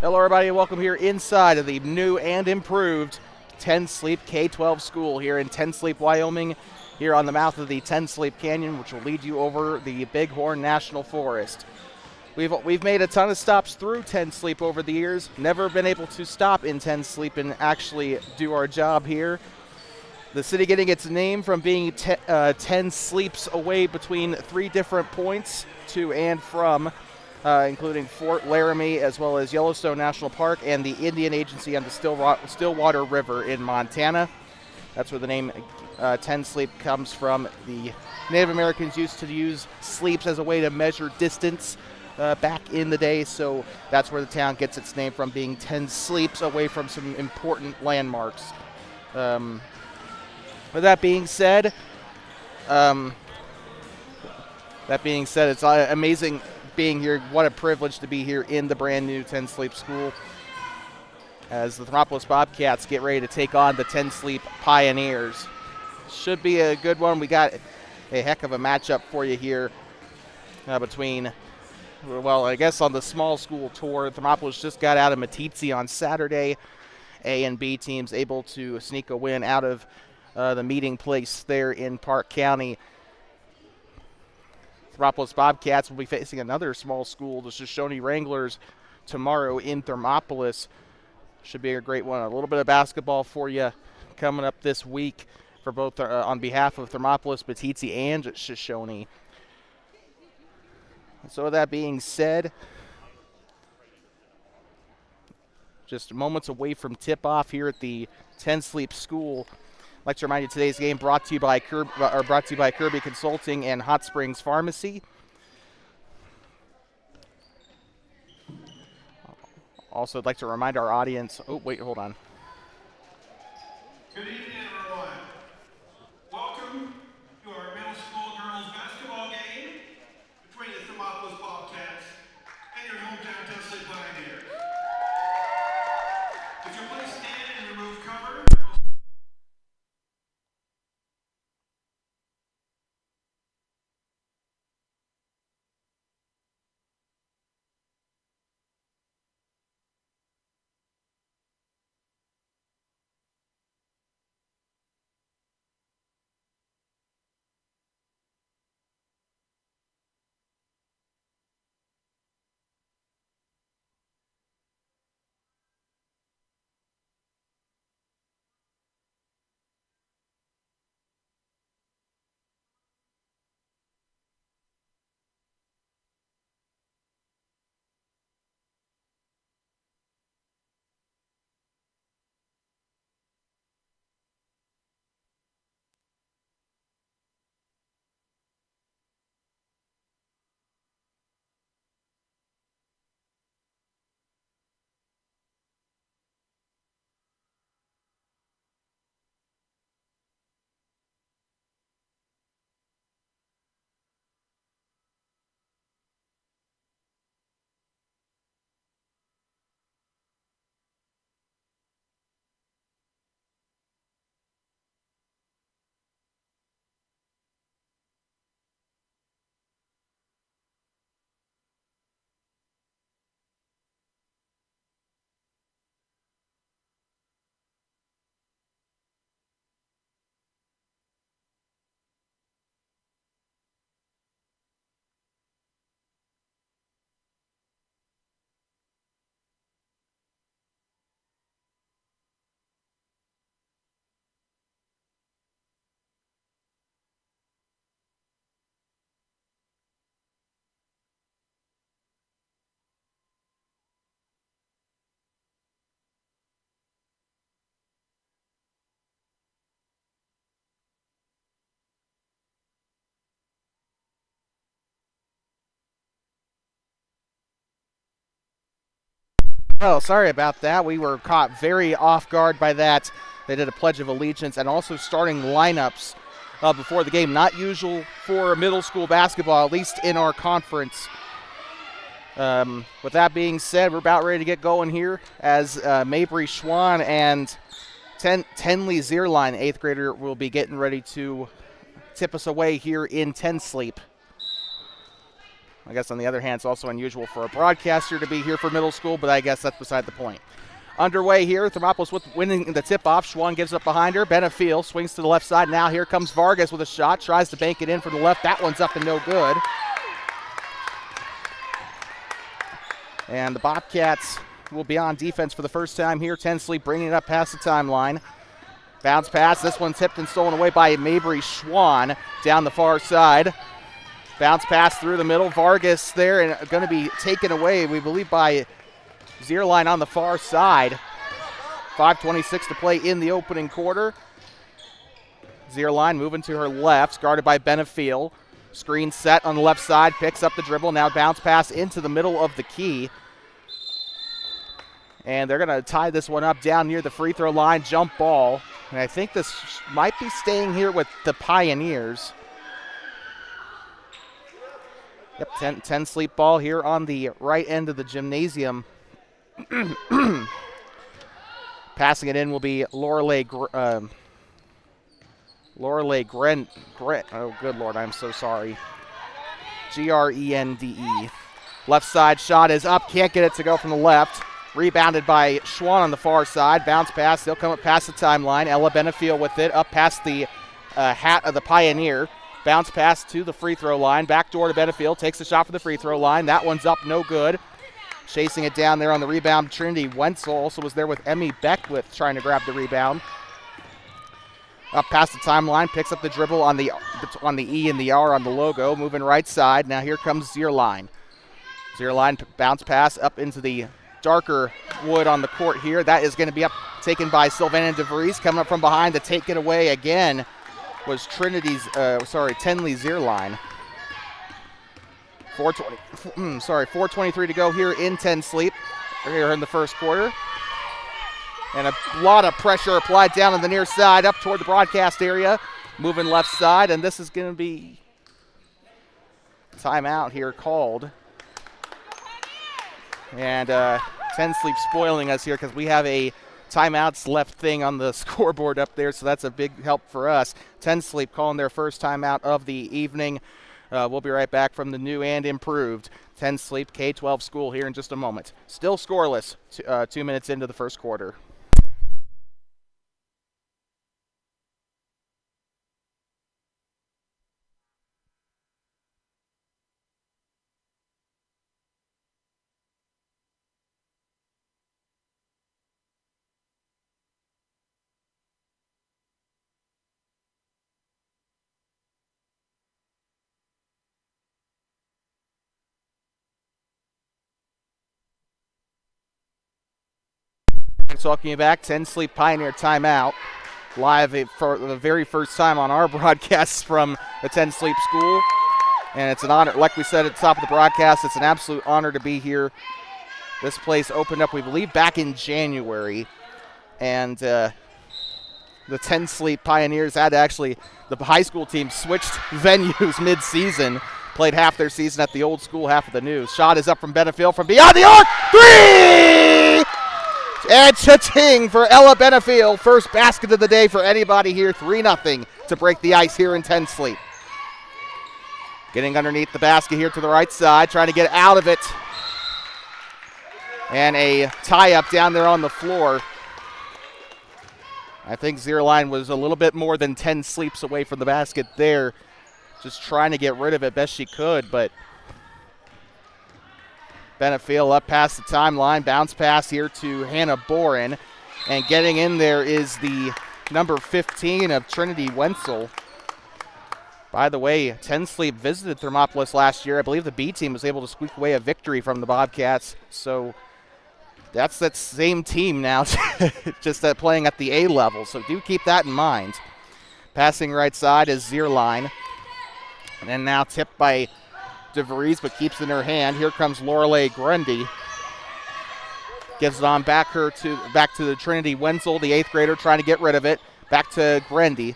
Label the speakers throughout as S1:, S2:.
S1: Hello, everybody, and welcome here inside of the new and improved 10 Sleep K-12 school here in 10 Sleep, Wyoming, here on the mouth of the 10 Sleep Canyon, which will lead you over the Bighorn National Forest. We've made a ton of stops through 10 Sleep over the years, never been able to stop in 10 Sleep and actually do our job here. The city getting its name from being 10 sleeps away between 3 different points to and from, including Fort Laramie as well as Yellowstone National Park and the Indian Agency on the Stillwater River in Montana. That's where the name 10 Sleep comes from. The Native Americans used to use sleeps as a way to measure distance back in the day, so that's where the town gets its name from, being 10 sleeps away from some important landmarks. With that being said, it's amazing being here. What a privilege to be here in the brand new 10 Sleep school as the Thermopolis Bobcats get ready to take on the 10 Sleep Pioneers. Should be a good one. We got a heck of a matchup for you here between, well, I guess on the small school tour, Thermopolis just got out of Meeteetse on Saturday. A and B teams able to sneak a win out of the meeting place there in Park County. Thermopolis Bobcats will be facing another small school, the Shoshone Wranglers, tomorrow in Thermopolis. Should be a great one. A little bit of basketball for you coming up this week for both on behalf of Thermopolis, Meeteetse, and Shoshone. So with that being said, just moments away from tip-off here at the 10 Sleep School. I'd like to remind you today's game brought to you by Kirby Consulting and Hot Springs Pharmacy. Also, I'd like to remind our audience. Oh, wait, hold on.
S2: Good evening, everyone. Welcome to our middle school girls basketball game between the Thermopolis Bobcats and your hometown 10 Sleep Pioneers. Would you please stand and remove cover?
S1: Oh, sorry about that. We were caught very off guard by that. They did a Pledge of Allegiance and also starting lineups before the game. Not usual for middle school basketball, at least in our conference. With that being said, we're about ready to get going here as Mabry Schwann and Tenley Zierlein, 8th grader, will be getting ready to tip us away here in 10 Sleep. I guess on the other hand, it's also unusual for a broadcaster to be here for middle school, but I guess that's beside the point. Underway here, Thermopolis with winning the tip-off. Schwann gives up behind her. Benefiel swings to the left side. Now here comes Vargas with a shot. Tries to bank it in from the left. That one's up and no good. And the Bobcats will be on defense for the first time here. Tensley bringing it up past the timeline. Bounce pass. This one tipped and stolen away by Mabry Schwann down the far side. Bounce pass through the middle. Vargas there and going to be taken away, we believe, by Zierlein on the far side. 5:26 to play in the opening quarter. Zierlein moving to her left, guarded by Benefiel. Screen set on the left side, picks up the dribble. Now bounce pass into the middle of the key. And they're going to tie this one up down near the free throw line, jump ball. And I think this might be staying here with the Pioneers. Yep, 10 sleep ball here on the right end of the gymnasium. Passing it in will be Lorelei Grende. Oh, good Lord, I'm so sorry. Grende. Left side shot is up. Can't get it to go from the left. Rebounded by Schwann on the far side. Bounce pass. They'll come up past the timeline. Ella Benefiel with it. Up past the hat of the Pioneer. Bounce pass to the free throw line. Backdoor to Benefiel. Takes the shot for the free throw line. That one's up. No good. Chasing it down there on the rebound. Trinity Wenzel also was there with Emmy Beckwith trying to grab the rebound. Up past the timeline. Picks up the dribble on the E and the R on the logo. Moving right side. Now here comes Zierlein. Zierlein bounce pass up into the darker wood on the court here. That is going to be up, taken by Sylvana DeVries. Coming up from behind to take it away again was Tenley Zierlein. 4:23 to go here in 10 sleep. Here in the first quarter. And a lot of pressure applied down on the near side up toward the broadcast area. Moving left side, and this is going to be timeout here called. And 10 sleep spoiling us here because we have a timeouts left thing on the scoreboard up there, so that's a big help for us. 10 sleep calling their first timeout of the evening. We'll be right back from the new and improved 10 sleep K-12 school here in just a moment. Still scoreless 2 minutes into the first quarter. Welcome you back. 10 Sleep Pioneer timeout. Live for the very first time on our broadcasts from the 10 Sleep School. And it's an honor, like we said at the top of the broadcast, it's an absolute honor to be here. This place opened up, we believe, back in January. And the 10 Sleep Pioneers had actually, the high school team switched venues mid-season. Played half their season at the old school, half of the new. Shot is up from Benefiel from beyond the arc. 3! And cha-ching for Ella Benefiel. First basket of the day for anybody here. 3-0 to break the ice here in 10 Sleep. Getting underneath the basket here to the right side. Trying to get out of it. And a tie-up down there on the floor. I think Zierlein was a little bit more than 10 sleeps away from the basket there. Just trying to get rid of it best she could, but Benefiel up past the timeline. Bounce pass here to Hannah Boren. And getting in there is the number 15 of Trinity Wenzel. By the way, 10 Sleep visited Thermopolis last year. I believe the B team was able to squeak away a victory from the Bobcats. So that's that same team now, just playing at the A level. So do keep that in mind. Passing right side is Zierlein. And then now tipped by DeVries, but keeps it in her hand. Here comes Lorelei Grende. Gives it on back to the Trinity Wenzel, the 8th grader, trying to get rid of it. Back to Grende.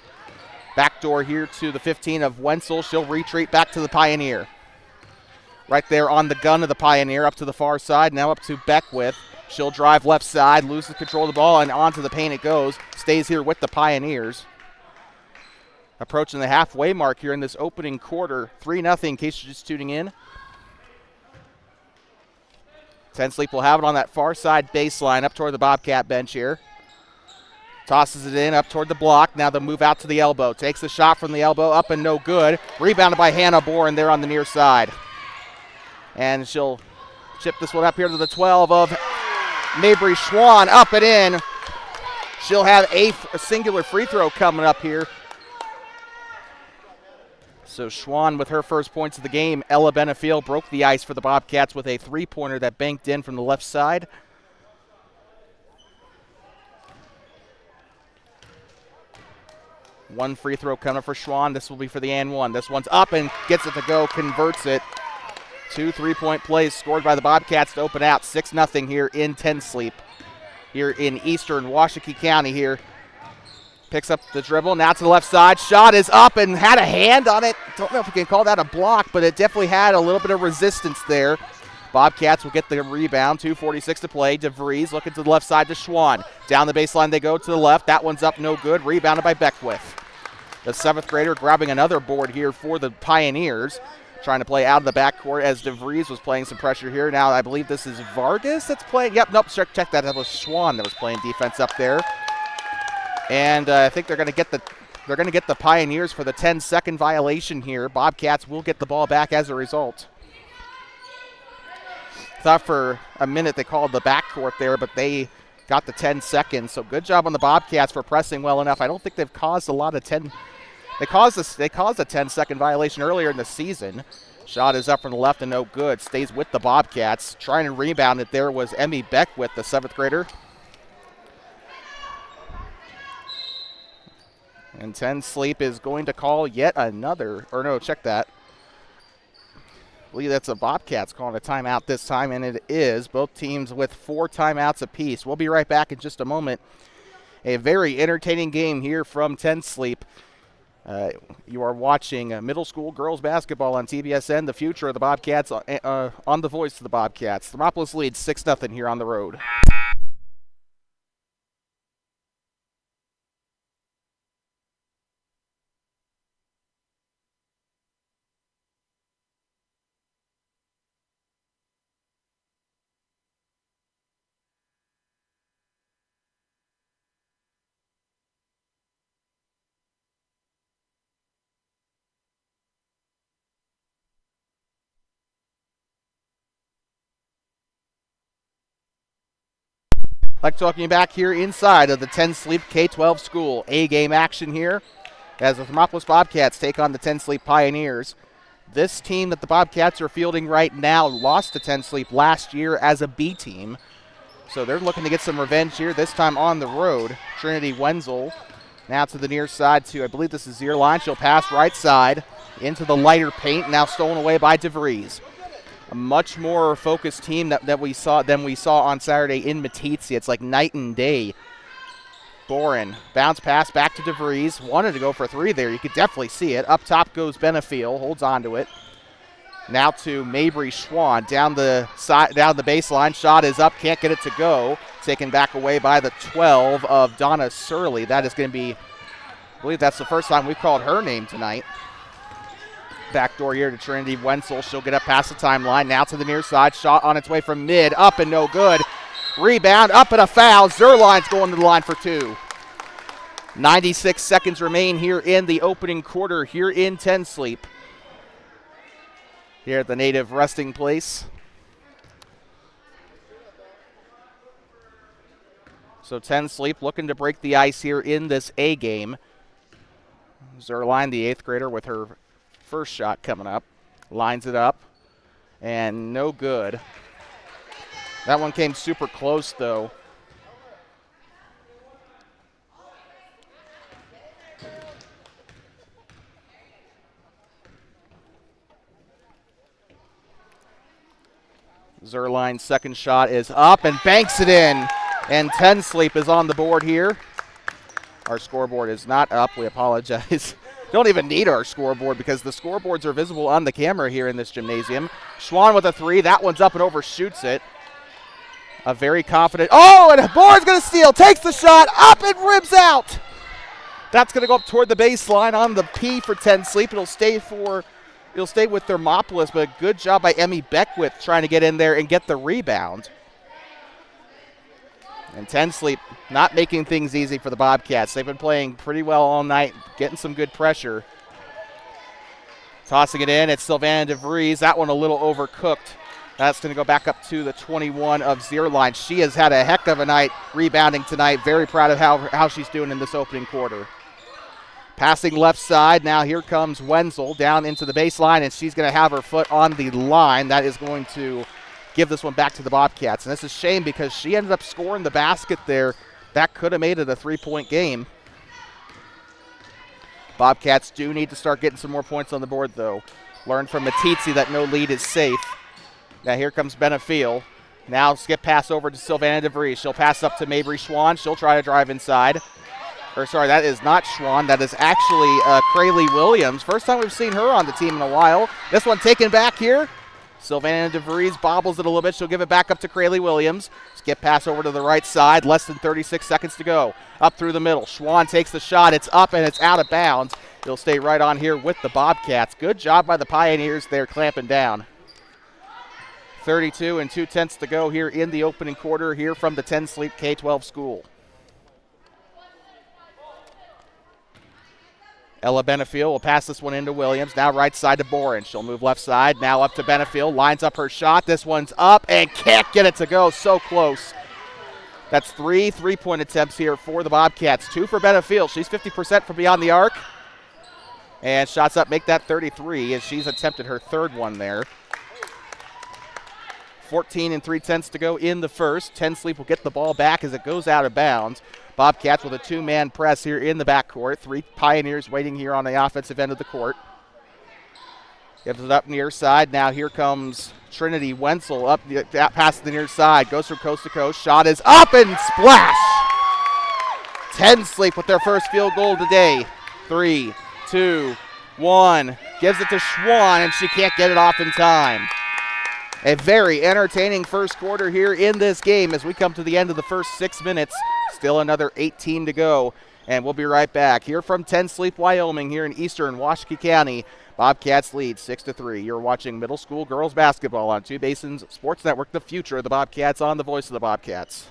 S1: Backdoor here to the 15 of Wenzel. She'll retreat back to the Pioneer. Right there on the gun of the Pioneer, up to the far side. Now up to Beckwith. She'll drive left side, loses control of the ball, and onto the paint it goes. Stays here with the Pioneers. Approaching the halfway mark here in this opening quarter. 3-0 in case you're just tuning in. 10 Sleep will have it on that far side baseline up toward the Bobcat bench here. Tosses it in up toward the block. Now they'll move out to the elbow. Takes the shot from the elbow, up and no good. Rebounded by Hannah Boren there on the near side. And she'll chip this one up here to the 12 of Mabry Schwann, up and in. She'll have a singular free throw coming up here. So Schwann with her first points of the game. Ella Benefiel broke the ice for the Bobcats with a three-pointer that banked in from the left side. One free throw coming for Schwann. This will be for the and one. This one's up and gets it to go, converts it. 2 3-point plays scored by the Bobcats to open out 6-0 here in 10 Sleep. Here in eastern Washakie County here. Picks up the dribble, now to the left side. Shot is up and had a hand on it. Don't know if we can call that a block, but it definitely had a little bit of resistance there. Bobcats will get the rebound, 2:46 to play. DeVries looking to the left side to Schwann. Down the baseline they go to the left. That one's up, no good. Rebounded by Beckwith. The 7th grader grabbing another board here for the Pioneers. Trying to play out of the backcourt as DeVries was playing some pressure here. Now I believe this is Vargas that's playing. Yep, nope, check that. That was Schwann that was playing defense up there. And I think they're going to get the Pioneers for the 10-second violation here. Bobcats will get the ball back as a result. Thought for a minute they called the backcourt there, but they got the 10 seconds. So good job on the Bobcats for pressing well enough. I don't think they've caused a lot of 10. They caused a 10-second violation earlier in the season. Shot is up from the left and no good. Stays with the Bobcats. Trying to rebound it there was Emmy Beckwith, the 7th grader. And 10 Sleep is going to call yet another, or no, check that. I believe that's the Bobcats calling a timeout this time, and it is. Both teams with 4 timeouts apiece. We'll be right back in just a moment. A very entertaining game here from 10 Sleep. You are watching middle school girls basketball on TBSN. The future of the Bobcats on the voice of the Bobcats. Thermopolis leads 6-0 here on the road. Like talking you back here inside of the 10 Sleep K-12 school. A-game action here as the Thermopolis Bobcats take on the 10 Sleep Pioneers. This team that the Bobcats are fielding right now lost to 10 Sleep last year as a B team. So they're looking to get some revenge here, this time on the road. Trinity Wenzel now to the near side to, I believe this is Zierlein. She'll pass right side into the lighter paint, now stolen away by DeVries. A much more focused team that we saw on Saturday in Matizia. It's like night and day. Boren, bounce pass back to DeVries. Wanted to go for 3 there. You could definitely see it. Up top goes Benefiel, holds on to it. Now to Mabry Schwann down the baseline. Shot is up, can't get it to go. Taken back away by the 12 of Donna Surley. That is going to be, I believe that's the first time we've called her name tonight. Backdoor here to Trinity Wenzel. She'll get up past the timeline. Now to the near side. Shot on its way from mid. Up and no good. Rebound. Up and a foul. Zerline's going to the line for 2. 96 seconds remain here in the opening quarter here in 10 Sleep. Here at the native resting place. So 10 Sleep looking to break the ice here in this A game. Zerline, the 8th grader, with her first shot coming up. Lines it up. And no good. That one came super close, though. Zerline's second shot is up and banks it in. And 10 Sleep is on the board here. Our scoreboard is not up. We apologize. Don't even need our scoreboard because the scoreboards are visible on the camera here in this gymnasium. Schwann with a 3. That one's up and overshoots it. A very confident. Oh, and Boren's going to steal. Takes the shot. Up and ribs out. That's going to go up toward the baseline on the P for 10 Sleep. It'll stay for It'll stay with Thermopolis, but a good job by Emmy Beckwith trying to get in there and get the rebound. And 10 Sleep not making things easy for the Bobcats. They've been playing pretty well all night, getting some good pressure. Tossing it in, it's Sylvana DeVries. That one a little overcooked. That's going to go back up to the 21 of Zierlein. She has had a heck of a night rebounding tonight. Very proud of how she's doing in this opening quarter. Passing left side. Now here comes Wenzel down into the baseline, and she's going to have her foot on the line. That is going to give this one back to the Bobcats. And this is a shame because she ended up scoring the basket there. That could have made it a 3-point game. Bobcats do need to start getting some more points on the board, though. Learn from Matizzi that no lead is safe. Now here comes Benefiel. Now skip pass over to Sylvana DeVries. She'll pass up to Mabry Schwann. She'll try to drive inside. That is not Schwann. That is actually Krayley Williams. First time we've seen her on the team in a while. This one taken back here. Sylvana DeVries bobbles it a little bit. She'll give it back up to Krayley Williams. Skip pass over to the right side. Less than 36 seconds to go. Up through the middle. Schwann takes the shot. It's up and it's out of bounds. It'll stay right on here with the Bobcats. Good job by the Pioneers there clamping down. 32 and 2/10 to go here in the opening quarter here from the 10 Sleep K-12 school. Ella Benefiel will pass this one into Williams. Now right side to Boren. She'll move left side. Now up to Benefiel. Lines up her shot. This one's up and can't get it to go. So close. That's 3 3-point attempts here for the Bobcats. 2 for Benefiel. She's 50% from beyond the arc. And shots up make that 33 as she's attempted her third one there. 14 and 3/10 to go in the first. 10 Sleep will get the ball back as it goes out of bounds. Bobcats with a 2-man press here in the backcourt. 3 Pioneers waiting here on the offensive end of the court. Gives it up near side. Now here comes Trinity Wenzel up past the near side. Goes from coast to coast. Shot is up and splash. 10 Sleep with their first field goal today. 3, 2, 1. Gives it to Schwann and she can't get it off in time. A very entertaining first quarter here in this game as we come to the end of the first 6 minutes. Still another 18 to go, and we'll be right back. Here from 10 Sleep, Wyoming, here in eastern Washakie County. Bobcats lead 6-3. You're watching middle school girls basketball on Two Basins Sports Network, the future of the Bobcats on the voice of the Bobcats.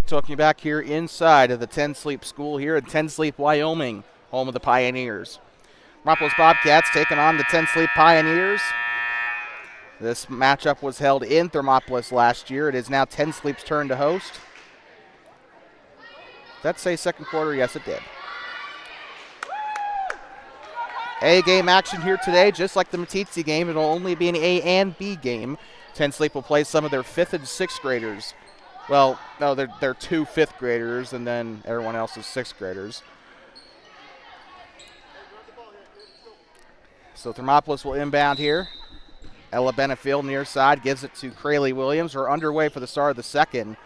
S1: Talking back here inside of the 10 Sleep school here in 10 Sleep, Wyoming, home of the Pioneers. Thermopolis Bobcats taking on the 10 Sleep Pioneers. This matchup was held in Thermopolis last year. It is now 10 Sleep's turn to host. Did that say second quarter? Yes, it did. A-game action here today, just like the Matizzi game. It'll only be an A and B game. 10 Sleep will play some of their 5th and 6th graders. Well, no, they're 2 5th graders, and then everyone else is 6th graders. So Thermopolis will inbound here. Ella Benefiel near side gives it to Krayley Williams. We're underway for the start of the second.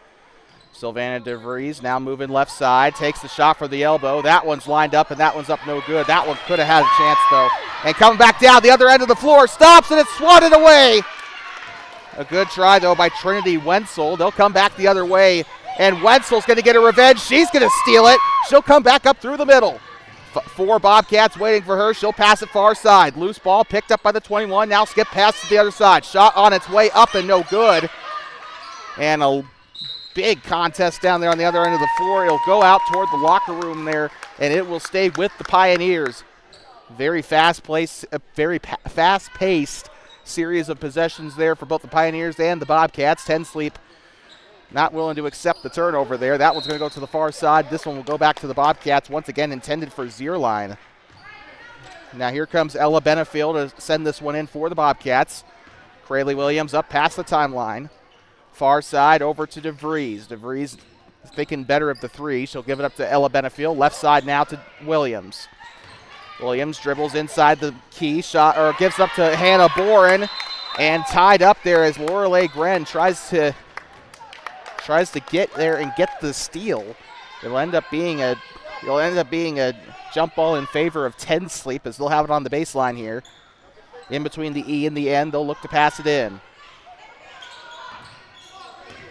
S1: Sylvana DeVries now moving left side, takes the shot for the elbow. That one's lined up, and that one's up no good. That one could have had a chance, though. And coming back down the other end of the floor, stops, and it's swatted away. A good try, though, by Trinity Wenzel. They'll come back the other way, and Wenzel's going to get a revenge. She's going to steal it. She'll come back up through the middle. 4 Bobcats waiting for her. She'll pass it far side. Loose ball picked up by the 21. Now skip pass to the other side. Shot on its way up and no good. And a big contest down there on the other end of the floor. It'll go out toward the locker room there, and it will stay with the Pioneers. Very fast-paced series of possessions there for both the Pioneers and the Bobcats. 10 Sleep not willing to accept the turnover there. That one's going to go to the far side. This one will go back to the Bobcats, once again intended for Zierlein. Now here comes Ella Benefield to send this one in for the Bobcats. Crayley Williams up past the timeline. Far side over to DeVries. DeVries is thinking better of the three. She'll give it up to Ella Benefield. Left side now to Williams. Williams dribbles inside the key shot, or gives up to Hannah Boren, and tied up there as Lorelei Gren tries to get there and get the steal. It'll end up being a jump ball in favor of 10 Sleep, as they'll have it on the baseline here. In between the E and the N, they'll look to pass it in.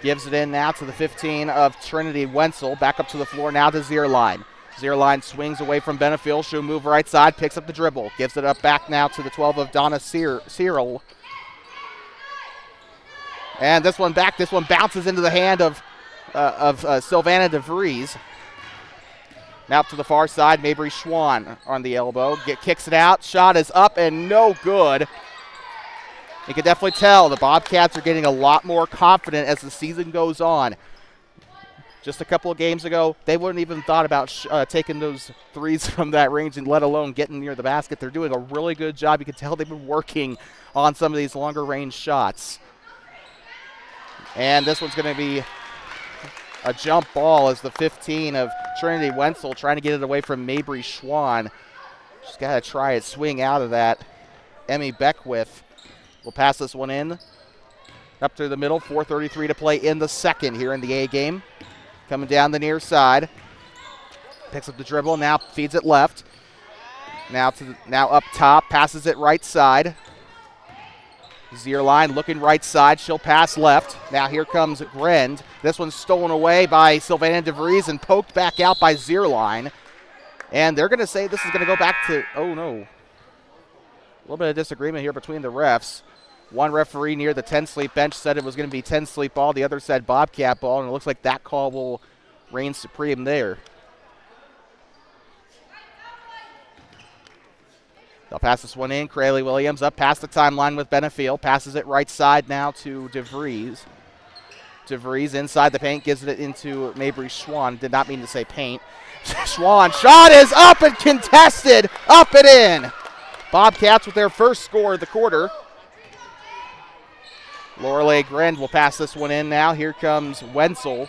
S1: Gives it in now to the 15 of Trinity Wenzel. Back up to the floor now to Zierlein. Zierlein swings away from Benefield. She'll move right side, picks up the dribble. Gives it up back now to the 12 of Donna Cyril. And this one bounces into the hand of Sylvana DeVries. Now to the far side, Mabry Schwann on the elbow. Kicks it out. Shot is up and no good. You can definitely tell the Bobcats are getting a lot more confident as the season goes on. Just a couple of games ago, they wouldn't even thought about taking those threes from that range, and let alone getting near the basket. They're doing a really good job. You can tell they've been working on some of these longer range shots. And this one's going to be a jump ball as the 15 of Trinity Wenzel trying to get it away from Mabry Schwann. She's got to try and swing out of that. Emmy Beckwith will pass this one in. Up through the middle, 4:33 to play in the second here in the A game. Coming down the near side. Picks up the dribble, now feeds it left. Now up top, passes it right side. Zierlein looking right side. She'll pass left. Now here comes Grend. This one's stolen away by Sylvana DeVries and poked back out by Zierlein. And they're going to say this is going to go back to, oh no. A little bit of disagreement here between the refs. One referee near the 10 Sleep bench said it was going to be 10 Sleep ball. The other said Bobcat ball, and it looks like that call will reign supreme there. They'll pass this one in. Crayley Williams up past the timeline with Benefield. Passes it right side now to DeVries. DeVries inside the paint, gives it into Mabry Schwann. Did not mean to say paint. Schwann, shot is up and contested. Up and in. Bobcats with their first score of the quarter. Lorelei Grend will pass this one in now. Here comes Wenzel.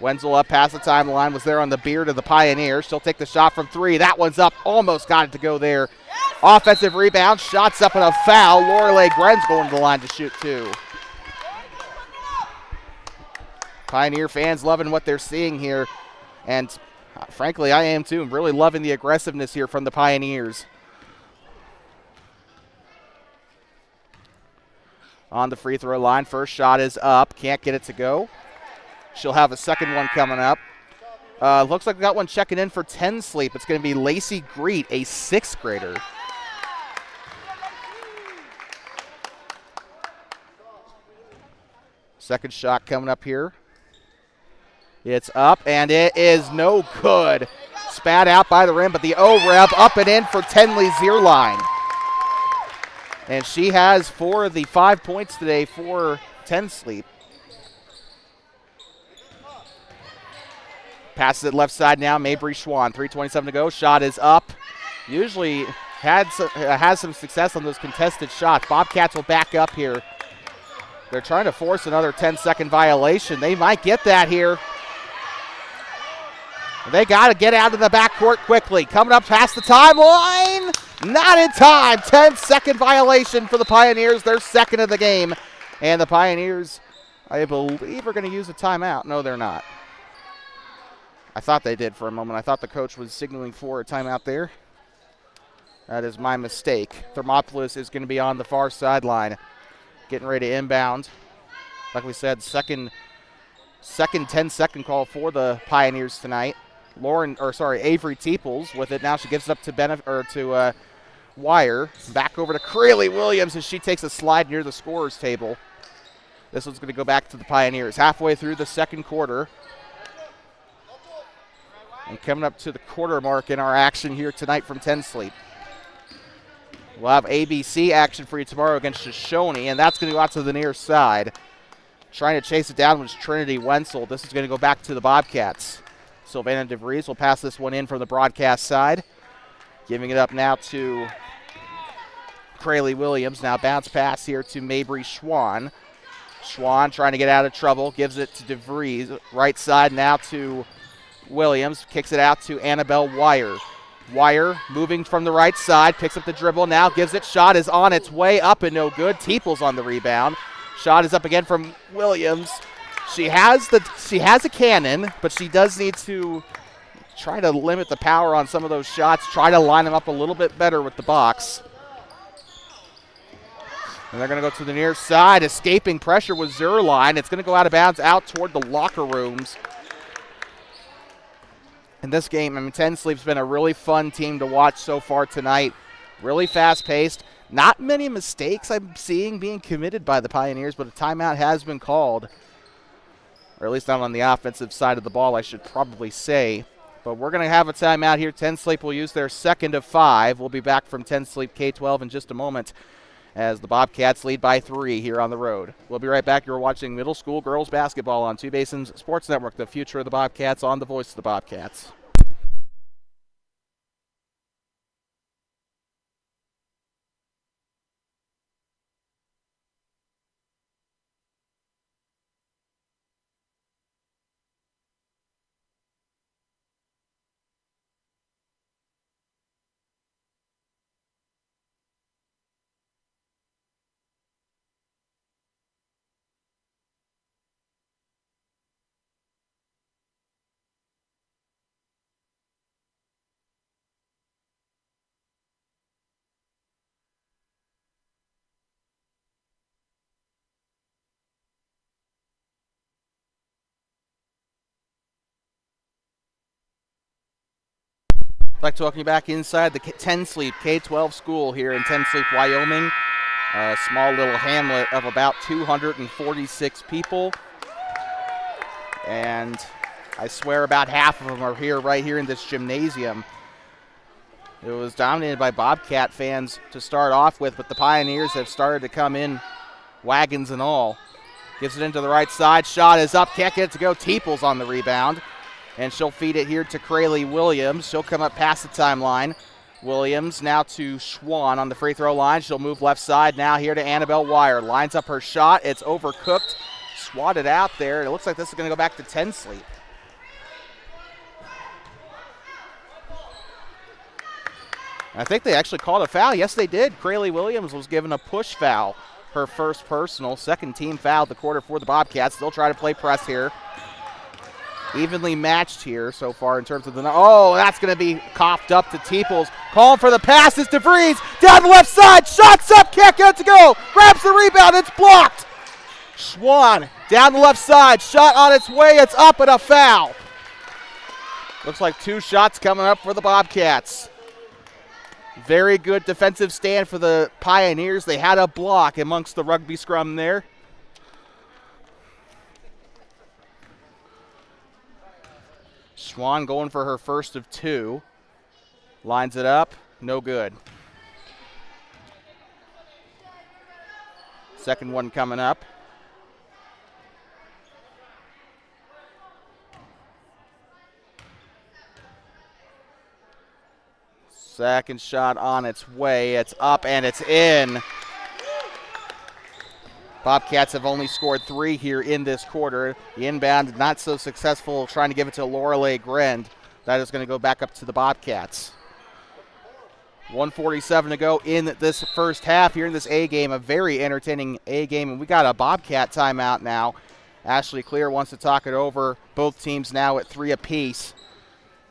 S1: Wenzel up past the timeline, was there on the beard of the Pioneers. She'll take the shot from three. That one's up, almost got it to go there. Offensive rebound, shots up and a foul. Lorelei Gren's going to the line to shoot two. Pioneer fans loving what they're seeing here. And frankly, I am too. I'm really loving the aggressiveness here from the Pioneers. On the free throw line, first shot is up. Can't get it to go. She'll have a second one coming up. Looks like we got one checking in for 10 Sleep. It's going to be Lacey Greet, a 6th grader. Second shot coming up here. It's up, and it is no good. Spat out by the rim, but the O-Rev up and in for Tenley Zierlein. And she has 4 of the 5 points today for 10 Sleep. Passes it left side now, Mabry Schwann. 3:27 to go. Shot is up. Usually has some success on those contested shots. Bobcats will back up here. They're trying to force another 10-second violation. They might get that here. They got to get out of the backcourt quickly. Coming up past the timeline. Not in time. 10-second violation for the Pioneers. Their second of the game. And the Pioneers, I believe, are going to use a timeout. No, they're not. I thought they did for a moment. I thought the coach was signaling for a timeout there. That is my mistake. Thermopolis is going to be on the far sideline, getting ready to inbound. Like we said, second 10-second call for the Pioneers tonight. Avery Teeples with it. Now she gives it up to Wire. Back over to Crayley Williams as she takes a slide near the scorer's table. This one's going to go back to the Pioneers. Halfway through the second quarter. And coming up to the quarter mark in our action here tonight from 10 Sleep. We'll have ABC action for you tomorrow against Shoshone, and that's going to go out to the near side. Trying to chase it down was Trinity Wenzel. This is going to go back to the Bobcats. Sylvana DeVries will pass this one in from the broadcast side. Giving it up now to Crayley Williams. Now bounce pass here to Mabry Schwann. Schwann trying to get out of trouble. Gives it to DeVries. Right side now to Williams. Kicks it out to Annabelle Wire. Wire moving from the right side. Picks up the dribble now. Gives it. Shot is on its way up and no good. Teeples on the rebound. Shot is up again from Williams. She has a cannon, but she does need to try to limit the power on some of those shots. Try to line them up a little bit better with the box. And they're going to go to the near side. Escaping pressure with Zerline. It's going to go out of bounds out toward the locker rooms. In this game, 10 Sleep's been a really fun team to watch so far tonight. Really fast-paced. Not many mistakes I'm seeing being committed by the Pioneers, but a timeout has been called. Or at least not on the offensive side of the ball, I should probably say. But we're going to have a timeout here. 10 Sleep will use their second of 5. We'll be back from 10 Sleep K-12 in just a moment as the Bobcats lead by 3 here on the road. We'll be right back. You're watching middle school girls basketball on Two Basins Sports Network, the future of the Bobcats on the voice of the Bobcats. I'd like to welcome you back inside the 10 Sleep K-12 school here in 10 Sleep, Wyoming. A small little hamlet of about 246 people. And I swear about half of them are right here in this gymnasium. It was dominated by Bobcat fans to start off with, but the Pioneers have started to come in, wagons and all. Gives it into the right side. Shot is up. Can't get it to go. Teeples on the rebound. And she'll feed it here to Crayley Williams. She'll come up past the timeline. Williams now to Schwann on the free throw line. She'll move left side now here to Annabelle Wire. Lines up her shot. It's overcooked. Swatted out there. It looks like this is going to go back to 10 Sleep. I think they actually called a foul. Yes, they did. Crayley Williams was given a push foul. Her first personal. Second team foul of the quarter for the Bobcats. They'll try to play press here. Evenly matched here so far in terms of the... Oh, that's going to be coughed up to Teeples. Calling for the pass is DeVries. Down the left side. Shots up. Can't get it to go. Grabs the rebound. It's blocked. Schwann down the left side. Shot on its way. It's up and a foul. Looks like 2 shots coming up for the Bobcats. Very good defensive stand for the Pioneers. They had a block amongst the rugby scrum there. Schwann going for her first of 2. Lines it up. No good. Second one coming up. Second shot on its way. It's up and it's in. Bobcats have only scored 3 here in this quarter. The inbound not so successful, trying to give it to Lorelei Grend. That is going to go back up to the Bobcats. 1:47 to go in this first half here in this A game, a very entertaining A game. And we got a Bobcat timeout now. Ashley Clear wants to talk it over. Both teams now at 3 apiece.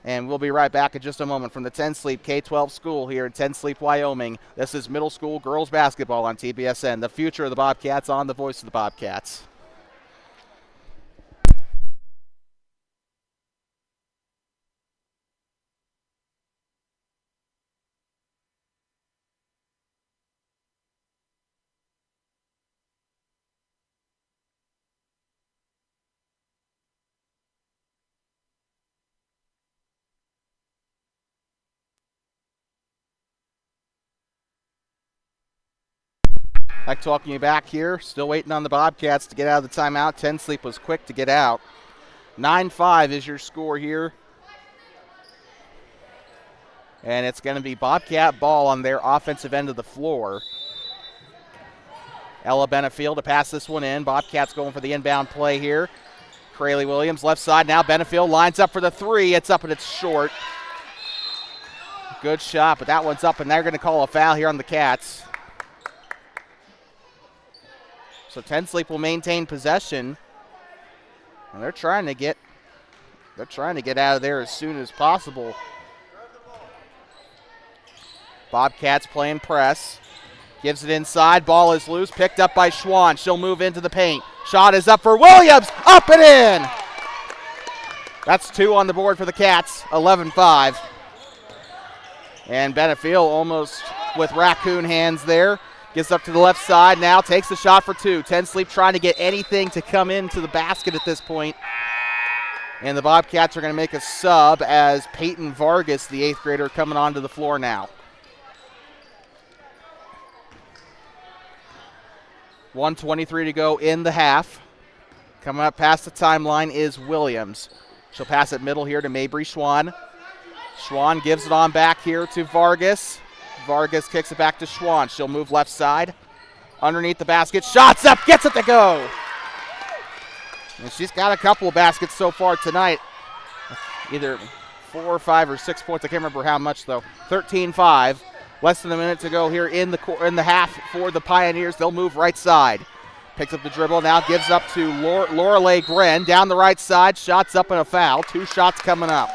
S1: And we'll be right back in just a moment from the 10 Sleep K-12 school here in 10 Sleep, Wyoming. This is middle school girls basketball on TBSN. The future of the Bobcats on the voice of the Bobcats. Like talking you back here, still waiting on the Bobcats to get out of the timeout. 10 Sleep was quick to get out. 9-5 is your score here. And it's going to be Bobcat ball on their offensive end of the floor. Ella Benefield to pass this one in. Bobcats going for the inbound play here. Crayley Williams left side now. Benefield lines up for the three. It's up and it's short. Good shot, but that one's up, and they're going to call a foul here on the Cats. So 10 Sleep will maintain possession. And they're trying to get out of there as soon as possible. Bobcats playing press. Gives it inside. Ball is loose. Picked up by Schwann. She'll move into the paint. Shot is up for Williams. Up and in. That's 2 on the board for the Cats. 11-5. And Benefield almost with raccoon hands there. Gets up to the left side now. Takes the shot for 2. 10 Sleep trying to get anything to come into the basket at this point. And the Bobcats are going to make a sub as Peyton Vargas, the 8th grader, coming onto the floor now. 1:23 to go in the half. Coming up past the timeline is Williams. She'll pass it middle here to Mabry Schwann. Schwann gives it on back here to Vargas. Vargas kicks it back to Schwann. She'll move left side. Underneath the basket. Shots up. Gets it to go. And she's got a couple of baskets so far tonight. Either 4 or 5 or 6 points. I can't remember how much, though. 13-5. Less than a minute to go here in the half for the Pioneers. They'll move right side. Picks up the dribble. Now gives up to Lorelei Gren. Down the right side. Shots up and a foul. 2 shots coming up.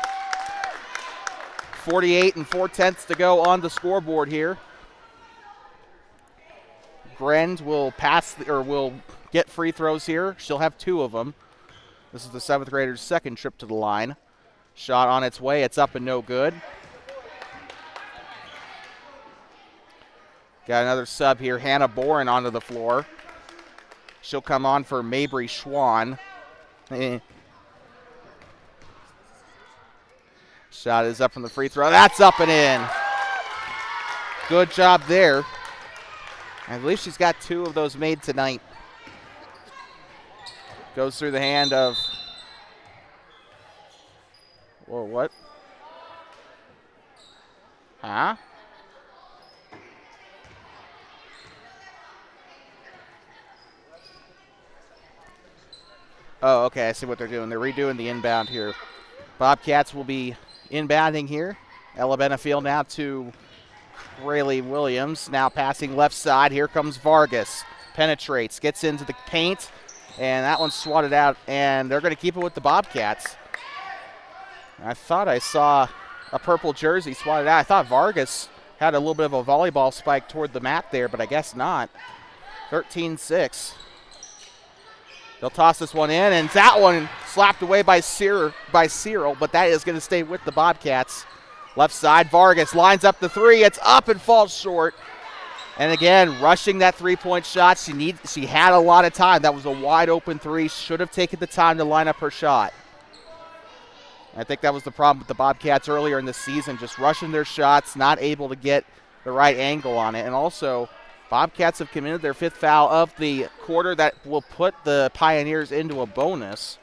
S1: 48 4/10 to go on the scoreboard here. Gren will will get free throws here. She'll have 2 of them. This is the 7th grader's second trip to the line. Shot on its way. It's up and no good. Got another sub here. Hannah Boren onto the floor. She'll come on for Mabry Schwann. Shot is up from the free throw. That's up and in. Good job there. I believe she's got 2 of those made tonight. Goes through the hand of... Whoa, what? Huh? Oh, okay, I see what they're doing. They're redoing the inbound here. Bobcats will be inbounding here. Ella Benefield now to Rayleigh Williams. Now passing left side. Here comes Vargas. Penetrates, gets into the paint, and that one's swatted out, and they're going to keep it with the Bobcats. I thought I saw a purple jersey swatted out. I thought Vargas had a little bit of a volleyball spike toward the mat there, but I guess not. 13-6. They'll toss this one in, and that one slapped away by Cyril, but that is going to stay with the Bobcats. Left side, Vargas lines up the 3. It's up and falls short. And again, rushing that 3-point shot. She had a lot of time. That was a wide open 3. Should have taken the time to line up her shot. I think that was the problem with the Bobcats earlier in the season, just rushing their shots, not able to get the right angle on it. And also, Bobcats have committed their 5th foul of the quarter. That will put the Pioneers into a bonus.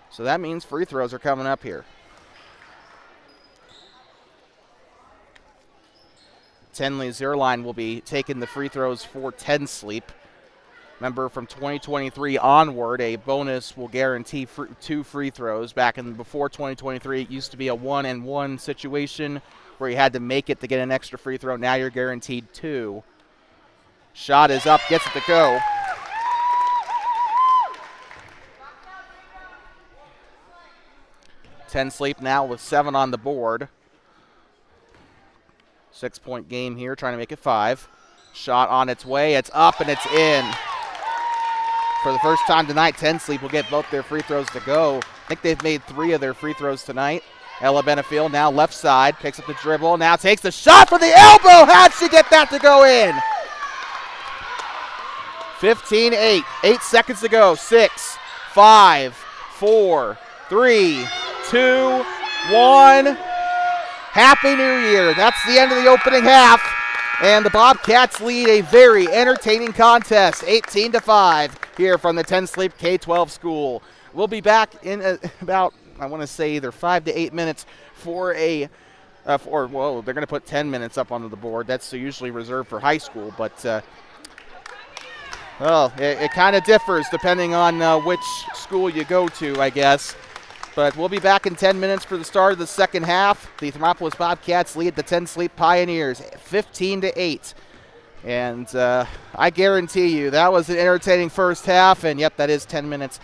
S1: So that means free throws are coming up here. Tenley Zierlein will be taking the free throws for 10 Sleep. Remember, from 2023 onward, a bonus will guarantee 2 free throws. Before 2023, it used to be a 1-and-1 situation where you had to make it to get an extra free throw. Now you're guaranteed 2. Shot is up, gets it to go. Ten Sleep now with 7 on the board. 6-point game here, trying to make it 5. Shot on its way, it's up and it's in. For the first time tonight, 10 Sleep will get both their free throws to go. I think they've made 3 of their free throws tonight. Ella Benefield now left side, picks up the dribble, now takes the shot for the elbow. How'd she get that to go in? 15-8, 8 seconds to go. 6, 5, 4, 3, 2, 1. Happy New Year. That's the end of the opening half. And the Bobcats lead a very entertaining contest, 18-5, here from the 10 Sleep K-12 school. We'll be back in about, I want to say, either 5 to 8 minutes for they're going to put 10 minutes up onto the board. That's usually reserved for high school, but it kind of differs depending on which school you go to, I guess. But we'll be back in 10 minutes for the start of the second half. The Thermopolis Bobcats lead the 10 Sleep Pioneers 15-8. And I guarantee you that was an entertaining first half. And, yep, that is 10 minutes.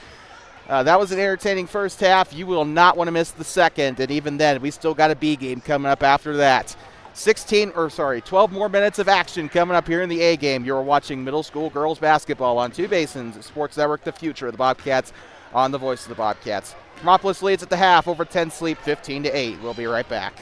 S1: That was an entertaining first half. You will not want to miss the second. And even then, we still got a B game coming up after that. 12 more minutes of action coming up here in the A game. You're watching middle school girls basketball on Two Basins Sports Network, the future of the Bobcats, on the voice of the Bobcats. Thermopolis leads at the half over 10 Sleep, 15-8. We'll be right back.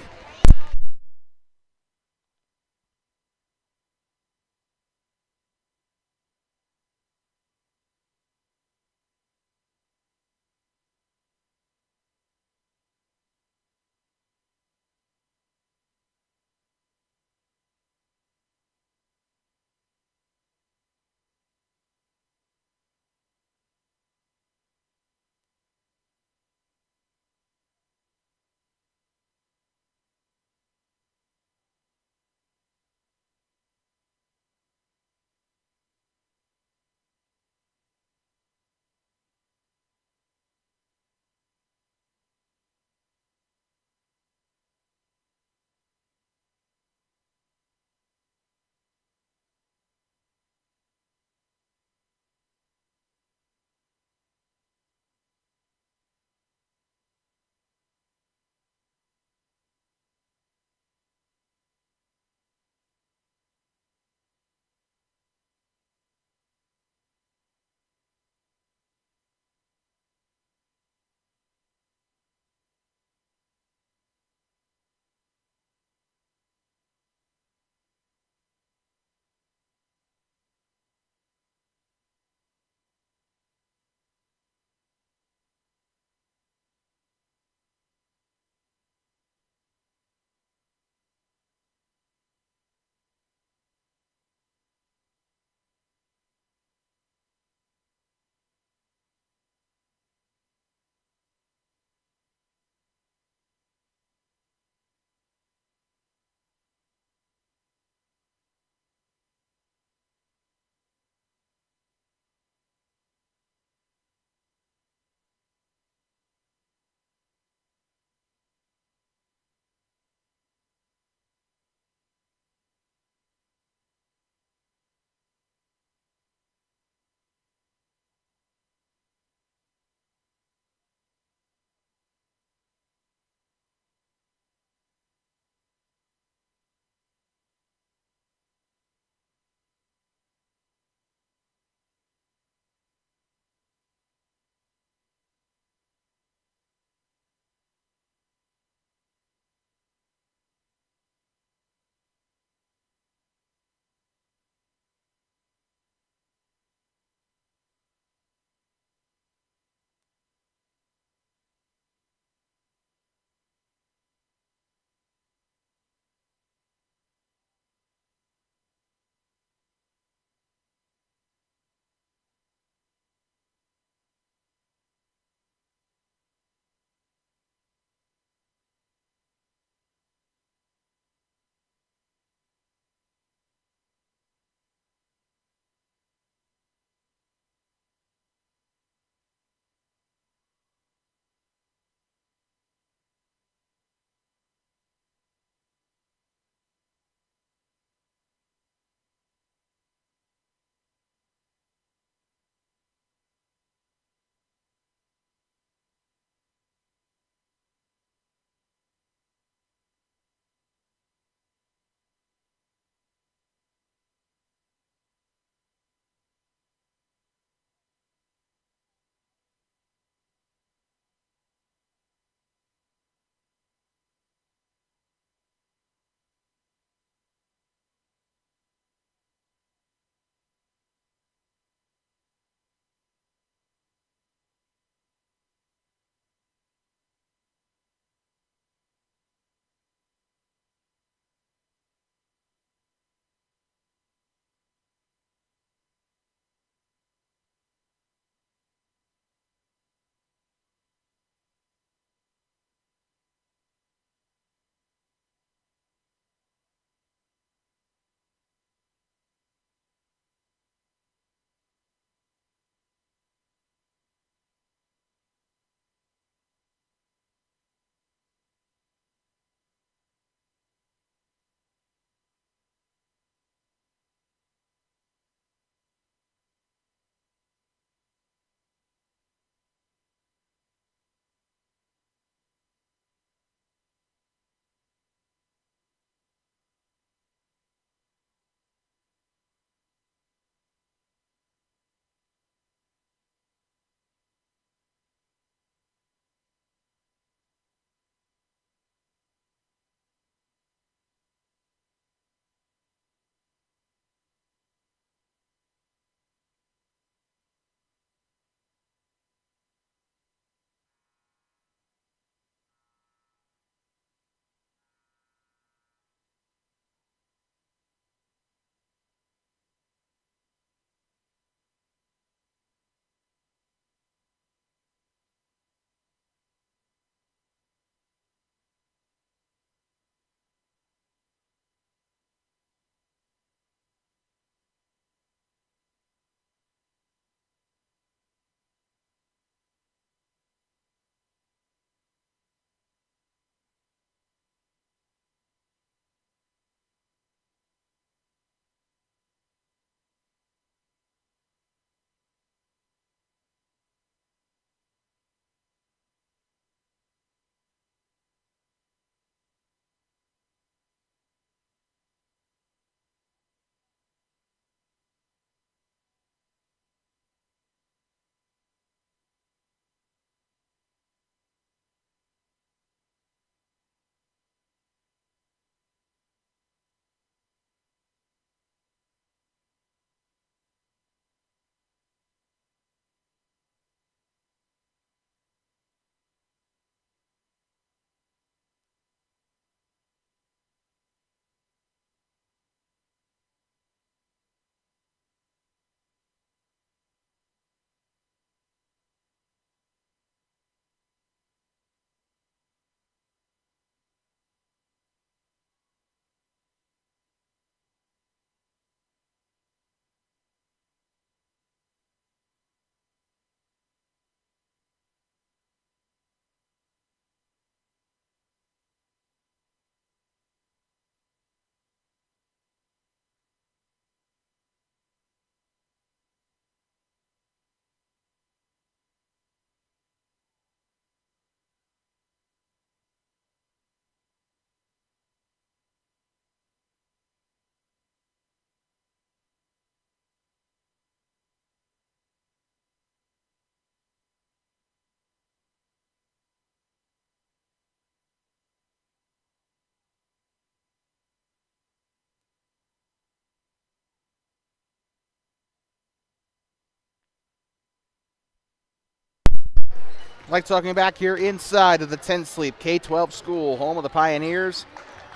S1: Like talking back here inside of the 10 Sleep K-12 school, home of the Pioneers.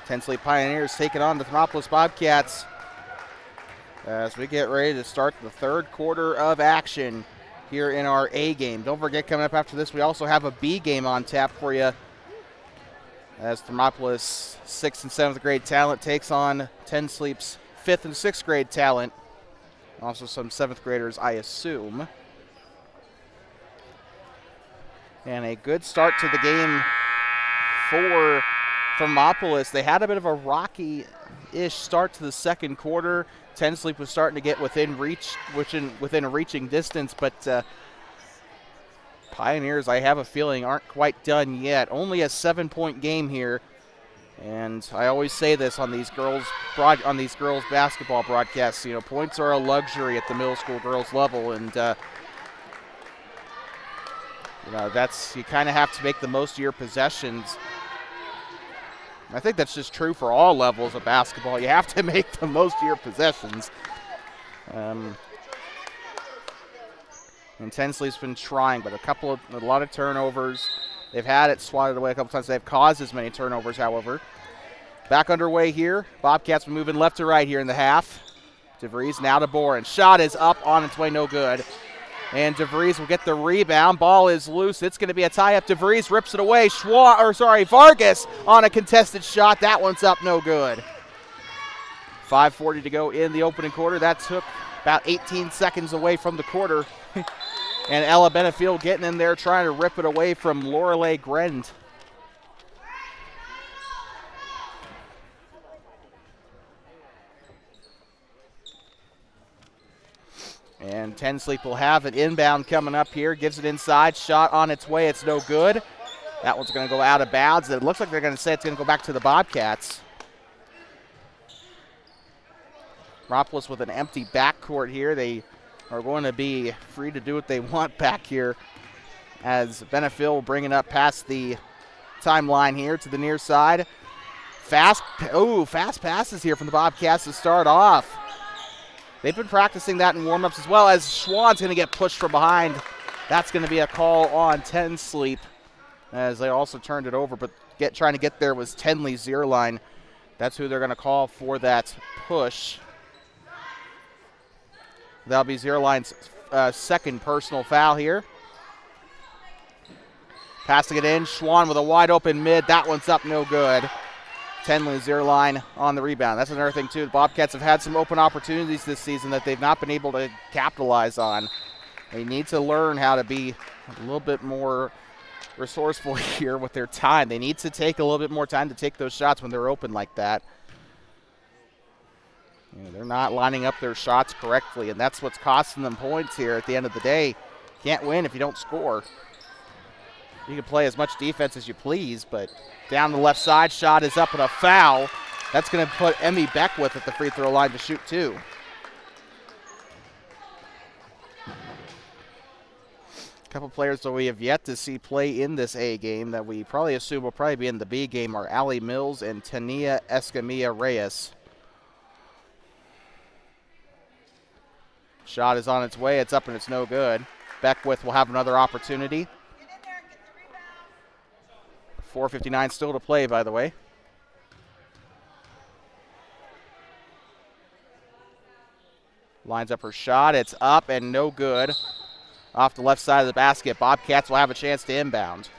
S1: 10 Sleep Pioneers taking on the Thermopolis Bobcats as we get ready to start the third quarter of action here in our A game. Don't forget, coming up after this, we also have a B game on tap for you as Thermopolis 6th and 7th grade talent takes on 10 Sleep's 5th and 6th grade talent. Also some 7th graders, I assume. And a good start to the game for Thermopolis. They had a bit of a rocky-ish start to the second quarter. 10 Sleep was starting to get within a reaching distance, but Pioneers, I have a feeling, aren't quite done yet. Only a 7-point game here, and I always say this on these girls basketball broadcasts. You know, points are a luxury at the middle school girls level, and you know, you kind of have to make the most of your possessions. I think that's just true for all levels of basketball. You have to make the most of your possessions. And 10 Sleep's been trying, but a lot of turnovers. They've had it swatted away a couple times. They've caused as many turnovers, however. Back underway here. Bobcats been moving left to right here in the half. DeVries now to Boren. Shot is up, on its way, no good. And DeVries will get the rebound. Ball is loose. It's going to be a tie-up. DeVries rips it away. Vargas on a contested shot. That one's up, no good. 5:40 to go in the opening quarter. That took about 18 seconds away from the quarter. And Ella Benefield getting in there trying to rip it away from Lorelei Grend. And 10 Sleep will have an inbound coming up here. Gives it inside. Shot on its way. It's no good. That one's going to go out of bounds. It looks like they're going to say it's going to go back to the Bobcats. Thermopolis with an empty backcourt here. They are going to be free to do what they want back here as Benefield bringing up past the timeline here to the near side. Fast passes here from the Bobcats to start off. They've been practicing that in warm-ups as well, as Schwann's going to get pushed from behind. That's going to be a call on 10 Sleep as they also turned it over, but trying to get there was Tenley Zierlein. That's who they're going to call for that push. That'll be Zierlein's second personal foul here. Passing it in, Schwann with a wide open mid. That one's up, no good. Tenley Zierlein on the rebound. That's another thing, too. The Bobcats have had some open opportunities this season that they've not been able to capitalize on. They need to learn how to be a little bit more resourceful here with their time. They need to take a little bit more time to take those shots when they're open like that. You know, they're not lining up their shots correctly, and that's what's costing them points here at the end of the day. Can't win if you don't score. You can play as much defense as you please, but down the left side, shot is up and a foul. That's going to put Emmy Beckwith at the free throw line to shoot two. A couple players that we have yet to see play in this A game that we probably assume will probably be in the B game are Allie Mills and Tania Escamilla Reyes. Shot is on its way. It's up and it's no good. Beckwith will have another opportunity. 4:59 still to play, by the way. Lines up her shot. It's up and no good. Off the left side of the basket. Bobcats will have a chance to inbound.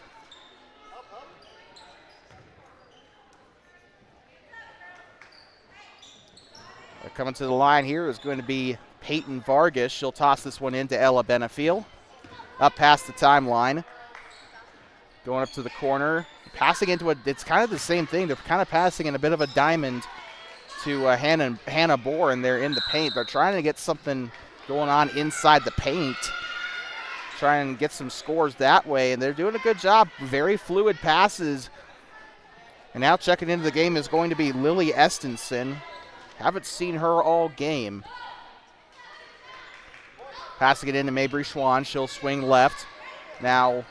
S1: Coming to the line here is going to be Peyton Vargas. She'll toss this one into Ella Benefield. Up past the timeline. Going up to the corner. Passing into it's kind of the same thing. They're kind of passing in a bit of a diamond to Hannah Boren there in the paint. They're trying to get something going on inside the paint. Trying to get some scores that way, and they're doing a good job. Very fluid passes. And now checking into the game is going to be Lily Estenson. Haven't seen her all game. Passing it into Mabry Schwann. She'll swing left. Now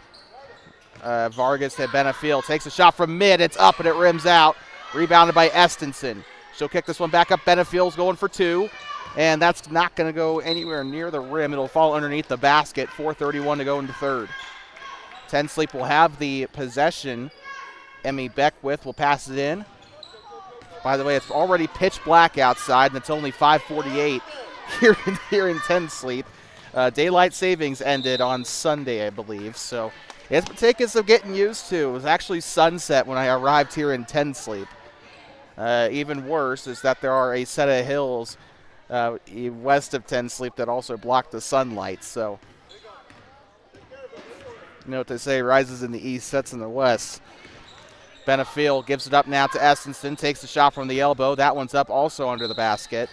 S1: Vargas to Benefield. Takes a shot from mid. It's up and it rims out. Rebounded by Estenson. She'll kick this one back up. Benefield's going for two. And that's not going to go anywhere near the rim. It'll fall underneath the basket. 4:31 to go into third. 10 Sleep will have the possession. Emmy Beckwith will pass it in. By the way, it's already pitch black outside, and it's only 5:48 here in 10 Sleep. Daylight savings ended on Sunday, I believe, so it's been taking some getting used to. It was actually sunset when I arrived here in 10 Sleep. Even worse is that there are a set of hills west of 10 Sleep that also block the sunlight, so you know what they say, rises in the east, sets in the west. Benefiel gives it up now to Estenson, takes the shot from the elbow. That one's up also under the basket.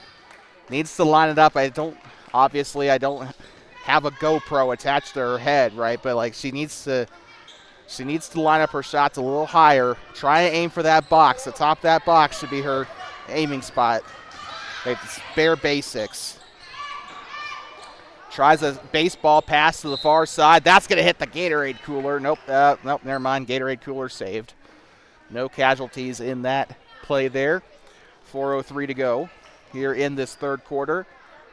S1: Needs to line it up. I don't have a GoPro attached to her head, right? But like she needs to line up her shots a little higher. Try and aim for that box. The top of that box should be her aiming spot. It's bare basics. Tries a baseball pass to the far side. That's going to hit the Gatorade cooler. Nope, never mind. Gatorade cooler saved. No casualties in that play there. 4:03 to go here in this third quarter.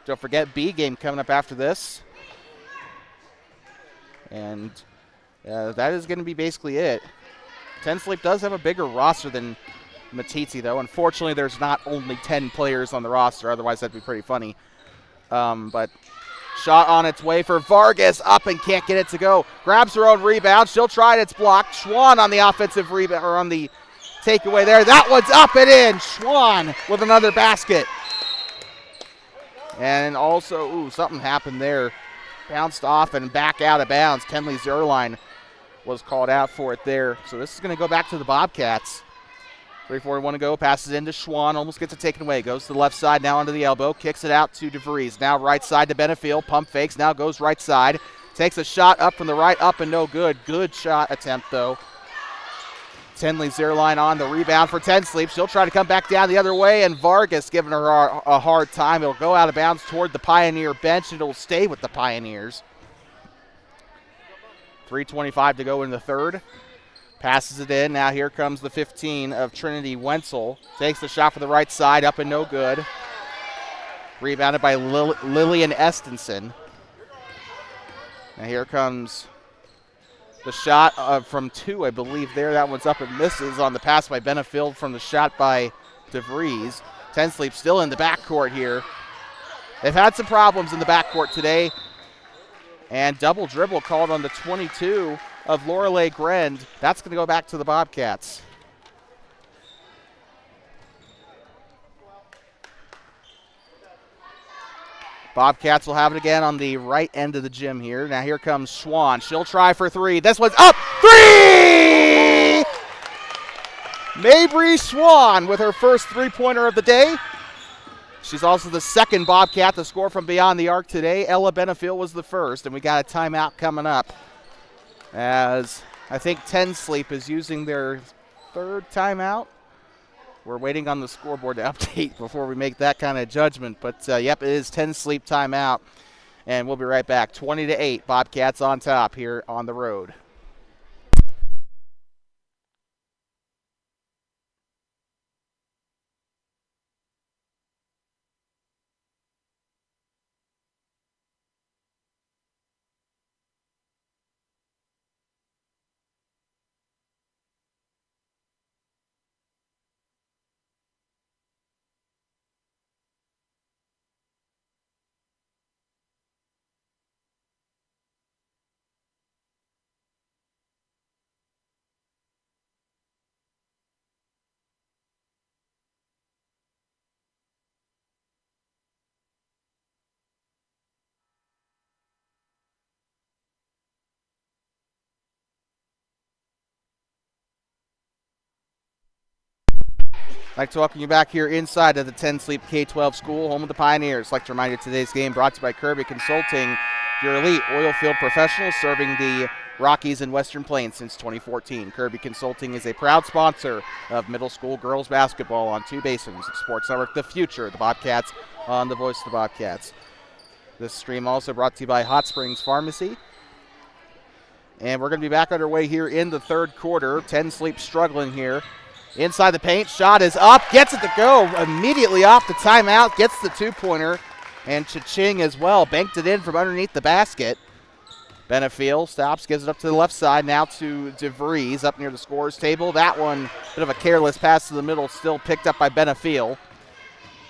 S1: Don't forget, B game coming up after this. And that is going to be basically it. 10 Sleep does have a bigger roster than Matiti, though. Unfortunately, there's not only 10 players on the roster. Otherwise, that'd be pretty funny. But shot on its way for Vargas. Up and can't get it to go. Grabs her own rebound. She'll try it. It's blocked. Schwann on the offensive rebound, or on the takeaway there. That one's up and in. Schwann with another basket. And also, something happened there. Bounced off and back out of bounds. Kenley Zerline was called out for it there. So this is going to go back to the Bobcats. 3:41 to go. Passes into Schwann. Almost gets it taken away. Goes to the left side. Now onto the elbow. Kicks it out to DeVries. Now right side to Benefiel. Pump fakes. Now goes right side. Takes a shot up from the right. Up and no good. Good shot attempt, though. Tenley Zerline on the rebound for 10 Sleep. She'll try to come back down the other way, and Vargas giving her a hard time. It'll go out of bounds toward the Pioneer bench, and it'll stay with the Pioneers. 3:25 to go in the third. Passes it in. Now here comes the 15 of Trinity Wenzel. Takes the shot for the right side. Up and no good. Rebounded by Lillian Estenson. Now here comes the shot from two, I believe there. That one's up and misses on the pass by Benefield from the shot by DeVries. 10 Sleep still in the backcourt here. They've had some problems in the backcourt today. And double dribble called on the 22 of Lorelei Grend. That's going to go back to the Bobcats. Bobcats will have it again on the right end of the gym here. Now here comes Schwann. She'll try for three. This one's up. Three! Mabry Schwann with her first three-pointer of the day. She's also the second Bobcat to score from beyond the arc today. Ella Benefiel was the first, and we got a timeout coming up, as I think 10 Sleep is using their third timeout. We're waiting on the scoreboard to update before we make that kind of judgment. But, yep, it is 10 Sleep timeout, and we'll be right back. 20-8, Bobcats on top here on the road. I'd like to welcome you back here inside of the 10 Sleep K-12 school, home of the Pioneers. I'd like to remind you today's game brought to you by Kirby Consulting, your elite oil field professional serving the Rockies and Western Plains since 2014. Kirby Consulting is a proud sponsor of middle school girls basketball on two basins. Sports Network, the future, the Bobcats on the voice of the Bobcats. This stream also brought to you by Hot Springs Pharmacy. And we're going to be back underway here in the third quarter. 10 Sleep struggling here. Inside the paint, shot is up, gets it to go immediately off the timeout, gets the two-pointer, and Cha-Ching as well, banked it in from underneath the basket. Benefiel stops, gives it up to the left side, now to DeVries up near the scorer's table. That one, bit of a careless pass to the middle, still picked up by Benefiel.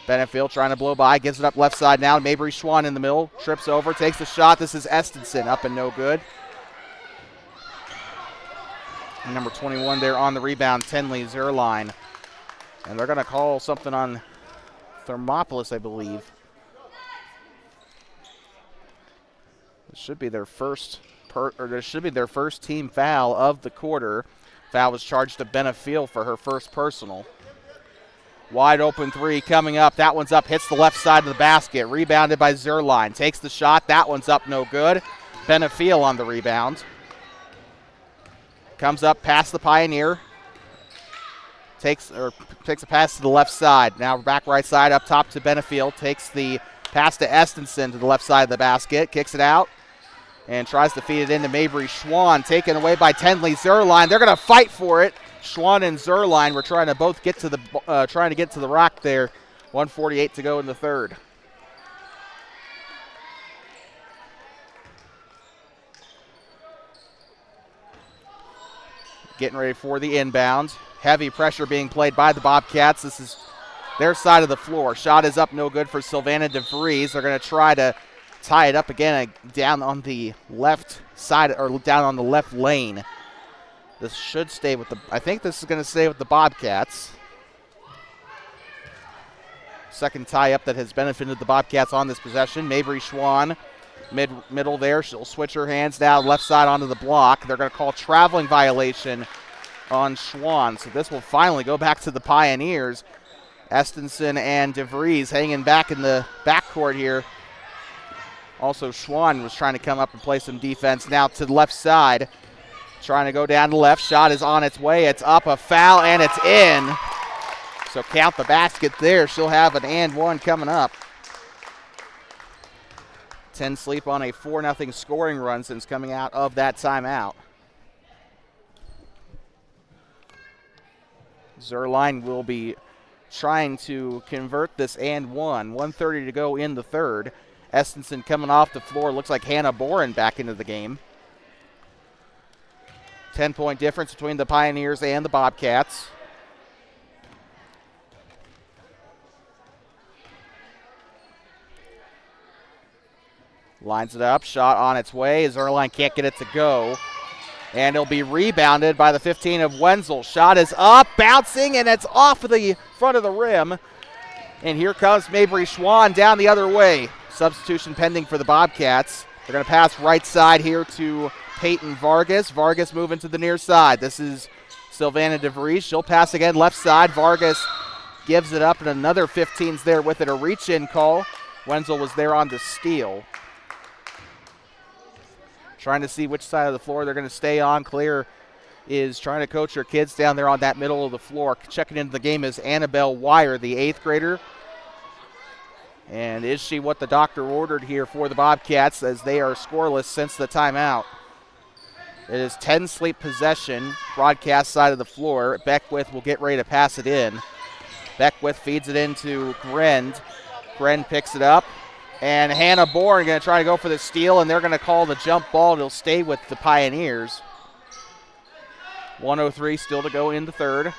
S1: Benefiel trying to blow by, gives it up left side now. Mabry Schwann in the middle, trips over, takes the shot. This is Estenson, up and no good. And number 21 there on the rebound, Tenley Zerline. And they're going to call something on Thermopolis, I believe. This should be their first team foul of the quarter. Foul was charged to Benefiel for her first personal. Wide open three coming up. That one's up, hits the left side of the basket. Rebounded by Zerline. Takes the shot. That one's up, no good. Benefiel on the rebound. Comes up past the Pioneer. Takes a pass to the left side. Now back right side up top to Benefiel. Takes the pass to Estenson to the left side of the basket. Kicks it out and tries to feed it into Mabry Schwann. Taken away by Tenley Zerline. They're going to fight for it. Schwann and Zerline were trying to both get to the rock there. 1:48 to go in the third. Getting ready for the inbound. Heavy pressure being played by the Bobcats. This is their side of the floor. Shot is up, no good for Sylvana DeVries. They're going to try to tie it up again down on the left side, or down on the left lane. This should stay with I think this is going to stay with the Bobcats. Second tie-up that has benefited the Bobcats on this possession. Mabry Schwann, middle there. She'll switch her hands down left side onto the block. They're going to call traveling violation on Schwann. So this will finally go back to the Pioneers. Estenson and DeVries hanging back in the backcourt here. Also, Schwann was trying to come up and play some defense. Now to the left side. Trying to go down the left. Shot is on its way. It's up, a foul, and it's in. So count the basket there. She'll have an and one coming up. 10 Sleep on a 4-0 scoring run since coming out of that timeout. Zerline will be trying to convert this and one. 1:30 to go in the third. Estenson coming off the floor. Looks like Hannah Boren back into the game. 10-point difference between the Pioneers and the Bobcats. Lines it up, shot on its way. Zerline can't get it to go. And it'll be rebounded by the 15 of Wenzel. Shot is up, bouncing, and it's off the front of the rim. And here comes Mabry Schwann down the other way. Substitution pending for the Bobcats. They're going to pass right side here to Peyton Vargas. Vargas moving to the near side. This is Sylvana DeVries. She'll pass again left side. Vargas gives it up, and another 15's there with it. A reach-in call. Wenzel was there on the steal. Trying to see which side of the floor they're going to stay on. Claire is trying to coach her kids down there on that middle of the floor. Checking into the game is Annabelle Wire, the 8th grader. And is she what the doctor ordered here for the Bobcats, as they are scoreless since the timeout? It is 10 Sleep possession, broadcast side of the floor. Beckwith will get ready to pass it in. Beckwith feeds it into Grend. Grend picks it up. And Hannah Bourne going to try to go for the steal, and they're going to call the jump ball. It'll stay with the Pioneers. 1:03 still to go in the third.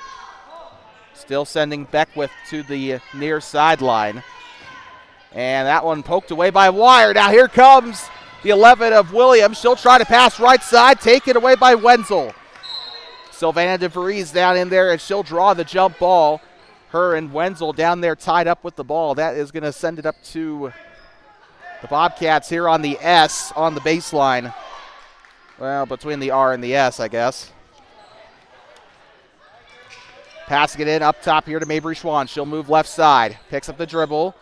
S1: Still sending Beckwith to the near sideline. And that one poked away by Wire. Now here comes the 11 of Williams. She'll try to pass right side, taken away by Wenzel. Sylvana DeVries down in there, and she'll draw the jump ball. Her and Wenzel down there tied up with the ball. That is going to send it up to the Bobcats here on the S on the baseline. Well, between the R and the S, I guess. Passing it in up top here to Mabry Schwann. She'll move left side. Picks up the dribble.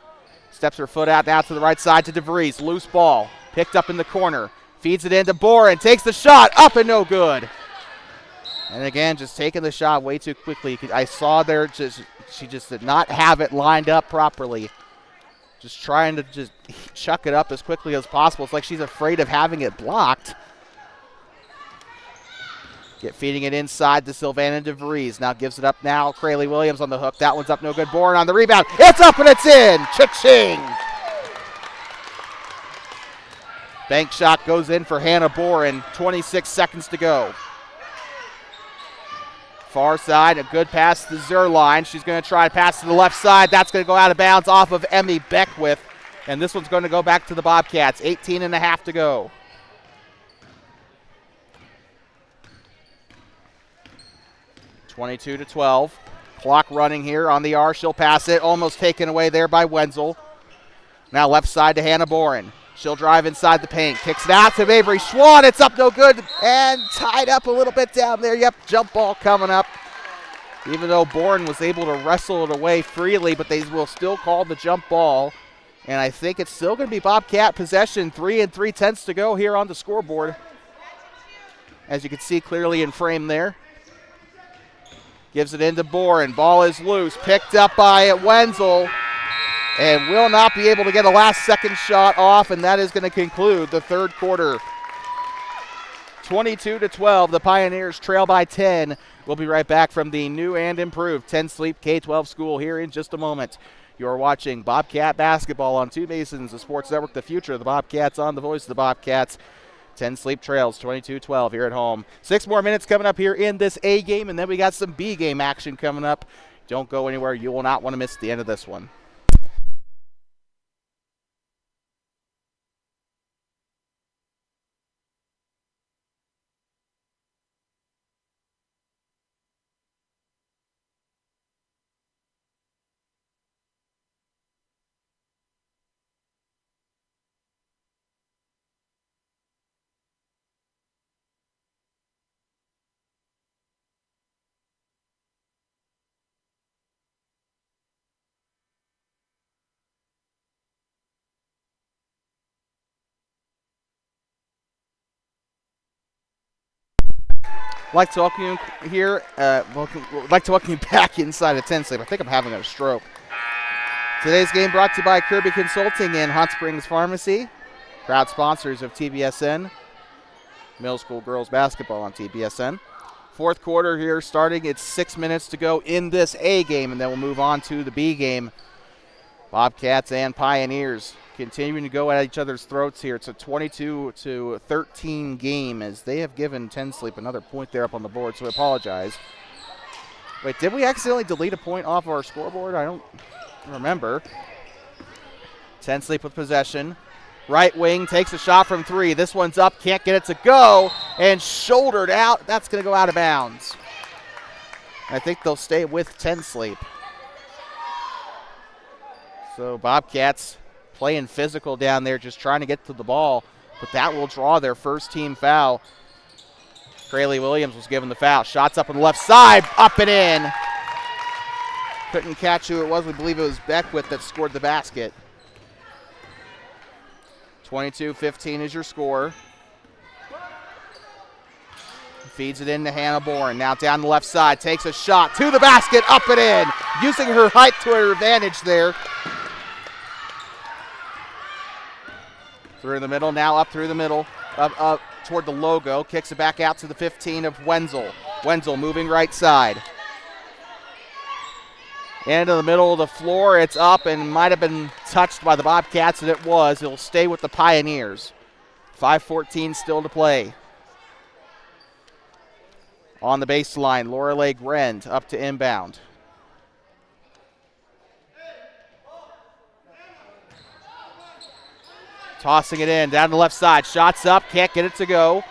S1: Steps her foot out now to the right side to DeVries. Loose ball. Picked up in the corner. Feeds it into Boren. Takes the shot. Up and no good. And again, just taking the shot way too quickly. I saw there, she just did not have it lined up properly. Just trying to just chuck it up as quickly as possible. It's like she's afraid of having it blocked. Feeding it inside to Sylvana DeVries. Now gives it up now. Crayley Williams on the hook. That one's up, no good. Bourne on the rebound. It's up and it's in. Cha-ching. Bank shot goes in for Hannah Boren. 26 seconds to go. Far side, a good pass to Zerline. She's going to try to pass to the left side. That's going to go out of bounds off of Emmy Beckwith. And this one's going to go back to the Bobcats. 18 and a half to go. (22-12). Clock running here on the R. She'll pass it. Almost taken away there by Wenzel. Now left side to Hannah Boren. She'll drive inside the paint. Kicks it out to Avery Schwann. It's up no good. And tied up a little bit down there. Yep, jump ball coming up. Even though Boren was able to wrestle it away freely, but they will still call the jump ball. And I think it's still going to be Bobcat possession. 3 3/10 to go here on the scoreboard. As you can see clearly in frame there. Gives it into Boren. Ball is loose. Picked up by Wenzel. And will not be able to get a last-second shot off, and that is going to conclude the third quarter. 22-12, the Pioneers trail by 10. We'll be right back from the new and improved 10 Sleep K-12 school here in just a moment. You're watching Bobcat basketball on Two Masons, the sports network, the future of the Bobcats on the voice of the Bobcats. 10 Sleep trails 22-12 here at home. 6 more minutes coming up here in this A game, and then we got some B game action coming up. Don't go anywhere. You will not want to miss the end of this one. Like to welcome you here. Like to welcome you back inside of 10 Sleep. I think I'm having a stroke. Today's game brought to you by Kirby Consulting and Hot Springs Pharmacy, proud sponsors of TBSN, middle school girls basketball on TBSN. Fourth quarter here starting. It's 6 minutes to go in this A game, and then we'll move on to the B game. Bobcats and Pioneers continuing to go at each other's throats here. It's a 22-13 game as they have given 10 Sleep another point there up on the board, so I apologize. Wait, did we accidentally delete a point off of our scoreboard? I don't remember. 10 Sleep with possession. Right wing takes a shot from 3. This one's up, can't get it to go, and shouldered out. That's going to go out of bounds. I think they'll stay with 10 Sleep. So Bobcats playing physical down there, just trying to get to the ball, but that will draw their first team foul. Craylee Williams was given the foul. Shots up on the left side, up and in. Couldn't catch who it was. We believe it was Beckwith that scored the basket. 22-15 is your score. Feeds it into Hannah Boren. Now down the left side, takes a shot to the basket, up and in. Using her height to her advantage there. Through the middle, now up through the middle, up toward the logo. Kicks it back out to the 15 of Wenzel. Wenzel moving right side. Into the middle of the floor, it's up and might have been touched by the Bobcats, and it was. It'll stay with the Pioneers. 5:14 still to play. On the baseline, Lorelei Grend up to inbound. Tossing it in, down the left side. Shots up, can't get it to go.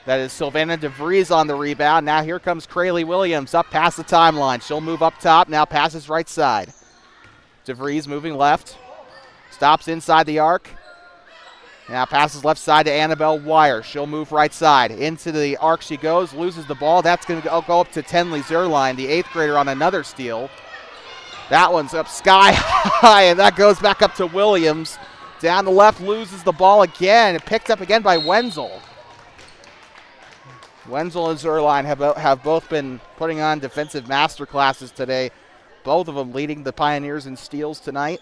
S1: That is Sylvana DeVries on the rebound. Now here comes Craylee Williams up past the timeline. She'll move up top, now passes right side. DeVries moving left. Stops inside the arc. Now passes left side to Annabelle Wire. She'll move right side. Into the arc she goes, loses the ball. That's going to go up to Tenley Zerline, the 8th grader, on another steal. That one's up sky high, and that goes back up to Williams. Down the left, loses the ball again. It picked up again by Wenzel. Wenzel and Zerline have both been putting on defensive masterclasses today. Both of them leading the Pioneers in steals tonight.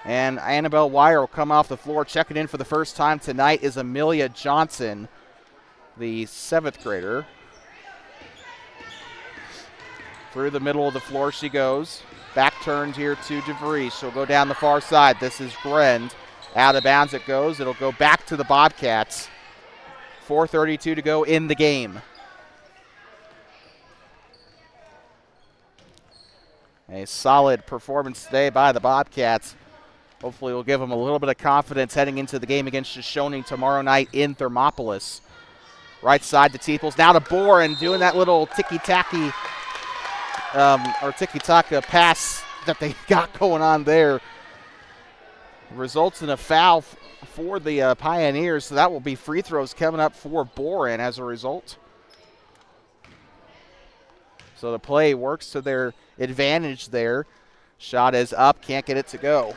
S1: And Annabelle Wire will come off the floor. Checking in for the first time tonight is Amelia Johnson, the 7th grader. Through the middle of the floor she goes. Back turned here to DeVries. She'll go down the far side. This is Grend. Out of bounds it goes. It'll go back to the Bobcats. 4:32 to go in the game. A solid performance today by the Bobcats. Hopefully we'll give them a little bit of confidence heading into the game against Shoshone tomorrow night in Thermopolis. Right side to Teeples. Now to Boren doing that little ticky-tacky or tiki-taka pass that they got going on there. Results in a foul for the Pioneers, so that will be free throws coming up for Boren as a result. So the play works to their advantage there. Shot is up, can't get it to go.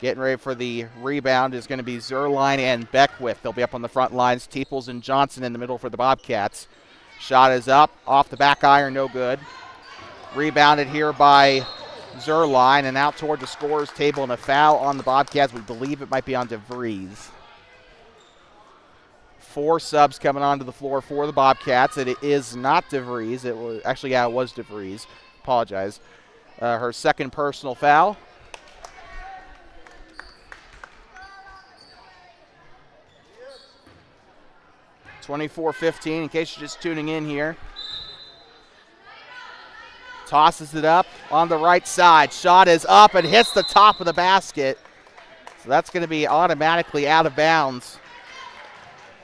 S1: Getting ready for the rebound is going to be Zerline and Beckwith. They'll be up on the front lines. Teeples and Johnson in the middle for the Bobcats. Shot is up, off the back iron, no good. Rebounded here by Zerline and out toward the scorer's table, and a foul on the Bobcats. We believe it might be on DeVries. 4 subs coming onto the floor for the Bobcats. It is not DeVries. It was actually, yeah, it was DeVries. Apologize. Her second personal foul. (24-15) in case you're just tuning in here. Tosses it up on the right side. Shot is up and hits the top of the basket. So that's going to be automatically out of bounds.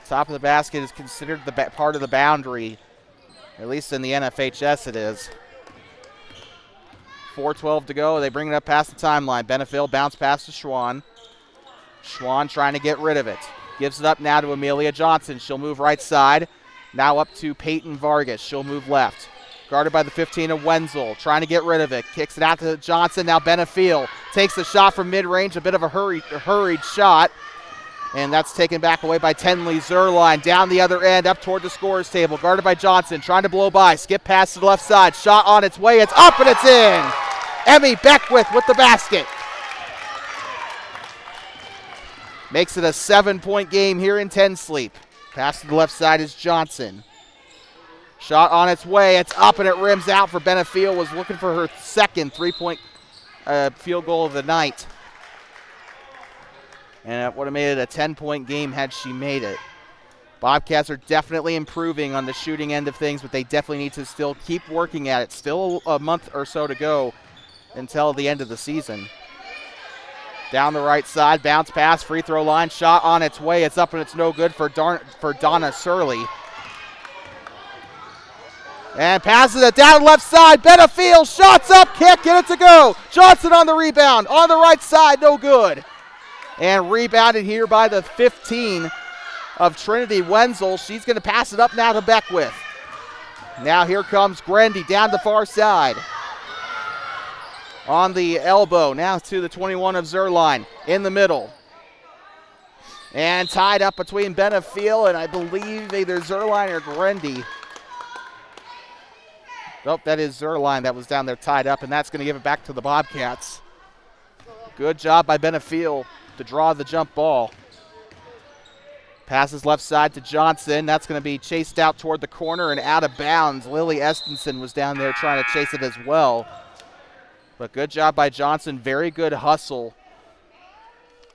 S1: Top of the basket is considered the part of the boundary. At least in the NFHS it is. 4:12 to go. They bring it up past the timeline. Benefield bounce pass to Schwann. Schwann trying to get rid of it. Gives it up now to Amelia Johnson. She'll move right side. Now up to Peyton Vargas. She'll move left. Guarded by the 15 of Wenzel. Trying to get rid of it. Kicks it out to Johnson. Now Benefield takes the shot from mid-range. A bit of a hurried shot. And that's taken back away by Tenley Zerline. Down the other end, up toward the scorer's table. Guarded by Johnson. Trying to blow by. Skip pass to the left side. Shot on its way. It's up and it's in. Emmy Beckwith with the basket. Makes it a 7-point game here in 10 Sleep. Pass to the left side is Johnson. Shot on its way. It's up and it rims out for Benefield. Was looking for her second 3-point field goal of the night. And it would have made it a 10-point game had she made it. Bobcats are definitely improving on the shooting end of things, but they definitely need to still keep working at it. Still a month or so to go until the end of the season. Down the right side, bounce pass, free throw line, shot on its way. It's up and it's no good for Donna Surley. And passes it down left side. Benefield, shots up, kick, get it to go. Johnson on the rebound, on the right side, no good. And rebounded here by the 15 of Trinity Wenzel. She's going to pass it up now to Beckwith. Now here comes Grendy down the far side. On the elbow, now to the 21 of Zerline in the middle. And tied up between Benefield and I believe either Zerline or Grendy. Nope, that is Zerline that was down there tied up, and that's going to give it back to the Bobcats. Good job by Benefield to draw the jump ball. Passes left side to Johnson. That's going to be chased out toward the corner and out of bounds. Lily Estenson was down there trying to chase it as well. But good job by Johnson. Very good hustle.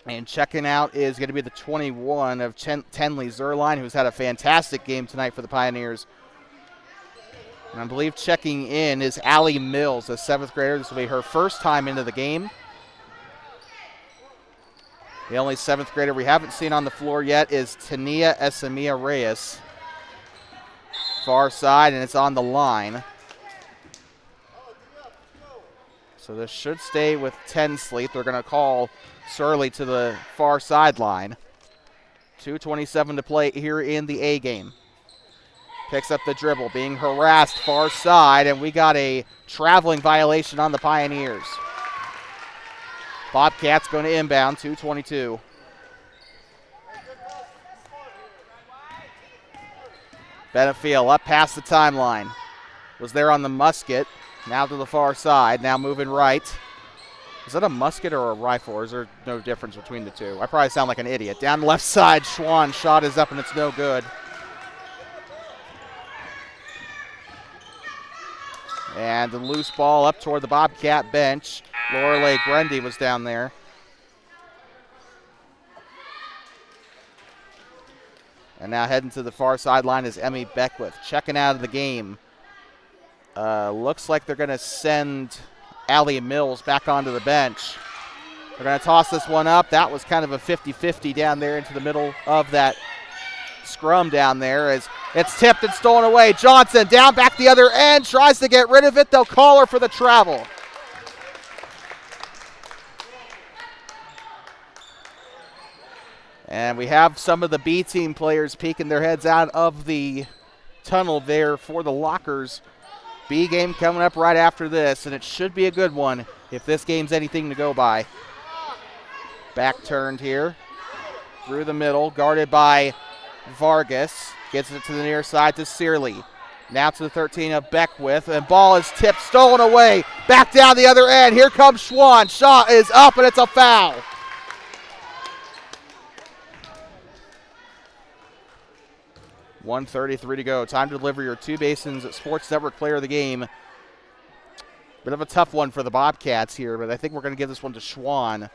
S1: And checking out is going to be the 21 of Tenley Zerline, who's had a fantastic game tonight for the Pioneers. And I believe checking in is Allie Mills, a 7th grader. This will be her first time into the game. The only 7th grader we haven't seen on the floor yet is Tania Esamia Reyes. Far side, and it's on the line. So this should stay with 10 Sleep. They're going to call Surley to the far sideline. 2:27 to play here in the A game. Picks up the dribble, being harassed far side, and we got a traveling violation on the Pioneers. Bobcats going to inbound, 2:22. Benefield up past the timeline. Was there on the musket. Now to the far side, now moving right. Is that a musket or a rifle, or is there no difference between the two? I probably sound like an idiot. Down the left side, Schwann, shot is up and it's no good. And the loose ball up toward the Bobcat bench. Lorelei Grundy was down there. And now heading to the far sideline is Emmy Beckwith, checking out of the game. Looks like they're going to send Allie Mills back onto the bench. They're going to toss this one up. That was kind of a 50-50 down there into the middle of that scrum down there as it's tipped and stolen away. Johnson down back the other end, tries to get rid of it. They'll call her for the travel. And we have some of the B team players peeking their heads out of the tunnel there for the Lockers. B game coming up right after this, and it should be a good one if this game's anything to go by. Back turned here through the middle, guarded by Vargas. Gets it to the near side to Searly. Now to the 13 of Beckwith, and ball is tipped, stolen away. Back down the other end. Here comes Schwann. Shot is up, and it's a foul. .133 to go. Time to deliver your Two Basins Sports Network Player of the Game. Bit of a tough one for the Bobcats here, but I think we're going to give this one to Schwann.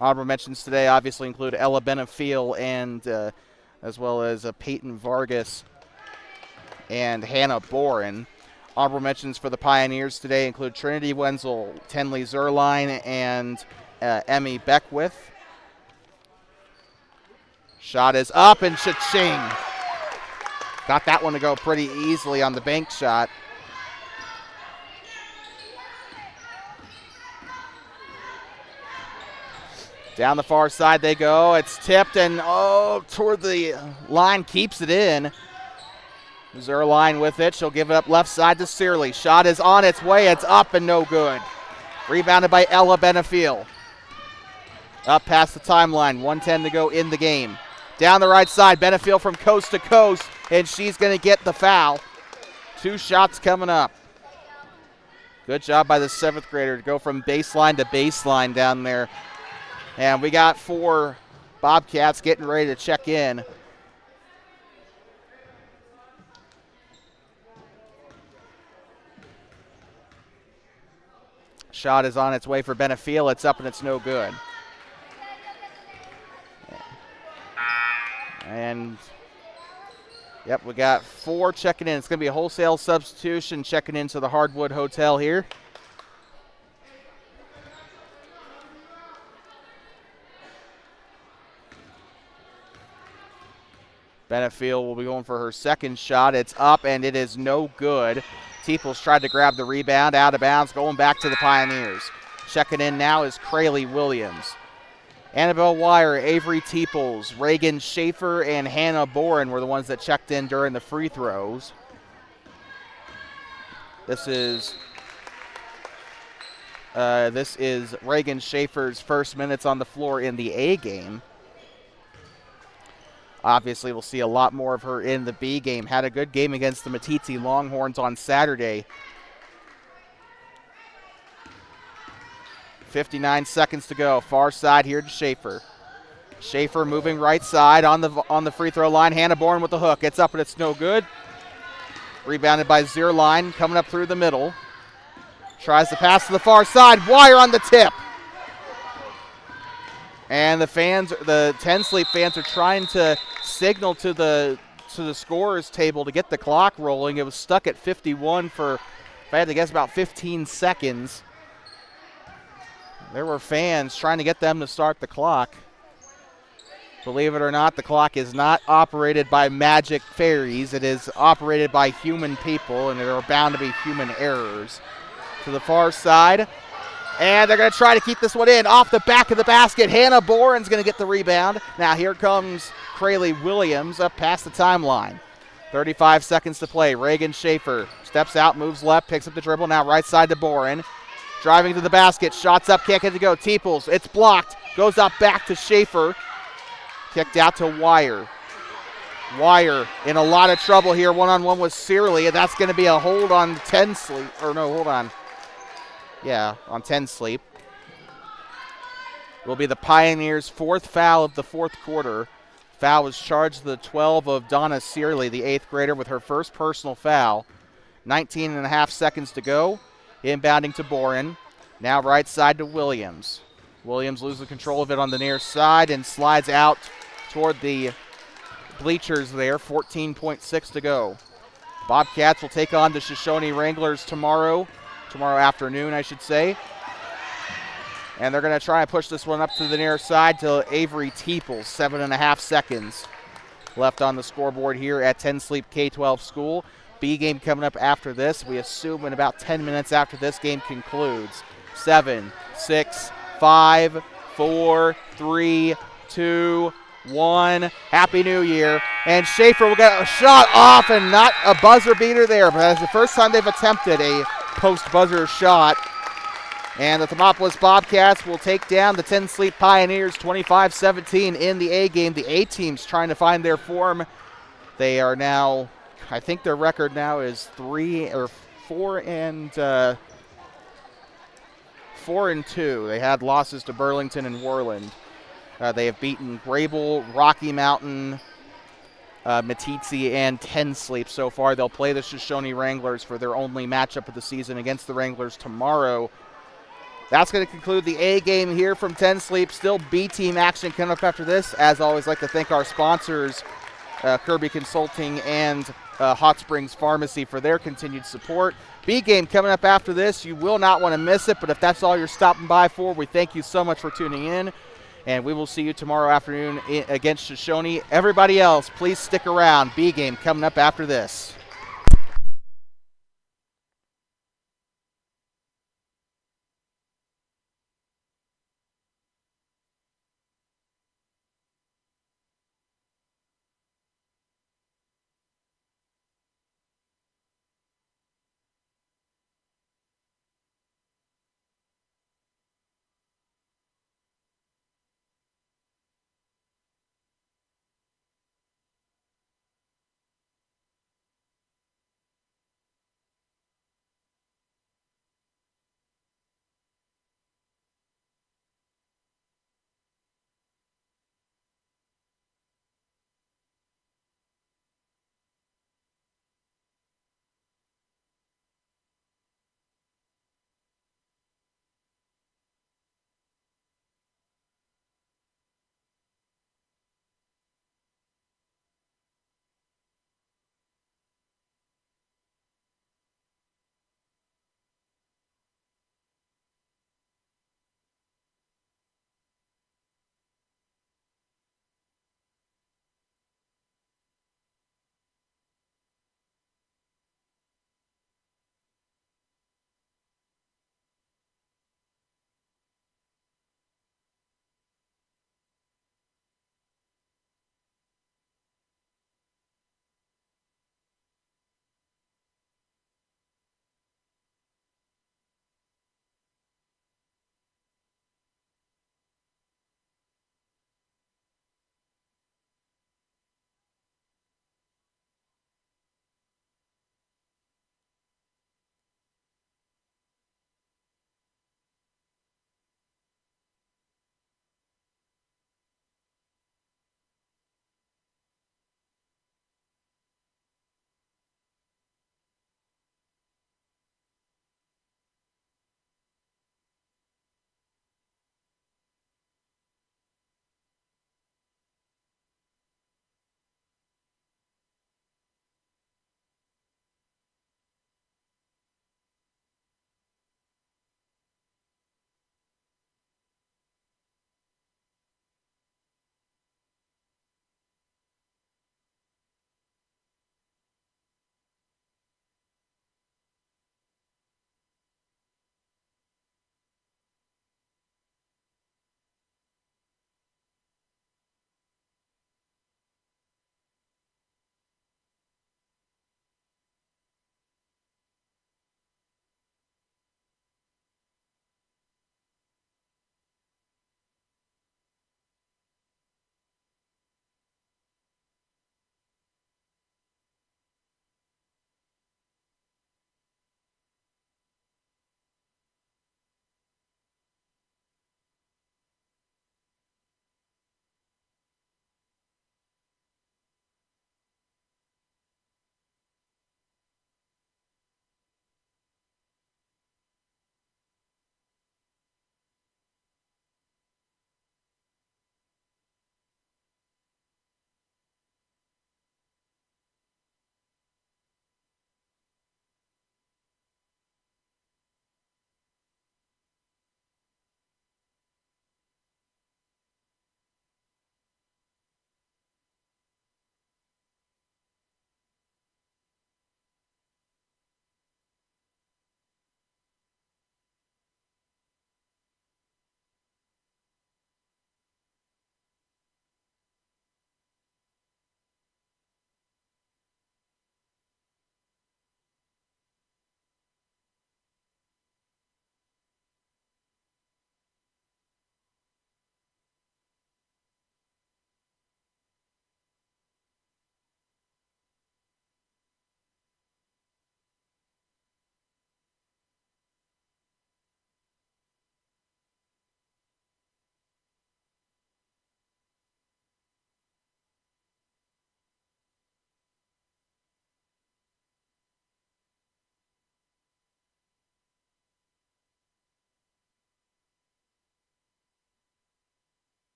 S1: Honorable mentions today obviously include Ella Benefiel and as well as Peyton Vargas and Hannah Boren. Honorable mentions for the Pioneers today include Trinity Wenzel, Tenley Zerline, and Emmy Beckwith. Shot is up and cha-ching. Got that one to go pretty easily on the bank shot. Down the far side they go. It's tipped and toward the line, keeps it in. Zerline with it. She'll give it up left side to Searly. Shot is on its way. It's up and no good. Rebounded by Ella Benefiel. Up past the timeline. 1:10 to go in the game. Down the right side, Benefiel from coast to coast, and she's going to get the foul. 2 shots coming up. Good job by the 7th grader to go from baseline to baseline down there. And we got 4 Bobcats getting ready to check in. Shot is on its way for Benefiel. It's up and it's no good. And, yep, we got 4 checking in. It's going to be a wholesale substitution checking into the Hardwood Hotel here. Benefiel will be going for her 2nd shot. It's up, and it is no good. Teeples tried to grab the rebound, out of bounds, going back to the Pioneers. Checking in now is Crayley Williams. Annabelle Wire, Avery Teeples, Reagan Schaefer, and Hannah Boren were the ones that checked in during the free throws. This is Reagan Schaefer's first minutes on the floor in the A game. Obviously, we'll see a lot more of her in the B game. Had a good game against the Matiti Longhorns on Saturday. 59 seconds to go. Far side here to Schaefer. Schaefer moving right side on the free throw line. Hannah Boren with the hook. It's up and it's no good. Rebounded by Zierlein coming up through the middle. Tries to pass to the far side. Wire on the tip. And the 10 Sleep fans are trying to signal to the scorer's table to get the clock rolling. It was stuck at 51 for, if I had to guess, about 15 seconds. There were fans trying to get them to start the clock. Believe it or not, the clock is not operated by magic fairies. It is operated by human people, and there are bound to be human errors. To the far side. And they're going to try to keep this one in. Off the back of the basket, Hannah Boren's going to get the rebound. Now here comes Crayley Williams up past the timeline. 35 seconds to play. Reagan Schaefer steps out, moves left, picks up the dribble. Now right side to Boren. Driving to the basket, shots up, can't get to go. Teeples, it's blocked. Goes up back to Schaefer. Kicked out to Wire. Wire in a lot of trouble here, one-on-one with Searly, and that's going to be a hold on 10 Sleep. Or no, hold on. Yeah, on 10 Sleep. Will be the Pioneers' 4th foul of the 4th quarter. Foul was charged to the 12 of Donna Searly, the 8th grader, with her first personal foul. 19 and a half seconds to go. Inbounding to Boren. Now right side to Williams. Williams loses control of it on the near side and slides out toward the bleachers there. 14.6 to go. Bobcats will take on the Shoshone Wranglers tomorrow afternoon, I should say. And they're going to try and push this one up to the near side to Avery Teeples. 7.5 seconds left on the scoreboard here at 10 Sleep K-12 School. B game coming up after this. We assume in about 10 minutes after this game concludes. 7, 6, 5, 4, 3, 2, 1. Happy New Year. And Schaefer will get a shot off, and not a buzzer beater there, but that's the first time they've attempted a post-buzzer shot. And the Thermopolis Bobcats will take down the 10 Sleep Pioneers 25-17 in the A game. The A team's trying to find their form. They are now, I think their record now is 4 and 2. They had losses to Burlington and Worland. They have beaten Grable, Rocky Mountain, Meeteetse, and 10 Sleep so far. They'll play the Shoshone Wranglers for their only matchup of the season against the Wranglers tomorrow. That's going to conclude the A game here from 10 Sleep. Still B team action coming up after this. As always, like to thank our sponsors, Kirby Consulting and Hot Springs Pharmacy, for their continued support. B game coming up after this. You will not want to miss it, but if that's all you're stopping by for, we thank you so much for tuning in. And we will see you tomorrow afternoon against Shoshone. Everybody else, please stick around. B game coming up after this.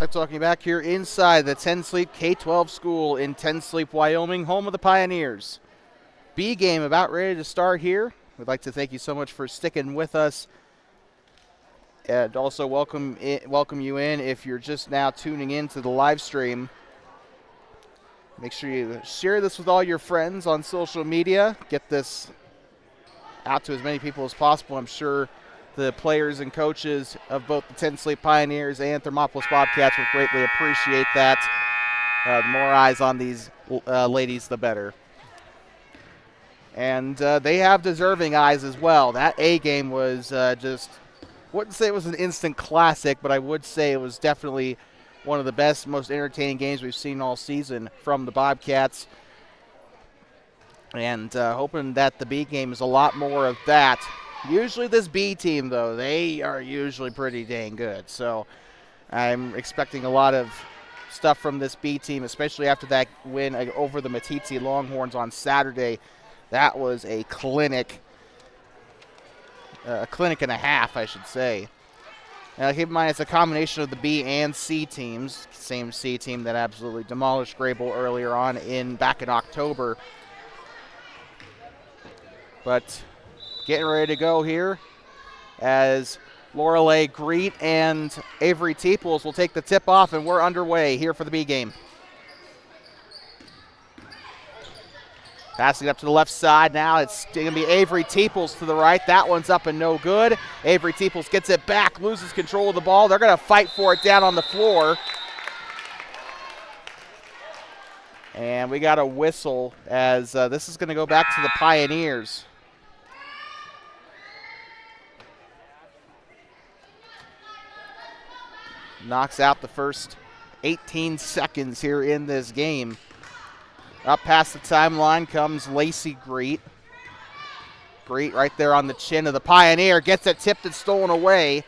S1: I'm talking back here inside the 10 Sleep K-12 school in 10 Sleep, Wyoming, home of the Pioneers. B game about ready to start here. We'd like to thank you so much for sticking with us, and also welcome you in if you're just now tuning in to the live stream. Make sure you share this with all your friends on social media. Get this out to as many people as possible. I'm sure the players and coaches of both the 10 Sleep Pioneers and Thermopolis Bobcats would greatly appreciate that. The more eyes on these ladies, the better. And they have deserving eyes as well. That A game was wouldn't say it was an instant classic, but I would say it was definitely one of the best, most entertaining games we've seen all season from the Bobcats. And hoping that the B game is a lot more of that. Usually this B team, though, they are usually pretty dang good. So I'm expecting a lot of stuff from this B team, especially after that win over the Matitsi Longhorns on Saturday. That was a clinic and a half, I should say. Now, keep in mind, it's a combination of the B and C teams. Same C team that absolutely demolished Grable earlier on back in October. But getting ready to go here as Lorelei Greet and Avery Teeples will take the tip off, and we're underway here for the B game. Passing it up to the left side now. It's going to be Avery Teeples to the right. That one's up and no good. Avery Teeples gets it back, loses control of the ball. They're going to fight for it down on the floor. And we got a whistle as this is going to go back to the Pioneers. Knocks out the first 18 seconds here in this game. Up past the timeline comes Lacey Greet. Greet right there on the chin of the Pioneer. Gets it tipped and stolen away.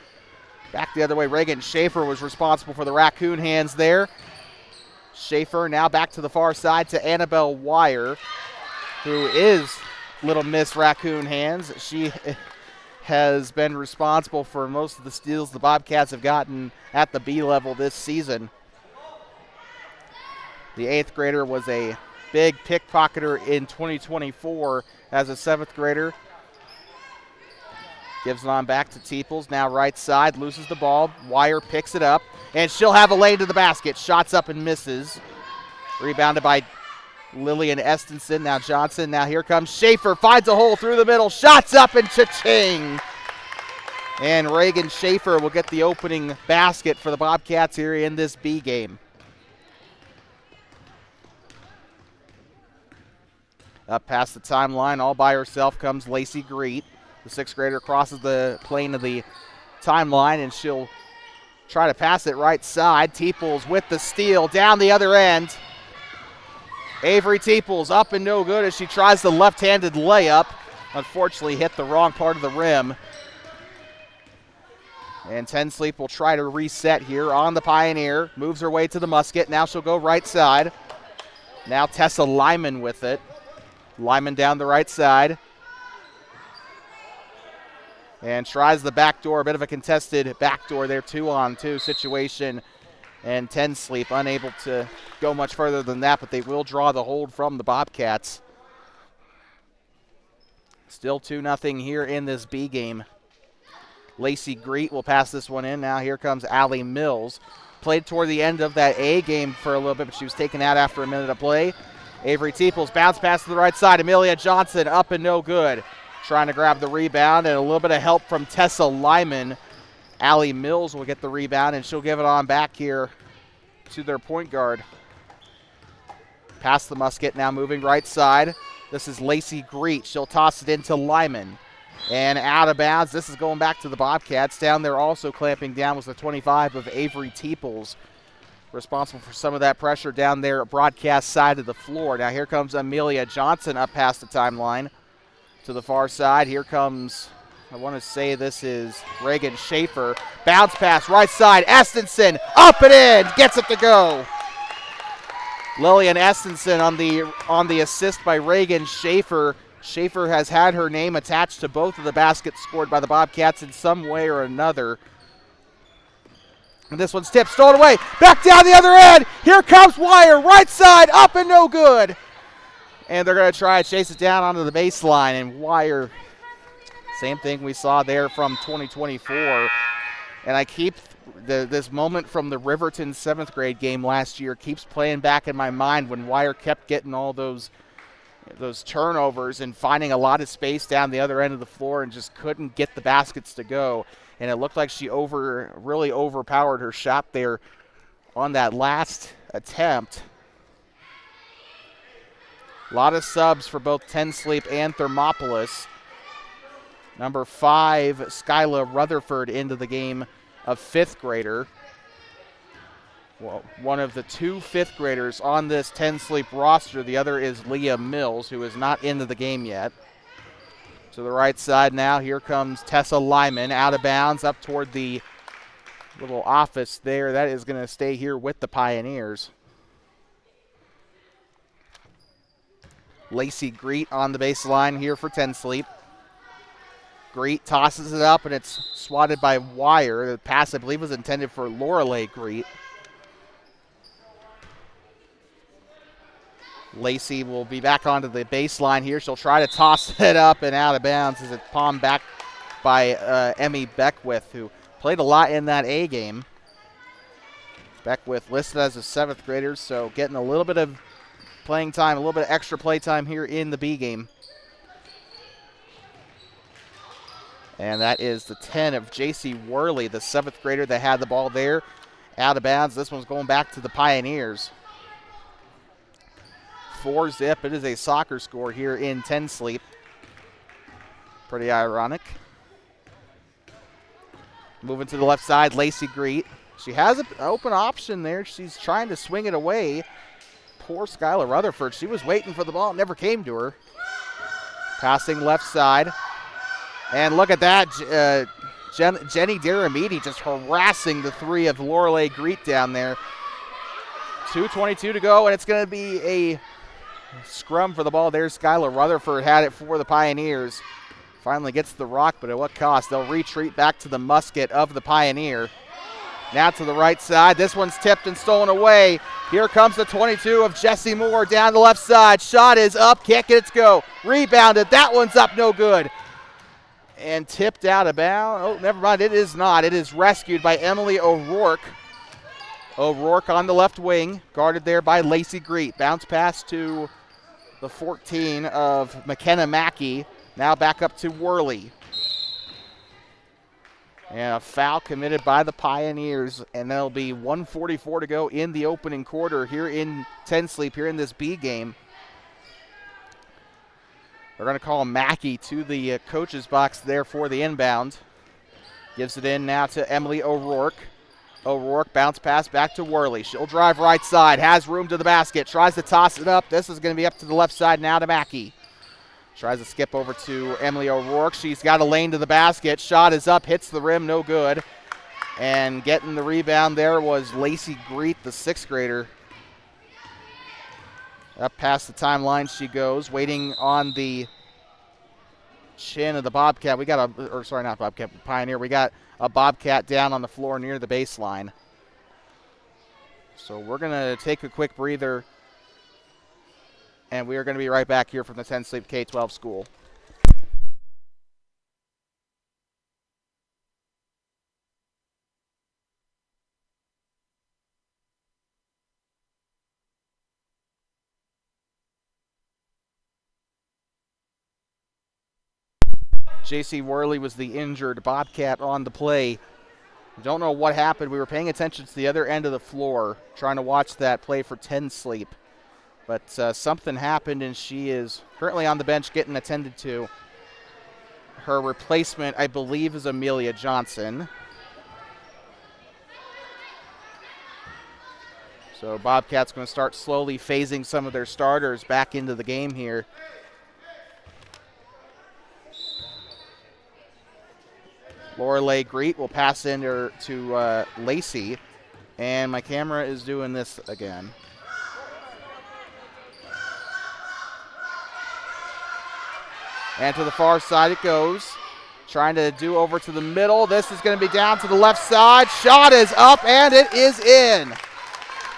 S1: Back the other way, Reagan Schaefer was responsible for the raccoon hands there. Schaefer now back to the far side to Annabelle Wire, who is Little Miss Raccoon Hands. She has been responsible for most of the steals the Bobcats have gotten at the B level this season. The 8th grader was a big pickpocketer in 2024 as a 7th grader. Gives it on back to Teeples, now right side, loses the ball. Wire picks it up, and she'll have a lane to the basket. Shots up and misses. Rebounded by Lillian Estenson. Now Johnson. Now here comes Schaefer. Finds a hole through the middle. Shots up and cha-ching. And Reagan Schaefer will get the opening basket for the Bobcats here in this B game. Up past the timeline, all by herself comes Lacey Greet. The 6th grader crosses the plane of the timeline, and she'll try to pass it right side. Teeples with the steal down the other end. Avery Teeples up and no good as she tries the left-handed layup. Unfortunately hit the wrong part of the rim. And 10 Sleep will try to reset here on the Pioneer. Moves her way to the musket. Now she'll go right side. Now Tessa Lyman with it. Lyman down the right side. And tries the backdoor, a bit of a contested backdoor there, 2-on-2 situation. And 10 Sleep unable to go much further than that, but they will draw the hold from the Bobcats. Still 2-0 here in this B game. Lacey Greet will pass this one in. Now here comes Allie Mills. Played toward the end of that A game for a little bit, but she was taken out after a minute of play. Avery Teeples bounce pass to the right side. Amelia Johnson up and no good. Trying to grab the rebound, and a little bit of help from Tessa Lyman. Allie Mills will get the rebound, and she'll give it on back here to their point guard. Past the musket, now moving right side. This is Lacey Greet. She'll toss it into Lyman. And out of bounds. This is going back to the Bobcats. Down there also clamping down was the 25 of Avery Teeples. Responsible for some of that pressure down there at broadcast side of the floor. Now here comes Amelia Johnson up past the timeline. To the far side, here comes, I want to say this is Reagan Schaefer. Bounce pass, right side, Estenson, up and in, gets it to go. Lillian Estenson on the assist by Reagan Schaefer. Schaefer has had her name attached to both of the baskets scored by the Bobcats in some way or another. And this one's tipped, stolen away. Back down the other end. Here comes Wire. Right side, up and no good. And they're going to try to chase it down onto the baseline. And Wire, same thing we saw there from 2024. And I keep this moment from the Riverton 7th grade game last year keeps playing back in my mind when Wire kept getting all those turnovers and finding a lot of space down the other end of the floor and just couldn't get the baskets to go. And it looked like she really overpowered her shot there on that last attempt. A lot of subs for both 10 Sleep and Thermopolis. Number 5, Skyla Rutherford into the game, a 5th grader. Well, one of the 2 5th graders on this 10 Sleep roster. The other is Leah Mills, who is not into the game yet. To the right side now, here comes Tessa Lyman, out of bounds, up toward the little office there. That is going to stay here with the Pioneers. Lacey Greet on the baseline here for 10 Sleep. Greet tosses it up, and it's swatted by Wire. The pass, I believe, was intended for Lorelei Greet. Lacey will be back onto the baseline here. She'll try to toss it up and out of bounds as it's palmed back by Emmy Beckwith, who played a lot in that A game. Beckwith listed as a 7th grader, so getting a little bit of playing time, a little bit of extra play time here in the B game. And that is the 10 of J.C. Worley, the 7th grader that had the ball there. Out of bounds. This one's going back to the Pioneers. 4-zip. It is a soccer score here in 10 Sleep. Pretty ironic. Moving to the left side, Lacey Greet. She has an open option there. She's trying to swing it away. Poor Skylar Rutherford. She was waiting for the ball. It never came to her. Passing left side. And look at that. Jenny Daramidi just harassing the 3 of Lorelei Greet down there. 2:22 to go, and it's going to be a scrum for the ball there. Skylar Rutherford had it for the Pioneers. Finally gets the rock, but at what cost? They'll retreat back to the musket of the Pioneer. Now to the right side. This one's tipped and stolen away. Here comes the 22 of Jessie Moore down the left side. Shot is up. Can't get it to go. Rebounded. That one's up. No good. And tipped out of bounds. Oh, never mind. It is not. It is rescued by Emily O'Rourke. O'Rourke on the left wing. Guarded there by Lacey Greet. Bounce pass to the 14 of McKenna Mackey. Now back up to Worley. And a foul committed by the Pioneers. And there'll be 1:44 to go in the opening quarter here in 10 Sleep, here in this B game. They're going to call Mackey to the coach's box there for the inbound. Gives it in now to Emily O'Rourke. O'Rourke bounce pass back to Worley. She'll drive right side, has room to the basket, tries to toss it up. This is going to be up to the left side now to Mackey. Tries to skip over to Emily O'Rourke. She's got a lane to the basket. Shot is up, hits the rim, no good. And getting the rebound there was Lacey Greet, the 6th grader. Up past the timeline she goes, waiting on the chin of the Bobcat. We got not Bobcat, Pioneer. We got a Bobcat down on the floor near the baseline. So we're going to take a quick breather, and we are going to be right back here from the 10 Sleep K-12 school. J.C. Worley was the injured Bobcat on the play. Don't know what happened. We were paying attention to the other end of the floor, trying to watch that play for 10 Sleep. But something happened, and she is currently on the bench getting attended to. Her replacement, I believe, is Amelia Johnson. So Bobcats going to start slowly phasing some of their starters back into the game here. Lorelei Greet will pass in to Lacey, and my camera is doing this again. And to the far side it goes. Trying to do over to the middle. This is going to be down to the left side. Shot is up, and it is in.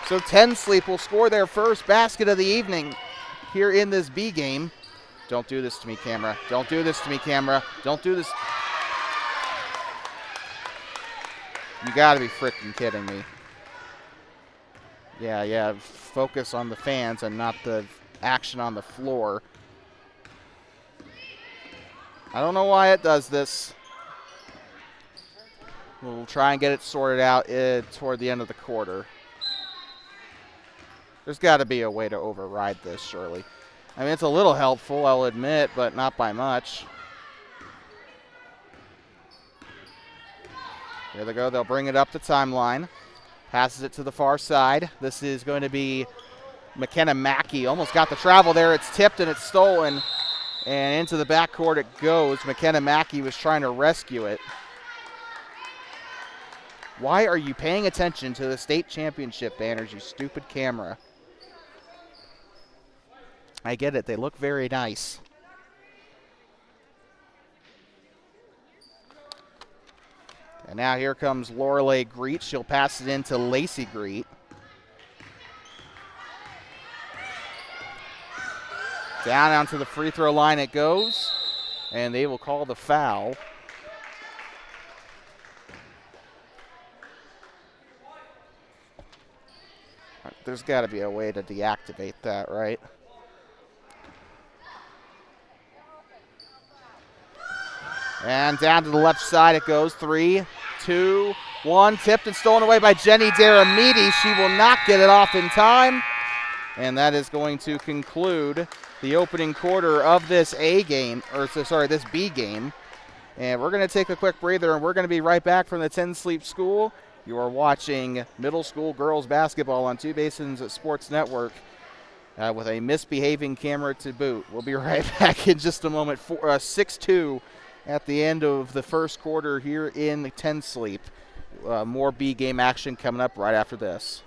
S1: So 10 Sleep will score their first basket of the evening here in this B game. Don't do this to me, camera. Don't do this to me, camera. Don't do this. You got to be freaking kidding me. Yeah. Focus on the fans and not the action on the floor. I don't know why it does this. We'll try and get it sorted out toward the end of the quarter. There's got to be a way to override this, surely. I mean, it's a little helpful, I'll admit, but not by much. Here they go. They'll bring it up the timeline. Passes it to the far side. This is going to be McKenna Mackey. Almost got the travel there. It's tipped and it's stolen. And into the backcourt it goes. McKenna Mackey was trying to rescue it. Why are you paying attention to the state championship banners, you stupid camera? I get it. They look very nice. And now here comes Lorelei Greet. She'll pass it into Lacey Greet. Down onto the free throw line it goes. And they will call the foul. There's got to be a way to deactivate that, right? And down to the left side it goes. 3, 2, 1. Tipped and stolen away by Jenny Daramidi. She will not get it off in time. And that is going to conclude the opening quarter of this this B game. And we're going to take a quick breather, and we're going to be right back from the 10 Sleep School. You are watching middle school girls basketball on Two Basins Sports Network with a misbehaving camera to boot. We'll be right back in just a moment. 6-2 at the end of the first quarter here in 10 Sleep. More B game action coming up right after this.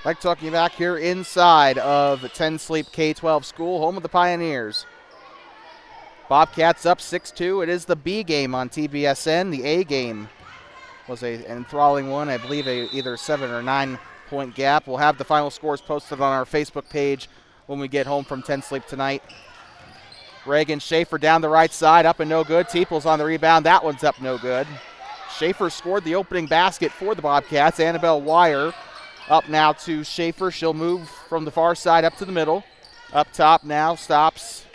S1: Like talking back here inside of the 10 Sleep K-12 school, home of the Pioneers. Bobcats up 6-2. It is the B game on TBSN. The A game was an enthralling one. I believe either 7 or 9 point gap. We'll have the final scores posted on our Facebook page when we get home from 10 Sleep tonight. Reagan Schaefer down the right side, up and no good. Teeples on the rebound. That one's up no good. Schaefer scored the opening basket for the Bobcats. Annabelle Wire up now to Schaefer. She'll move from the far side up to the middle. Up top now, stops.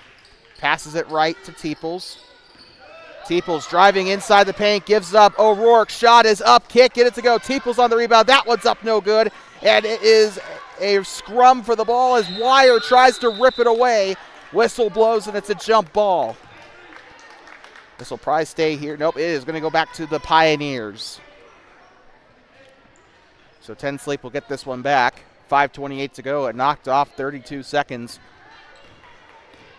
S1: Passes it right to Teeples. Teeples driving inside the paint, gives up. O'Rourke, shot is up, kick, get it to go. Teeples on the rebound, that one's up no good. And it is a scrum for the ball as Wire tries to rip it away. Whistle blows and it's a jump ball. This will probably stay here. Nope, it is going to go back to the Pioneers. So 10 Sleep will get this one back. 5:28 to go. It knocked off 32 seconds.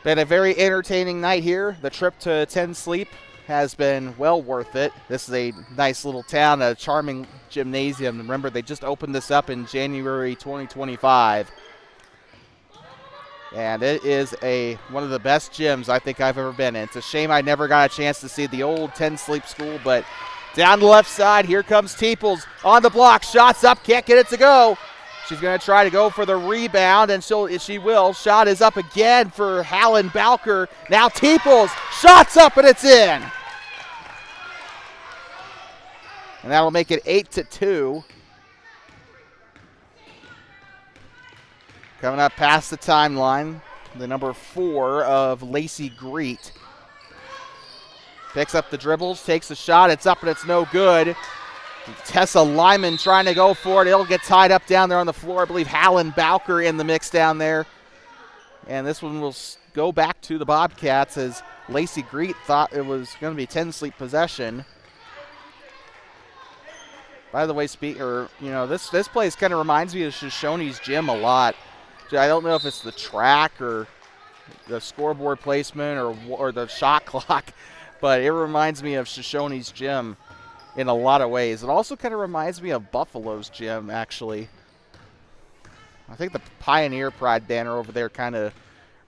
S1: Been a very entertaining night here. The trip to 10 Sleep has been well worth it. This is a nice little town, a charming gymnasium. Remember, they just opened this up in January 2025. And it is one of the best gyms I think I've ever been in. It's a shame I never got a chance to see the old 10 Sleep school, but down the left side, here comes Teeples on the block. Shots up, can't get it to go. She's going to try to go for the rebound, and she will. Shot is up again for Hallen Balker. Now Teeples, shots up, and it's in. And that'll make it 8-2. Coming up past the timeline. the number 4 of Lacey Greet. Picks up the dribbles, takes a shot. It's up and it's no good. Tessa Lyman trying to go for it. It'll get tied up down there on the floor. I believe Hallen Bowker in the mix down there. And this one will go back to the Bobcats as Lacey Greet thought it was going to be 10 sleep possession. By the way, this place kind of reminds me of Shoshone's gym a lot. I don't know if it's the track or the scoreboard placement or the shot clock, but it reminds me of Shoshone's gym in a lot of ways. It also kind of reminds me of Buffalo's gym, actually. I think the Pioneer Pride banner over there kind of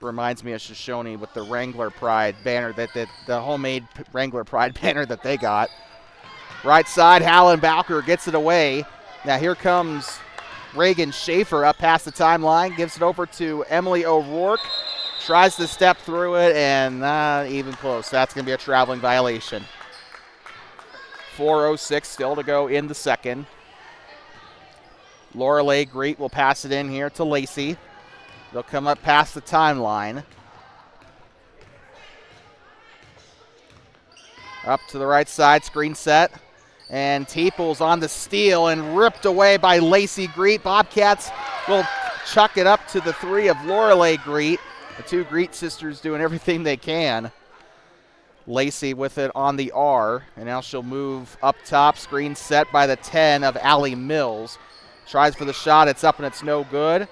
S1: reminds me of Shoshone with the Wrangler Pride banner, the homemade Wrangler Pride banner that they got. Right side, Hallen Bowker gets it away. Now here comes Reagan Schaefer up past the timeline, gives it over to Emily O'Rourke. Tries to step through it, and not even close. That's going to be a traveling violation. 4:06 still to go in the second. Lorelei Greet will pass it in here to Lacey. They'll come up past the timeline. Up to the right side, screen set. And Teeples on the steal and ripped away by Lacey Greet. Bobcats will chuck it up to the 3 of Lorelei Greet. The 2 Greet sisters doing everything they can. Lacey with it on the R, and now she'll move up top. Screen set by the 10 of Allie Mills. Tries for the shot. It's up and it's no good.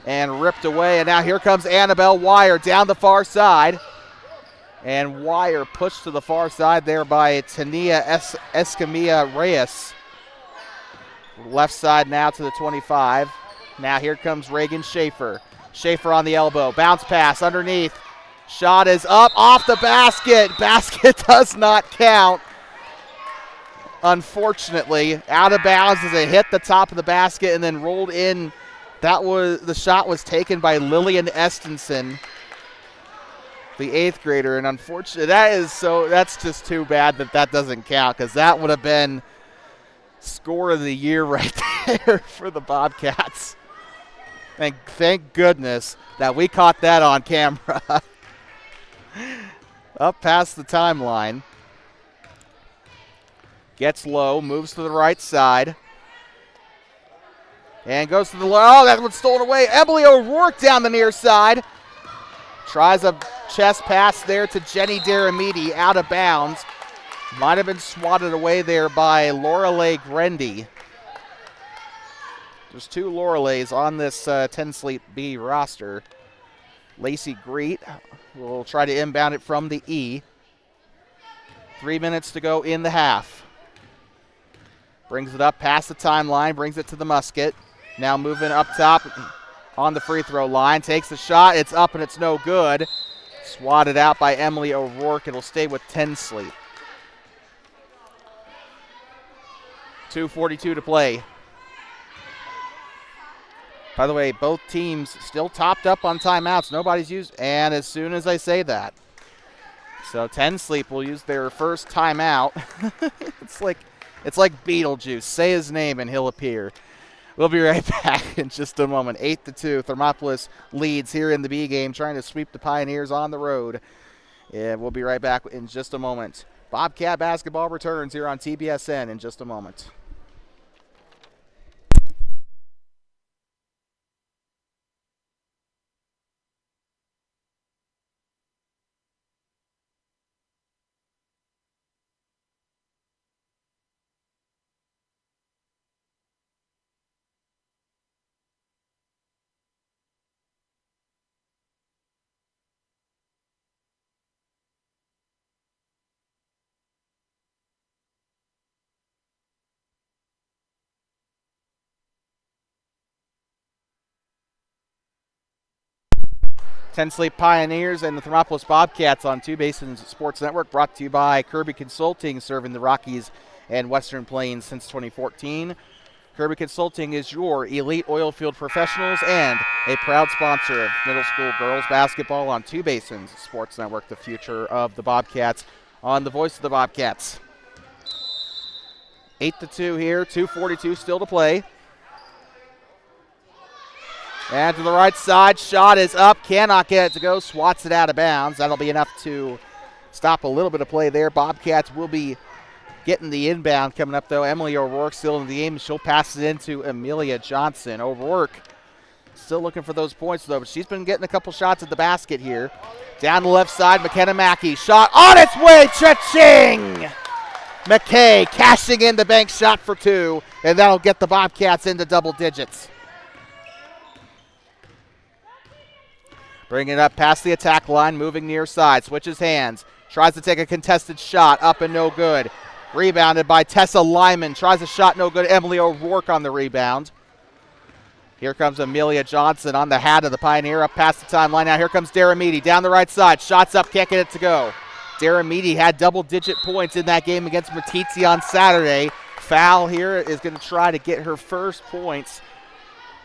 S1: And ripped away. And now here comes Annabelle Wire down the far side. And Wire pushed to the far side there by Tania Escamilla Reyes. Left side now to the 25. Now here comes Reagan Schaefer. Schaefer on the elbow. Bounce pass underneath. Shot is up off the basket. Basket does not count. Unfortunately, out of bounds as it hit the top of the basket and then rolled in. The shot was taken by Lillian Estenson, the 8th grader, and unfortunately that's just too bad that doesn't count, because that would have been score of the year right there for the Bobcats. And thank goodness that we caught that on camera. Up past the timeline. Gets low, moves to the right side. And goes to the low. Oh, that one's stolen away. Emily O'Rourke down the near side. Tries a chest pass there to Jenny Daramidi, out of bounds. Might have been swatted away there by Lorelei Grendy. There's 2 Loreleis on this 10 Sleep B roster. Lacey Greet will try to inbound it from the E. 3 minutes to go in the half. Brings it up past the timeline, brings it to the musket. Now moving up top on the free throw line. Takes the shot. It's up and it's no good. Swatted out by Emily O'Rourke. It'll stay with 10 Sleep. 2:42 to play. By the way, both teams still topped up on timeouts. Nobody's used, and as soon as I say that. So 10 Sleep will use their first timeout. It's like Beetlejuice. Say his name and he'll appear. We'll be right back in just a moment. 8-2, Thermopolis leads here in the B game, trying to sweep the Pioneers on the road. And we'll be right back in just a moment. Bobcat basketball returns here on TBSN in just a moment. Ten Sleep Pioneers and the Thermopolis Bobcats on Two Basins Sports Network, brought to you by Kirby Consulting, serving the Rockies and Western Plains since 2014. Kirby Consulting is your elite oil field professionals and a proud sponsor of middle school girls basketball on Two Basins Sports Network, the future of the Bobcats on the voice of the Bobcats. 8-2 here, 2:42 still to play. And to the right side, shot is up, cannot get it to go, swats it out of bounds. That'll be enough to stop a little bit of play there. Bobcats will be getting the inbound coming up, though. Emily O'Rourke still in the game. She'll pass it into Amelia Johnson. O'Rourke still looking for those points, though, but she's been getting a couple shots at the basket here. Down the left side, McKenna Mackey. Shot on its way, cha-ching! McKay cashing in the bank shot for two, and that'll get the Bobcats into double digits. Bring it up past the attack line, moving near side, switches hands, tries to take a contested shot, up and no good. Rebounded by Tessa Lyman, tries a shot, no good. Emily O'Rourke on the rebound. Here comes Amelia Johnson on the hat of the Pioneer, up past the timeline. Now here comes Darameedy down the right side, shots up, can't get it to go. Darameedy had double-digit points in that game against Matizzi on Saturday. Foul here is going to try to get her first points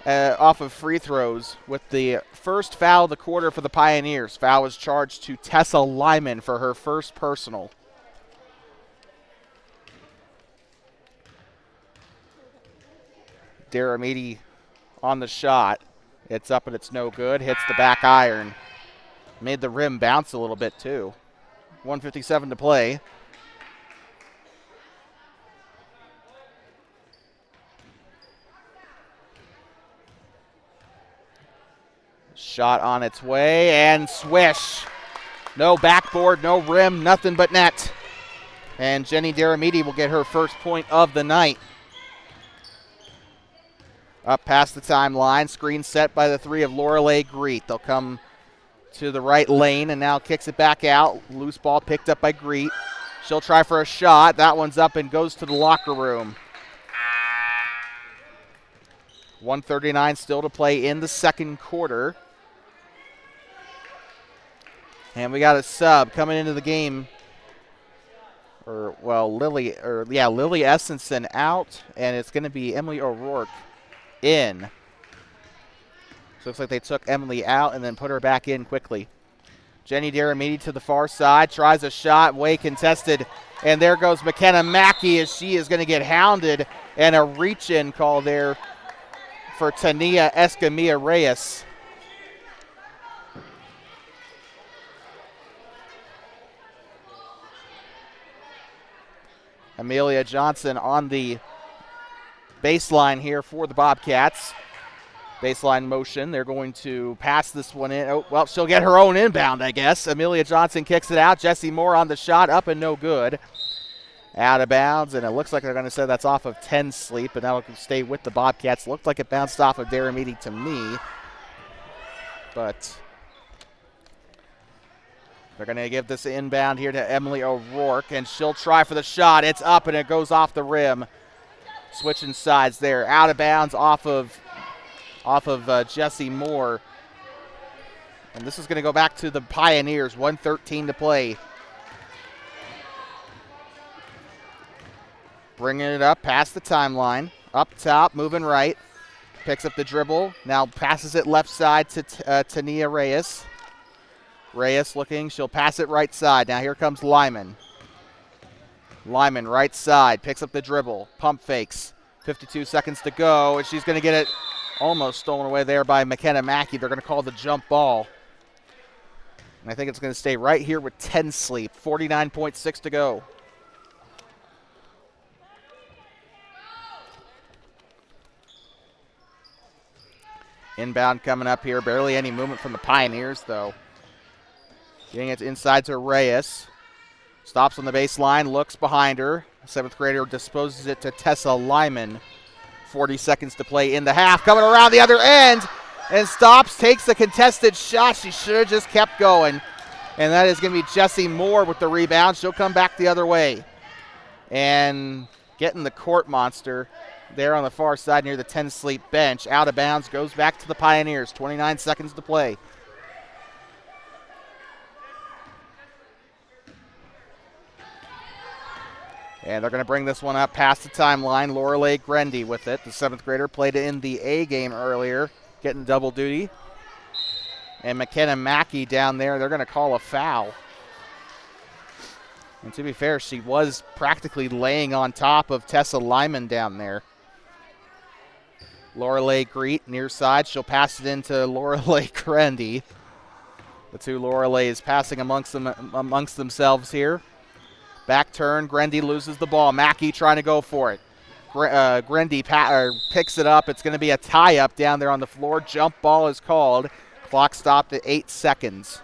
S1: off of free throws with the first foul of the quarter for the Pioneers. Foul was charged to Tessa Lyman for her first personal. Darameedy on the shot. It's up and it's no good. Hits the back iron. Made the rim bounce a little bit too. 1:57 to play. Shot on its way and swish. No backboard, no rim, nothing but net. And Jenny Darameedy will get her first point of the night. Up past the timeline, screen set by the three of Lorelei Greet. They'll come to the right lane and now kicks it back out. Loose ball picked up by Greet. She'll try for a shot. That one's up and goes to the locker room. 1:39 still to play in the second quarter. And we got a sub coming into the game. Lily Essenson out, and it's going to be Emily O'Rourke in. So looks like they took Emily out and then put her back in quickly. Jenny Darameedy to the far side, tries a shot, way contested, and there goes McKenna Mackey as she is going to get hounded, and a reach-in call there for Tania Escamilla Reyes. Amelia Johnson on the baseline here for the Bobcats. Baseline motion. They're going to pass this one in. Oh, well, she'll get her own inbound, I guess. Amelia Johnson kicks it out. Jessie Moore on the shot, up and no good. Out of bounds, and it looks like they're going to say that's off of 10 sleep, and that'll stay with the Bobcats. Looked like it bounced off of Darameedy to me, but they're going to give this inbound here to Emily O'Rourke, and she'll try for the shot. It's up, and it goes off the rim. Switching sides there. Out of bounds off of Jessie Moore. And this is going to go back to the Pioneers. 1:13 to play. Bringing it up past the timeline. Up top, moving right. Picks up the dribble. Now passes it left side to Tania Reyes. Reyes looking. She'll pass it right side. Now here comes Lyman. Lyman right side. Picks up the dribble. Pump fakes. 52 seconds to go. And she's going to get it almost stolen away there by McKenna Mackey. They're going to call the jump ball. And I think it's going to stay right here with 10 sleep. 49.6 to go. Inbound coming up here. Barely any movement from the Pioneers, though. Getting it inside to Reyes. Stops on the baseline, looks behind her. Seventh grader disposes it to Tessa Lyman. 40 seconds to play in the half. Coming around the other end and stops, takes a contested shot. She should have just kept going. And that is going to be Jessie Moore with the rebound. She'll come back the other way. And getting the court monster there on the far side near the 10 sleep bench. Out of bounds, goes back to the Pioneers. 29 seconds to play. And they're going to bring this one up past the timeline. Lorelei Grendy with it. The seventh grader played in the A game earlier, getting double duty. And McKenna Mackey down there, they're going to call a foul. And to be fair, she was practically laying on top of Tessa Lyman down there. Lorelei Greet near side. She'll pass it into Lorelei Grendy. The two Loreleis passing amongst themselves here. Back turn. Grendy loses the ball. Mackey trying to go for it. Grendy picks it up. It's going to be a tie-up down there on the floor. Jump ball is called. Clock stopped at 8 seconds.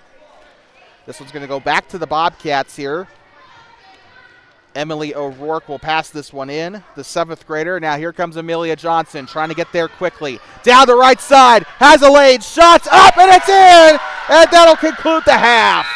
S1: This one's going to go back to the Bobcats here. Emily O'Rourke will pass this one in, the 7th grader. Now here comes Amelia Johnson trying to get there quickly. Down the right side, has a lane, shots up, and it's in! And that'll conclude the half.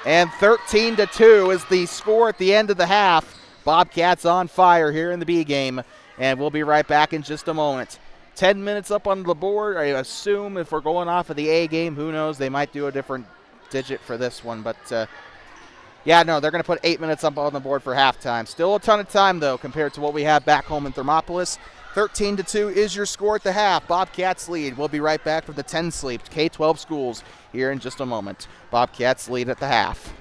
S1: And 13-2 is the score at the end of the half. Bobcats on fire here in the B game, and we'll be right back in just a moment. 10 minutes up on the board. I assume if we're going off of the A game, who knows, they might do a different digit for this one, but yeah, no, they're going to put 8 minutes up on the board for halftime. Still a ton of time, though, compared to what we have back home in Thermopolis. 13-2 is your score at the half. Bobcats lead. We'll be right back from the 10 sleep K-12 schools here in just a moment. Bobcats lead at the half.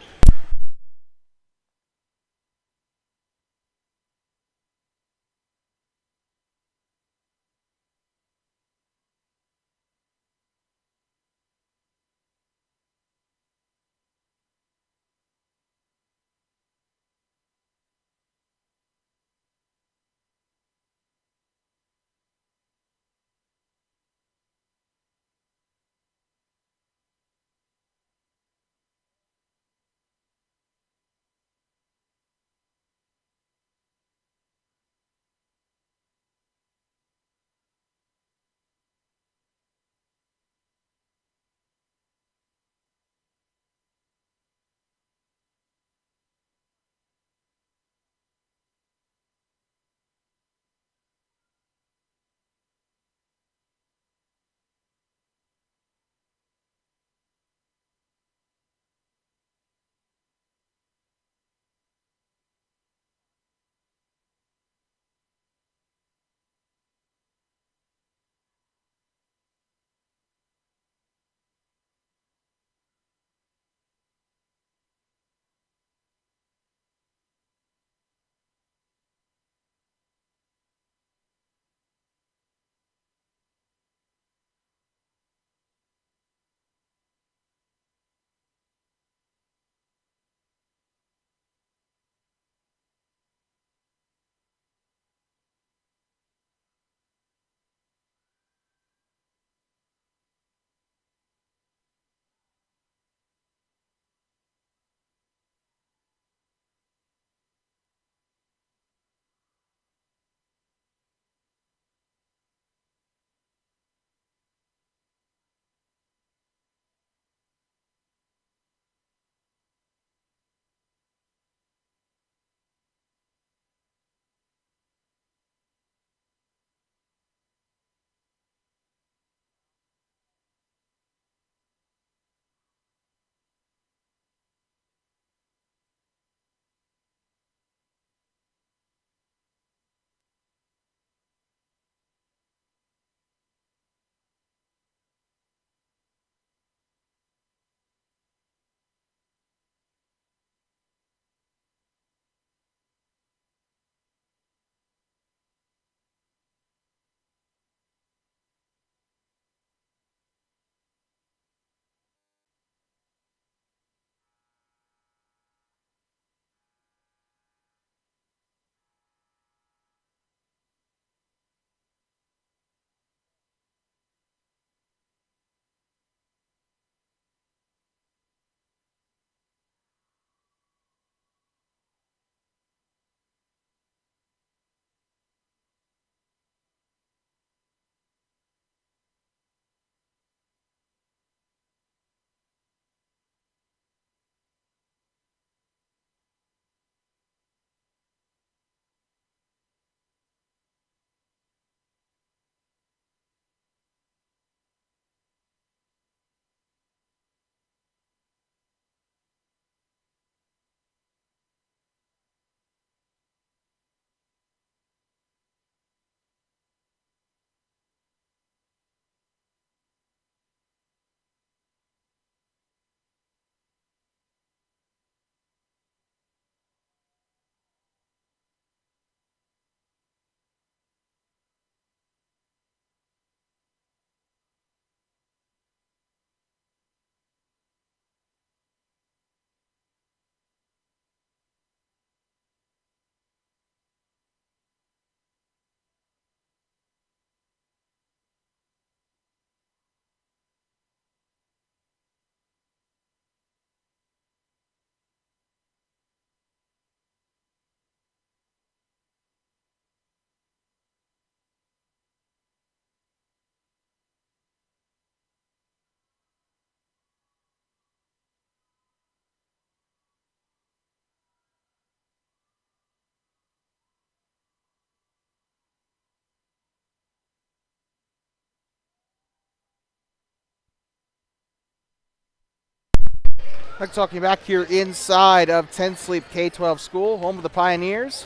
S1: I'm talking back here inside of 10 Sleep K-12 School, home of the Pioneers.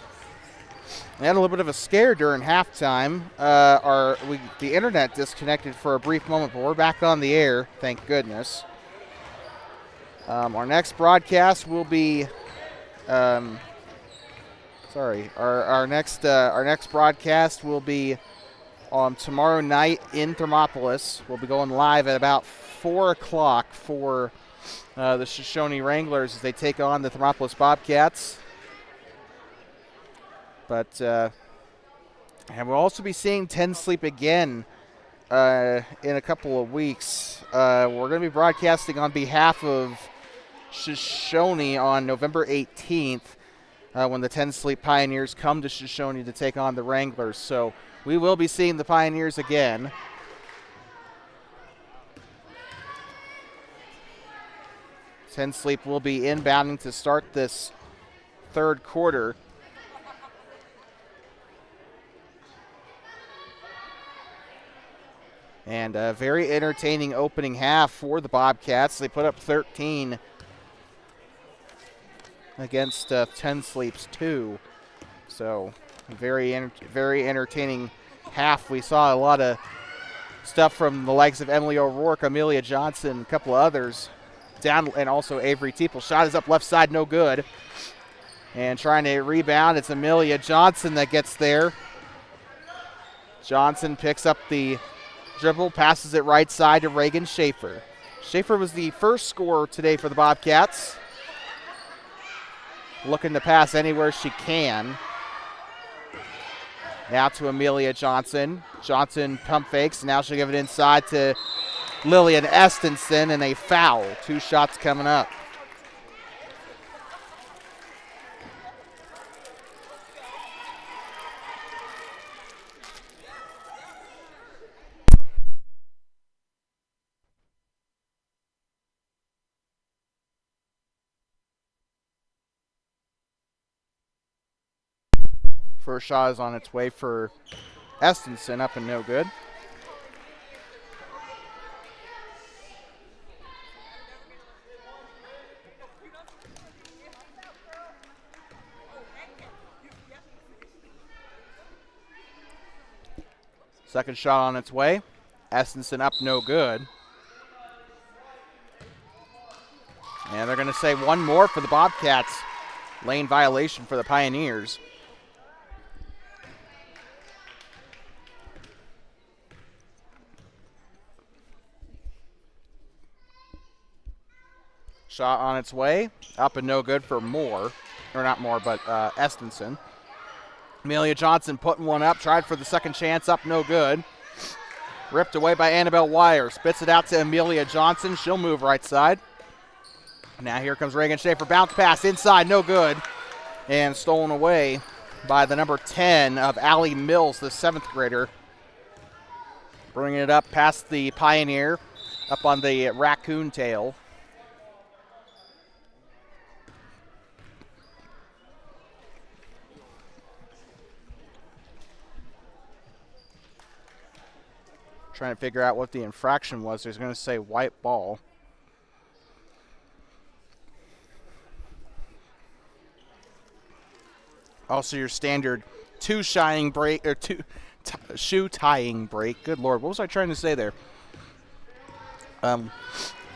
S1: We had a little bit of a scare during halftime. The internet disconnected for a brief moment, but we're back on the air, thank goodness. Our next broadcast will be, our next broadcast will be on tomorrow night in Thermopolis. We'll be going live at about 4 o'clock for the Shoshone Wranglers as they take on the Thermopolis Bobcats. But and we'll also be seeing 10 Sleep again in a couple of weeks. We're going to be broadcasting on behalf of Shoshone on November 18th when the 10 Sleep Pioneers come to Shoshone to take on the Wranglers. So we will be seeing the Pioneers again. Ten Sleep will be inbounding to start this third quarter. And a very entertaining opening half for the Bobcats. They put up 13 against 10 Sleep's 2. So very entertaining half. We saw a lot of stuff from the likes of Emily O'Rourke, Amelia Johnson, a couple of others. Down, and also Avery Teeple. Shot is up left side, no good. And trying to rebound, it's Amelia Johnson that gets there. Johnson picks up the dribble, passes it right side to Reagan Schaefer. Schaefer was the first scorer today for the Bobcats. Looking to pass anywhere she can. Now to Amelia Johnson. Johnson pump fakes. Now she'll give it inside to Lillian Estenson, and a foul. 2 shots coming up. First shot is on its way for Estenson, up and no good. Second shot on its way. Estenson up, no good. And they're going to say one more for the Bobcats. Lane violation for the Pioneers. Shot on its way. Up and no good for Moore. Or not Moore, but Estenson. Amelia Johnson putting one up. Tried for the second chance. Up, no good. Ripped away by Annabelle Wire. Spits it out to Amelia Johnson. She'll move right side. Now here comes Reagan Schaefer. Bounce pass inside. No good. And stolen away by the number 10 of Allie Mills, the 7th grader. Bringing it up past the Pioneer. Up on the raccoon tail. Trying to figure out what the infraction was. There's going to say white ball. Also your standard shoe tying break. Good Lord, what was I trying to say there?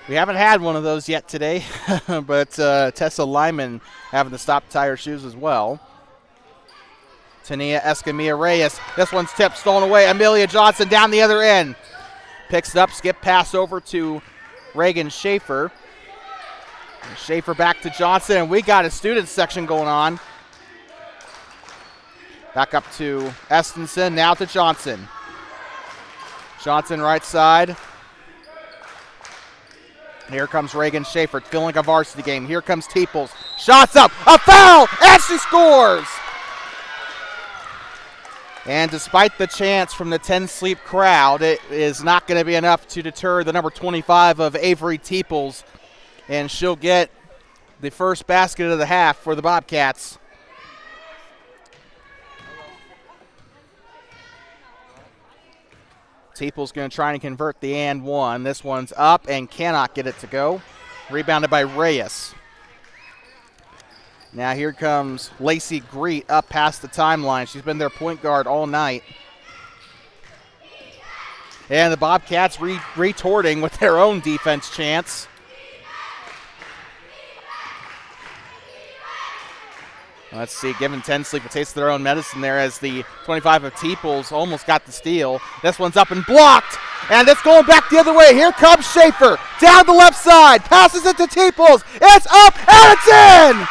S1: We haven't had one of those yet today, but Tessa Lyman having to stop to tie her shoes as well. Tania Escamilla Reyes. This one's tipped, stolen away. Amelia Johnson down the other end. Picks it up, skip pass over to Reagan Schaefer. Schaefer back to Johnson, and we got a student section going on. Back up to Estenson, now to Johnson. Johnson right side. Here comes Reagan Schaefer, feeling like a varsity game. Here comes Teeples. Shots up, a foul, and she scores! And despite the chants from the 10 Sleep crowd, it is not going to be enough to deter the number 25 of Avery Teeples. And she'll get the first basket of the half for the Bobcats. Teeples going to try and convert the and one. This one's up and cannot get it to go. Rebounded by Reyes. Now here comes Lacey Greet up past the timeline. She's been their point guard all night. And the Bobcats retorting with their own defense chance. Let's see, giving 10 Sleep a taste of their own medicine there as the 25 of Teeples almost got the steal. This one's up and blocked, and it's going back the other way. Here comes Schaefer down the left side, passes it to Teeples. It's up, and it's in!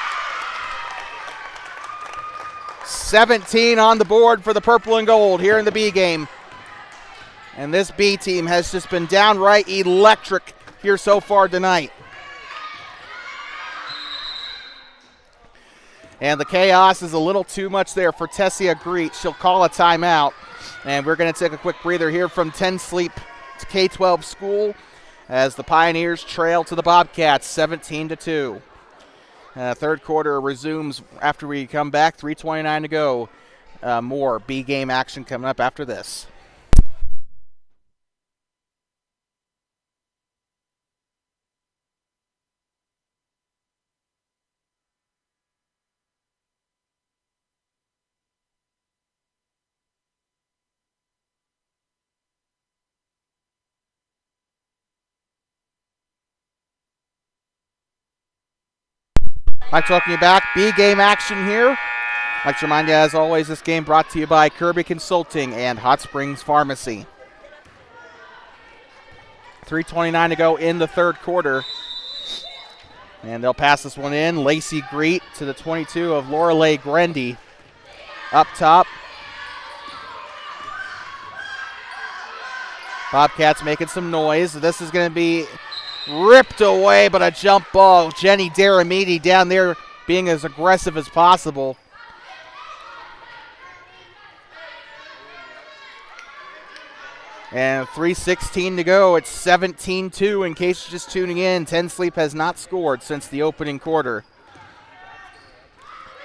S1: 17 on the board for the purple and gold here in the B game. And this B team has just been downright electric here so far tonight. And the chaos is a little too much there for Tessia Greet. She'll call a timeout. And we're going to take a quick breather here from 10 Sleep to K-12 School as the Pioneers trail to the Bobcats 17-2. Third quarter resumes after we come back. 3:29 to go. More B game action coming up after this. Like to welcome you back. B game action here. I'd like to remind you, as always, this game brought to you by Kirby Consulting and Hot Springs Pharmacy. 3:29 to go in the third quarter. And they'll pass this one in. Lacey Greet to the 22 of Lorelei Grendy. Up top. Bobcats making some noise. This is going to be ripped away, but a jump ball. Jenny Daramidi down there being as aggressive as possible. And 3:16 to go. It's 17-2 in case you're just tuning in. 10 Sleep has not scored since the opening quarter.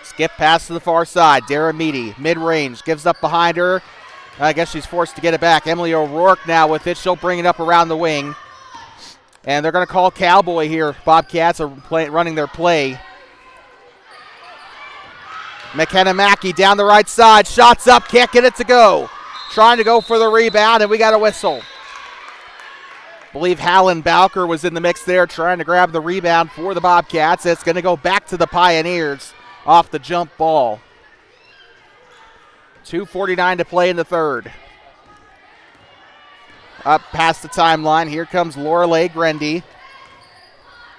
S1: Skip pass to the far side. Daramidi, mid-range, gives up behind her. I guess she's forced to get it back. Emily O'Rourke now with it. She'll bring it up around the wing. And they're going to call Cowboy here. Bobcats are running their play. McKenna Mackey down the right side. Shots up, can't get it to go. Trying to go for the rebound, and we got a whistle. I believe Hallen Bowker was in the mix there trying to grab the rebound for the Bobcats. It's going to go back to the Pioneers off the jump ball. 2:49 to play in the third. Up past the timeline. Here comes Lorelei Grendy.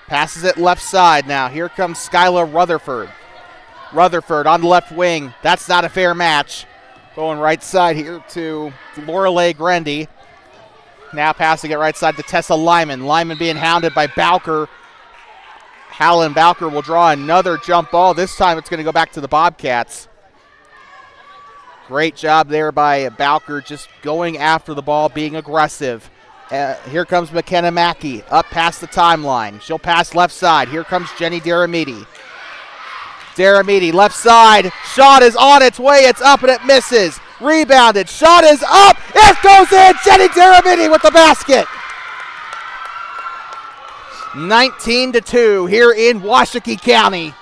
S1: Passes it left side now. Here comes Skylar Rutherford. Rutherford on the left wing. That's not a fair match. Going right side here to Lorelei Grendy. Now passing it right side to Tessa Lyman. Lyman being hounded by Bowker. Hallen Bowker will draw another jump ball. This time it's going to go back to the Bobcats. Great job there by Bowker, just going after the ball, being aggressive. Here comes McKenna Mackey up past the timeline. She'll pass left side. Here comes Jenny Daramidi. Daramidi, left side. Shot is on its way. It's up and it misses. Rebounded. Shot is up. It goes in. Jenny Daramidi with the basket. 19-2 here in Washakie County.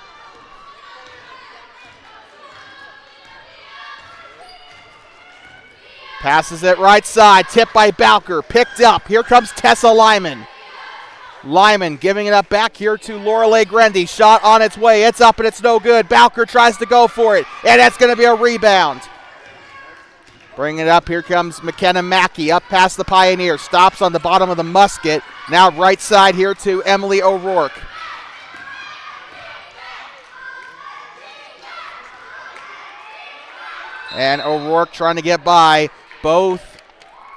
S1: Passes it right side, tipped by Bowker, picked up. Here comes Tessa Lyman. Lyman giving it up back here to Lorelei Grendy. Shot on its way, it's up and it's no good. Bowker tries to go for it, and that's going to be a rebound. Bring it up, here comes McKenna Mackey up past the Pioneer. Stops on the bottom of the musket. Now right side here to Emily O'Rourke. And O'Rourke trying to get by. Both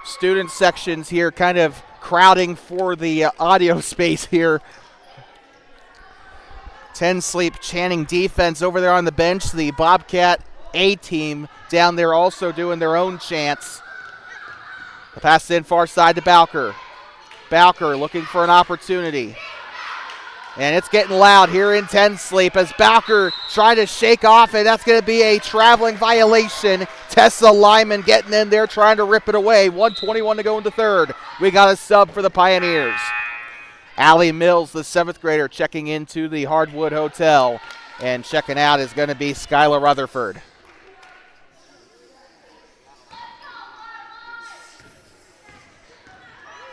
S1: student sections here kind of crowding for the audio space here. 10 Sleep chanting defense over there on the bench. The Bobcat A team down there also doing their own chants. The pass in far side to Bowker. Bowker looking for an opportunity. And it's getting loud here in 10 Sleep as Bowker trying to shake off, and that's going to be a traveling violation. Tessa Lyman getting in there trying to rip it away. 1:21 to go in the third. We got a sub for the Pioneers. Allie Mills, the 7th grader, checking into the Hardwood Hotel. And checking out is going to be Skylar Rutherford.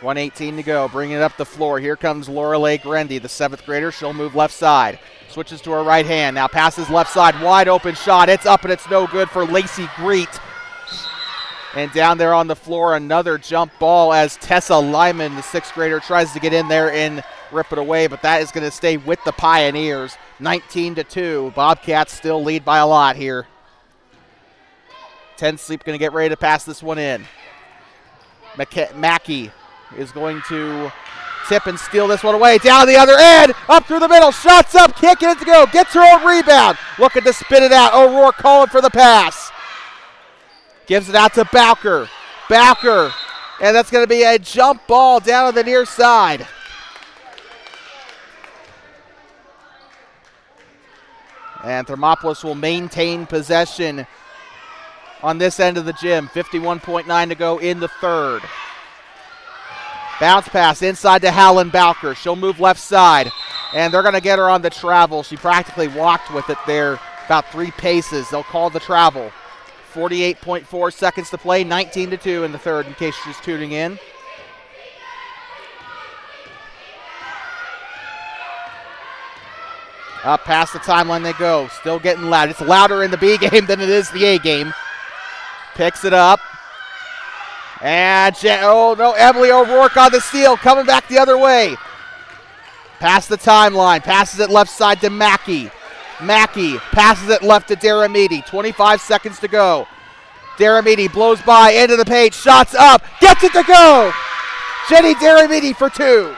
S1: .118 to go, bringing it up the floor. Here comes Lorelei Grendy, the 7th grader. She'll move left side. Switches to her right hand. Now passes left side. Wide open shot. It's up and it's no good for Lacey Greet. And down there on the floor, another jump ball as Tessa Lyman, the 6th grader, tries to get in there and rip it away, but that is going to stay with the Pioneers. 19-2. Bobcats still lead by a lot here. 10 Sleep going to get ready to pass this one in. Mackey is going to tip and steal this one away. Down the other end, up through the middle, shots up, kicking it to go, gets her own rebound, looking to spin it out. O'Rourke calling for the pass. Gives it out to Bowker. Bowker, and that's going to be a jump ball down on the near side. And Thermopolis will maintain possession on this end of the gym. 51.9 to go in the third. Bounce pass inside to Helen Bowker. She'll move left side, and they're going to get her on the travel. She practically walked with it there, about 3 paces. They'll call the travel. 48.4 seconds to play, 19-2 in the third, in case you're just tuning in. Up past the timeline they go. Still getting loud. It's louder in the B game than it is the A game. Picks it up. And, Emily O'Rourke on the steal, coming back the other way. Past the timeline, passes it left side to Mackey. Mackey passes it left to Daramidi. 25 seconds to go. Daramidi blows by, into the paint, shots up, gets it to go. Jenny Daramidi for 2.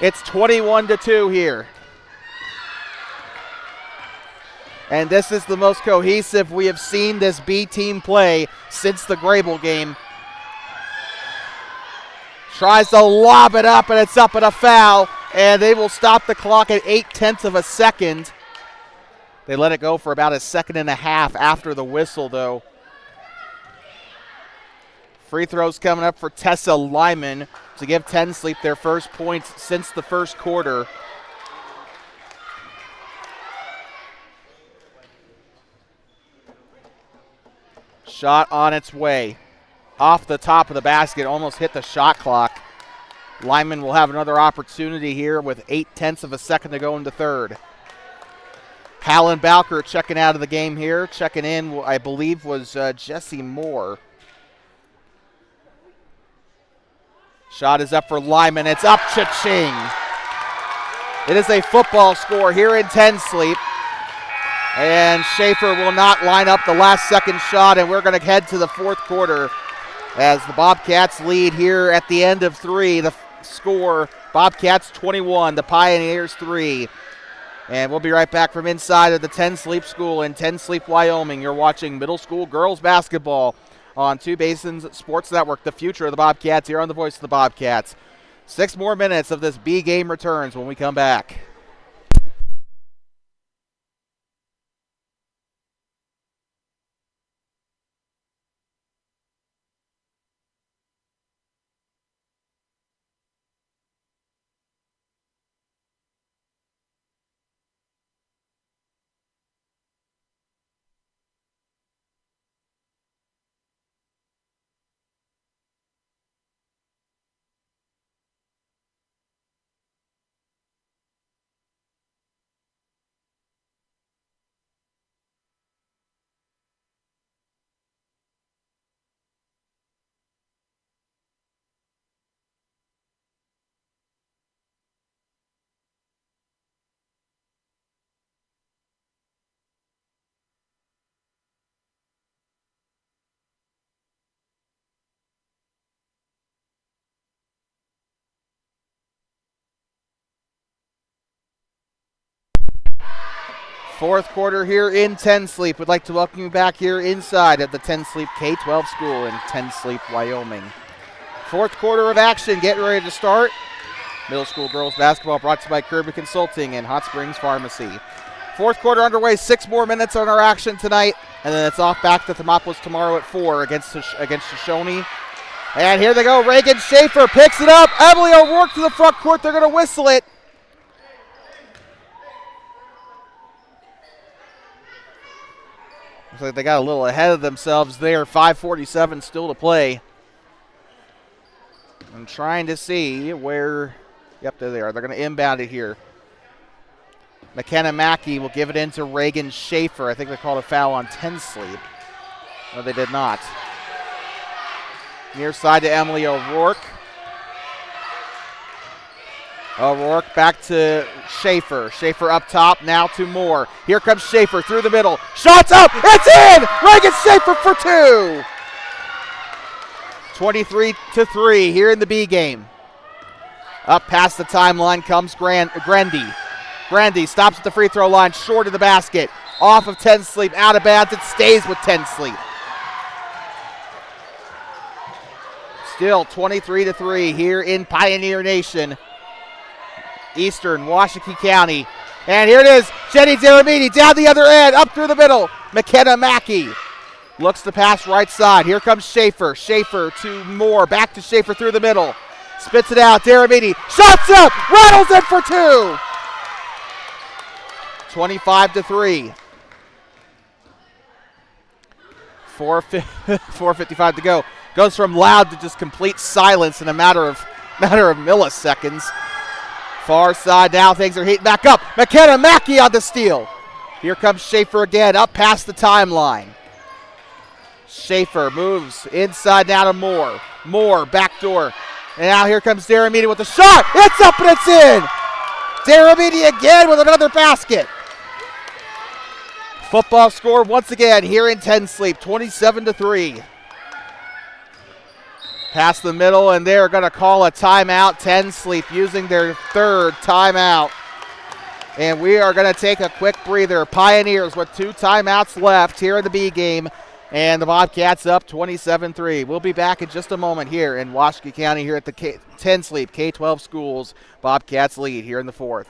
S1: It's 21-2 here. And this is the most cohesive we have seen this B team play since the Grable game. Tries to lob it up, and it's up and a foul. And they will stop the clock at 0.8 of a second. They let it go for about a second and a half after the whistle, though. Free throws coming up for Tessa Lyman to give 10 Sleep their first points since the first quarter. Shot on its way. Off the top of the basket, almost hit the shot clock. Lyman will have another opportunity here with 0.8 of a second to go in the third. Helen Bowker checking out of the game here. Checking in, I believe, was Jesse Moore. Shot is up for Lyman. It's up, cha-ching. It is a football score here in 10 Sleep. And Schaefer will not line up the last second shot, and we're going to head to the fourth quarter as the Bobcats lead here at the end of 3. The score, Bobcats 21, the Pioneers 3. And we'll be right back from inside of the 10 Sleep School in 10 Sleep, Wyoming. You're watching middle school girls basketball on Two Basins Sports Network, the future of the Bobcats, here on the Voice of the Bobcats. 6 more minutes of this B game returns when we come back. Fourth quarter here in 10 Sleep. We'd like to welcome you back here inside at the 10 Sleep K-12 school in 10 Sleep, Wyoming. Fourth quarter of action getting ready to start. Middle school girls basketball brought to you by Kirby Consulting and Hot Springs Pharmacy. Fourth quarter underway, 6 more minutes on our action tonight, and then it's off back to Thermopolis tomorrow at 4 against Shoshone. And here they go. Reagan Schaefer picks it up. Emily O'Rourke to the front court. They're going to whistle it. Looks like they got a little ahead of themselves there. 5:47 still to play. I'm trying to see where. Yep, there they are. They're going to inbound it here. McKenna Mackey will give it in to Reagan Schaefer. I think they called a foul on Tensleep. No, they did not. Near side to Emily O'Rourke. O'Rourke back to Schaefer. Schaefer up top, now to Moore. Here comes Schaefer through the middle. Shots up, it's in! Reagan Schaefer for two! 23-3 here in the B game. Up past the timeline comes Grandy. Grandy stops at the free throw line, short of the basket. Off of Tensleep, out of bounds, it stays with Tensleep. Still 23-3 here in Pioneer Nation. Eastern Washakie County. And here it is, Jenny Deramini down the other end, up through the middle. McKenna Mackey looks to pass right side. Here comes Schaefer. Schaefer to Moore, back to Schaefer through the middle. Spits it out, Deramini, shots up, rattles in for two. 25-3. 4:55 to go. Goes from loud to just complete silence in a matter of milliseconds. Far side now, things are heating back up. McKenna Mackey on the steal. Here comes Schaefer again, up past the timeline. Schaefer moves inside now to Moore. Moore, backdoor. And now here comes Deramini with the shot. It's up and it's in. Deramini again with another basket. Football score once again here in Tensleep, 27-3. Past the middle, and they're going to call a timeout. Tensleep using their third timeout. And we are going to take a quick breather. Pioneers with 2 timeouts left here in the B game. And the Bobcats up 27-3. We'll be back in just a moment here in Washakie County here at the Tensleep K-12 schools. Bobcats lead here in the fourth.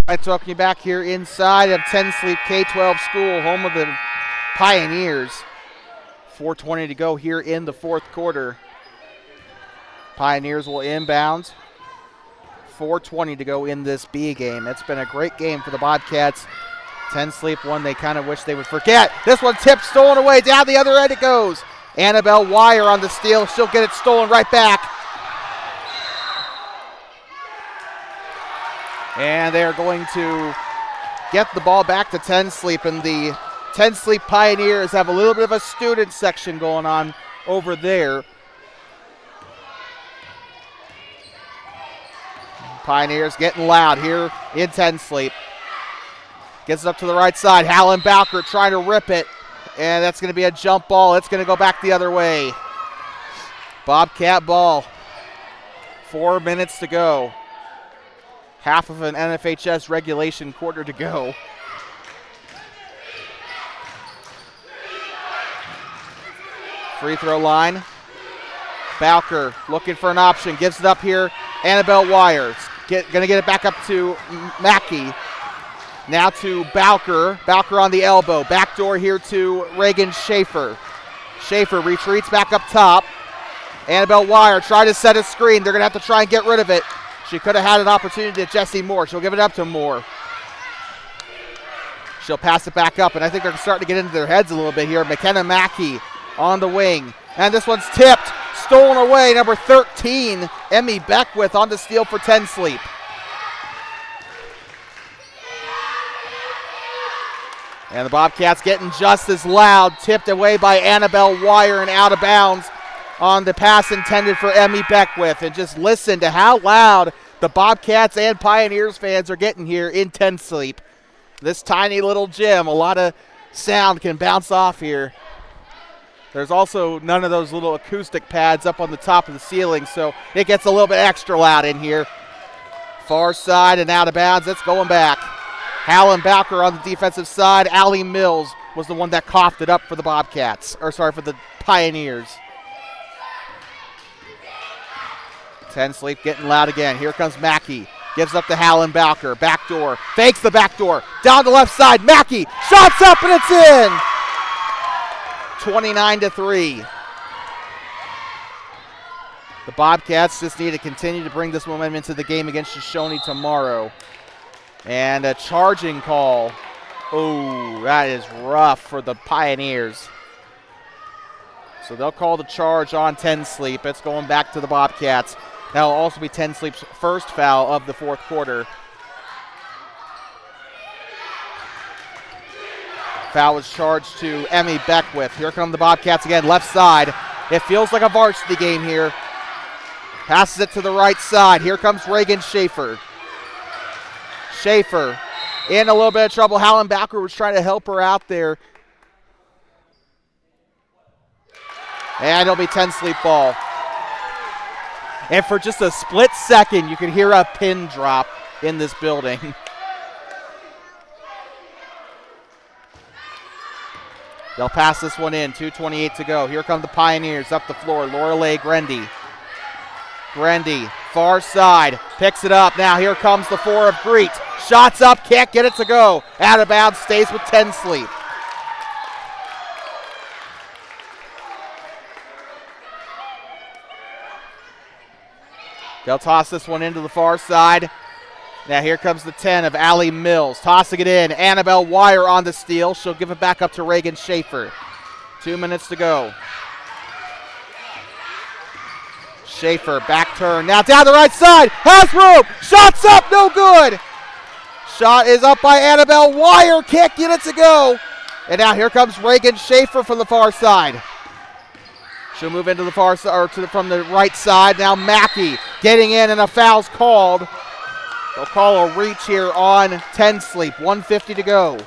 S1: I talking you back here inside of Tensleep K-12 school, home of the Pioneers. 4:20 to go here in the fourth quarter. Pioneers will inbound. 4:20 to go in this B game. It's been a great game for the Bobcats. Tensleep one they kind of wish they would forget. This one tipped, stolen away. Down the other end it goes. Annabelle Wire on the steal. She'll get it stolen right back. And they're going to get the ball back to Tensleep, and the Tensleep Pioneers have a little bit of a student section going on over there. Pioneers getting loud here in Tensleep. Gets it up to the right side. Hallen Bowker trying to rip it, and that's going to be a jump ball. It's going to go back the other way. Bobcat ball. 4 minutes to go. Half of an NFHS regulation quarter to go. Free throw line. Bowker looking for an option. Gives it up here. Annabelle Wires. Going to get it back up to Mackey. Now to Bowker. Bowker on the elbow. Backdoor here to Reagan Schaefer. Schaefer retreats back up top. Annabelle Wire trying to set a screen. They're going to have to try and get rid of it. She could have had an opportunity to Jessie Moore. She'll give it up to Moore. She'll pass it back up, and I think they're starting to get into their heads a little bit here. McKenna Mackey on the wing. And this one's tipped. Stolen away. Number 13, Emmy Beckwith on the steal for Tensleep. And the Bobcats getting just as loud, tipped away by Annabelle Wire and out of bounds on the pass intended for Emmy Beckwith. And just listen to how loud the Bobcats and Pioneers fans are getting here in 10 Sleep. This tiny little gym, a lot of sound can bounce off here. There's also none of those little acoustic pads up on the top of the ceiling, so it gets a little bit extra loud in here. Far side and out of bounds, it's going back. Hallen Bowker on the defensive side. Allie Mills was the one that coughed it up for the Bobcats, or sorry, for the Pioneers. 10 Sleep getting loud again. Here comes Mackey. Gives up to Hallen Bowker. Backdoor. Fakes the backdoor. Down the left side. Mackey. Shots up and it's in. 29-3. The Bobcats just need to continue to bring this momentum into the game against Shoshone tomorrow. And a charging call. Oh, that is rough for the Pioneers. So they'll call the charge on 10 Sleep. It's going back to the Bobcats. That'll also be 10 Sleep's first foul of the fourth quarter. Foul was charged to Emmy Beckwith. Here come the Bobcats again, left side. It feels like a varsity game here. Passes it to the right side. Here comes Reagan Schaefer. Schaefer in a little bit of trouble. Hallen Bowker was trying to help her out there. And it'll be 10 Sleep ball. And for just a split second, you can hear a pin drop in this building. They'll pass this one in, 2:28 to go. Here come the Pioneers up the floor. Lorelei Grendy. Grendy, far side, picks it up. Now here comes the 4 of Greet. Shots up, can't get it to go. Out of bounds, stays with 10 Sleep. They'll toss this one into the far side. Now here comes the 10 of Allie Mills. Tossing it in. Annabelle Wire on the steal. She'll give it back up to Reagan Schaefer. 2 minutes to go. Schaefer, back turn. Now down the right side. Has room. Shots up. No good. Shot is up by Annabelle Wire. Can't get it to go. And now here comes Reagan Schaefer from the far side. She'll move into the far side, or from the right side. Now Mackey getting in, and a foul's called. They'll call a reach here on 10 Sleep. 1:50 to go.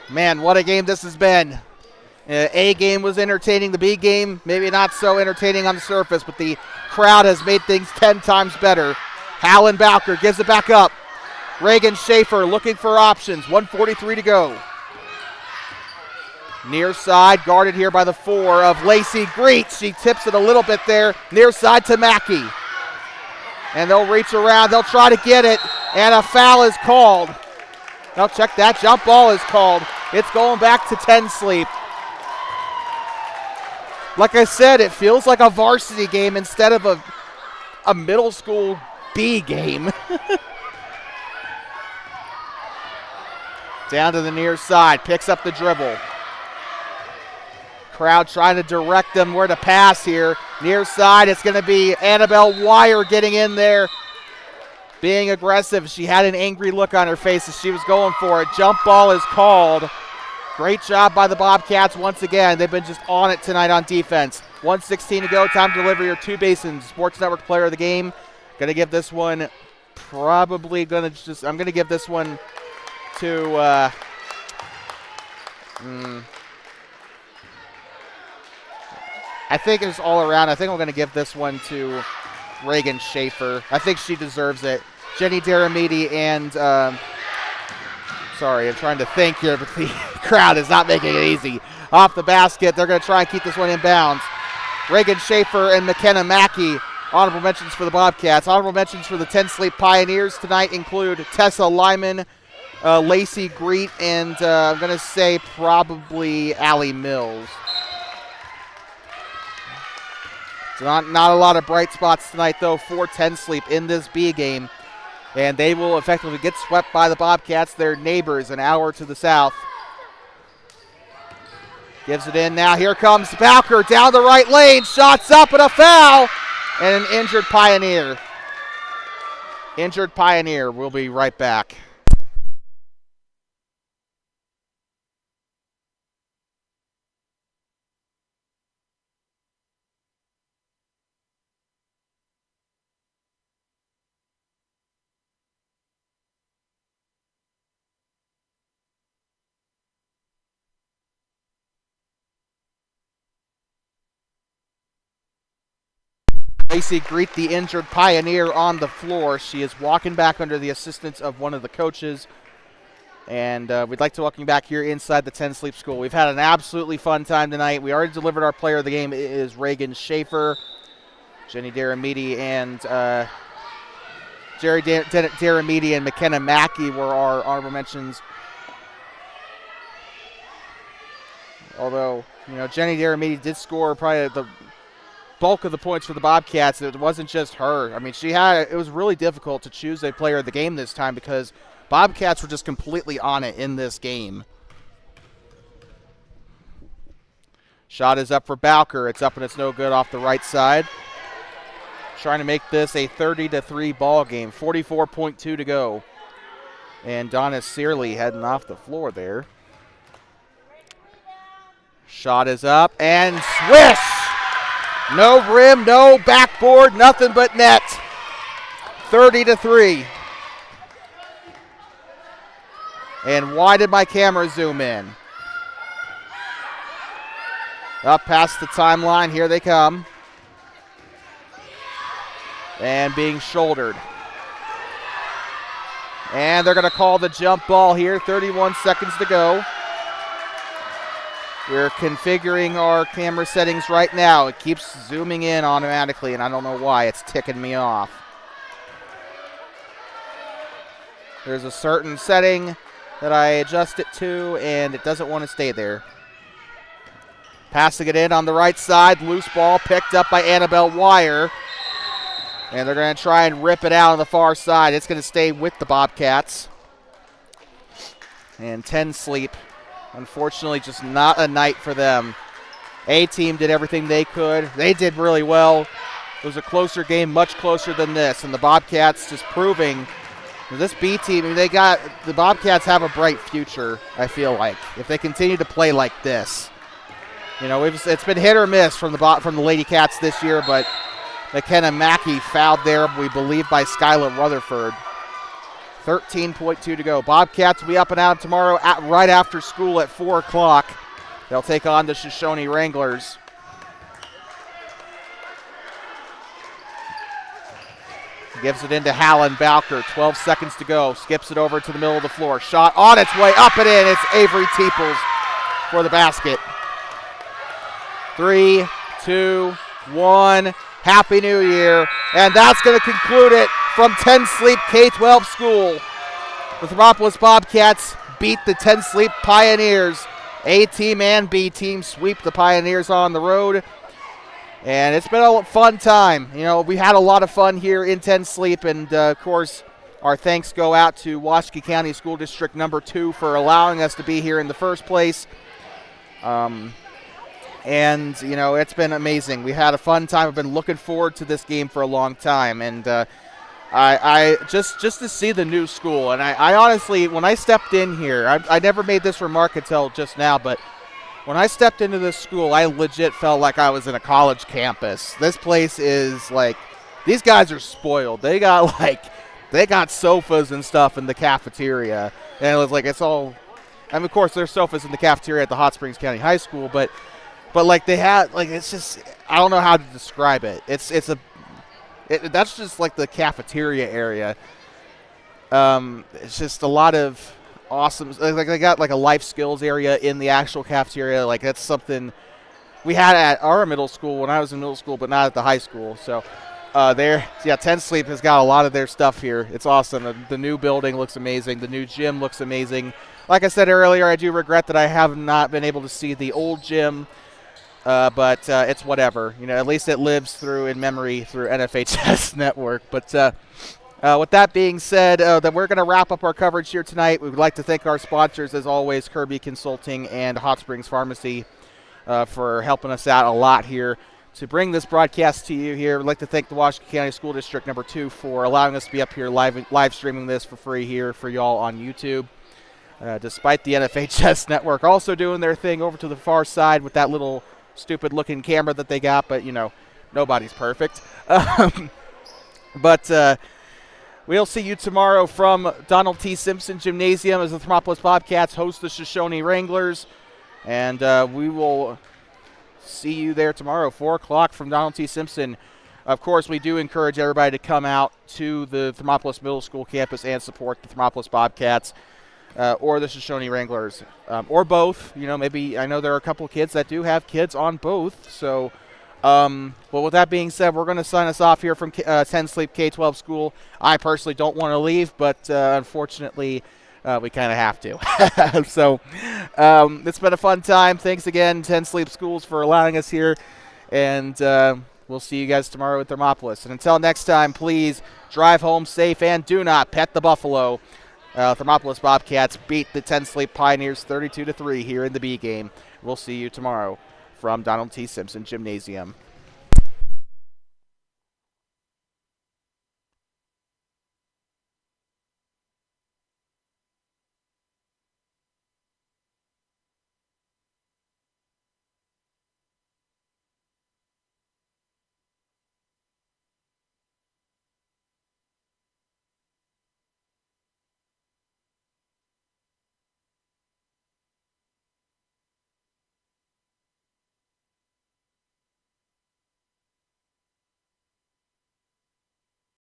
S1: Man, what a game this has been. A game was entertaining. The B game, maybe not so entertaining on the surface, but the crowd has made things 10 times better. Hallen Bowker gives it back up. Reagan Schaefer looking for options. 1:43 to go. Near side, guarded here by the 4 of Lacey Greet. She tips it a little bit there. Near side to Mackey. And they'll reach around. They'll try to get it. And a foul is called. Now check that. Jump ball is called. It's going back to 10 Sleep. Like I said, it feels like a varsity game instead of a middle school B game. Down to the near side. Picks up the dribble. Crowd trying to direct them where to pass here. Near side, it's going to be Annabelle Wire getting in there. Being aggressive. She had an angry look on her face as she was going for it. Jump ball is called. Great job by the Bobcats once again. They've been just on it tonight on defense. 1:16 to go. Time to deliver your Two Basins Sports Network player of the game. Going to give this one I'm going to give this one to I think it's all around. I think I'm going to give this one to Reagan Schaefer. I think she deserves it. Jenny Daramidi and sorry, I'm trying to think here, but the crowd is not making it easy. Off the basket, they're going to try and keep this one in bounds. Reagan Schaefer and McKenna Mackey, honorable mentions for the Bobcats. Honorable mentions for the 10 Sleep Pioneers tonight include Tessa Lyman, Lacey Greet, and I'm going to say probably Allie Mills. So not a lot of bright spots tonight, though, for 10 Sleep in this B game. And they will effectively get swept by the Bobcats, their neighbors, an hour to the south. Gives it in now. Here comes Bowker down the right lane. Shots up and a foul. And an injured Pioneer. Injured Pioneer. We'll be right back. Lacey greet the injured Pioneer on the floor. She is walking back under the assistance of one of the coaches. And we'd like to welcome you back here inside the 10 Sleep School. We've had an absolutely fun time tonight. We already delivered our player of the game. It is Reagan Schaefer. Jenny Daramidi and Jerry Daramidi and McKenna Mackey were our honorable mentions. Although, Jenny Daramidi did score probably the bulk of the points for the Bobcats. It wasn't just her. I mean, it was really difficult to choose a player of the game this time because Bobcats were just completely on it in this game. Shot is up for Bowker. It's up and it's no good off the right side. Trying to make this a 30-3 ball game. 44.2 to go. And Donna Searley heading off the floor there. Shot is up and swish! No rim, no backboard, nothing but net. 30-3. And why did my camera zoom in? Up past the timeline, here they come. And being shouldered. And they're going to call the jump ball here, 31 seconds to go. We're configuring our camera settings right now. It keeps zooming in automatically, and I don't know why. It's ticking me off. There's a certain setting that I adjust it to, and it doesn't want to stay there. Passing it in on the right side. Loose ball picked up by Annabelle Wire. And they're going to try and rip it out on the far side. It's going to stay with the Bobcats. And 10 Sleep. Unfortunately, just not a night for them. A-team did everything they could. They did really well. It was a closer game, much closer than this. And the Bobcats just proving this B-team, the Bobcats have a bright future, I feel like, if they continue to play like this. It's been hit or miss from the Lady Cats this year, but McKenna Mackey fouled there, we believe, by Skylar Rutherford. 13.2 to go. Bobcats will be up and out tomorrow right after school at 4 o'clock. They'll take on the Shoshone Wranglers. Gives it into Hallen Bowker. 12 seconds to go. Skips it over to the middle of the floor. Shot on its way up and in. It's Avery Teeples for the basket. 3, 2, 1. Happy New Year. And that's going to conclude it from 10 Sleep K-12 School. The Thermopolis Bobcats beat the 10 Sleep Pioneers. A-team and B-team sweep the Pioneers on the road. And it's been a fun time. We had a lot of fun here in 10 Sleep. And, of course, our thanks go out to Washakie County School District number 2 for allowing us to be here in the first place. It's been amazing. We had a fun time. I've been looking forward to this game for a long time. And I just to see the new school. And I honestly, when I stepped in here, I never made this remark until just now, but when I stepped into this school, I legit felt like I was in a college campus. This place is like, these guys are spoiled. They got sofas and stuff in the cafeteria. And it was like, it's all, of course, there's sofas in the cafeteria at the Hot Springs County High School, but they had, it's just, I don't know how to describe it. That's just like the cafeteria area. It's just a lot of awesome, they got like a life skills area in the actual cafeteria. Like, that's something we had at our middle school when I was in middle school, but not at the high school. So 10 Sleep has got a lot of their stuff here. It's awesome. The new building looks amazing. The new gym looks amazing. Like I said earlier, I do regret that I have not been able to see the old gym. But it's whatever. At least it lives through in memory through NFHS Network. But with that being said, that we're going to wrap up our coverage here tonight. We would like to thank our sponsors, as always, Kirby Consulting and Hot Springs Pharmacy, for helping us out a lot here to bring this broadcast to you here. I'd like to thank the Washington County School District number 2 for allowing us to be up here live streaming this for free here for y'all on YouTube. Despite the NFHS network also doing their thing over to the far side with that little stupid looking camera that they got, but nobody's perfect. But we'll see you tomorrow from Donald T. Simpson Gymnasium as the Thermopolis Bobcats host the Shoshone Wranglers. And we will see you there tomorrow, 4 o'clock from Donald T. Simpson. Of course, we do encourage everybody to come out to the Thermopolis Middle School campus and support the Thermopolis Bobcats or the Shoshone Wranglers, or both. Maybe I know there are a couple of kids that do have kids on both. So, but with that being said, we're going to sign us off here from 10 Sleep K-12 School. I personally don't want to leave, but unfortunately, we kind of have to. So it's been a fun time. Thanks again, 10 Sleep Schools, for allowing us here. And we'll see you guys tomorrow at Thermopolis. And until next time, please drive home safe and do not pet the buffalo. Thermopolis Bobcats beat the 10 Sleep Pioneers 32-3 here in the B game. We'll see you tomorrow from Donald T. Simpson Gymnasium.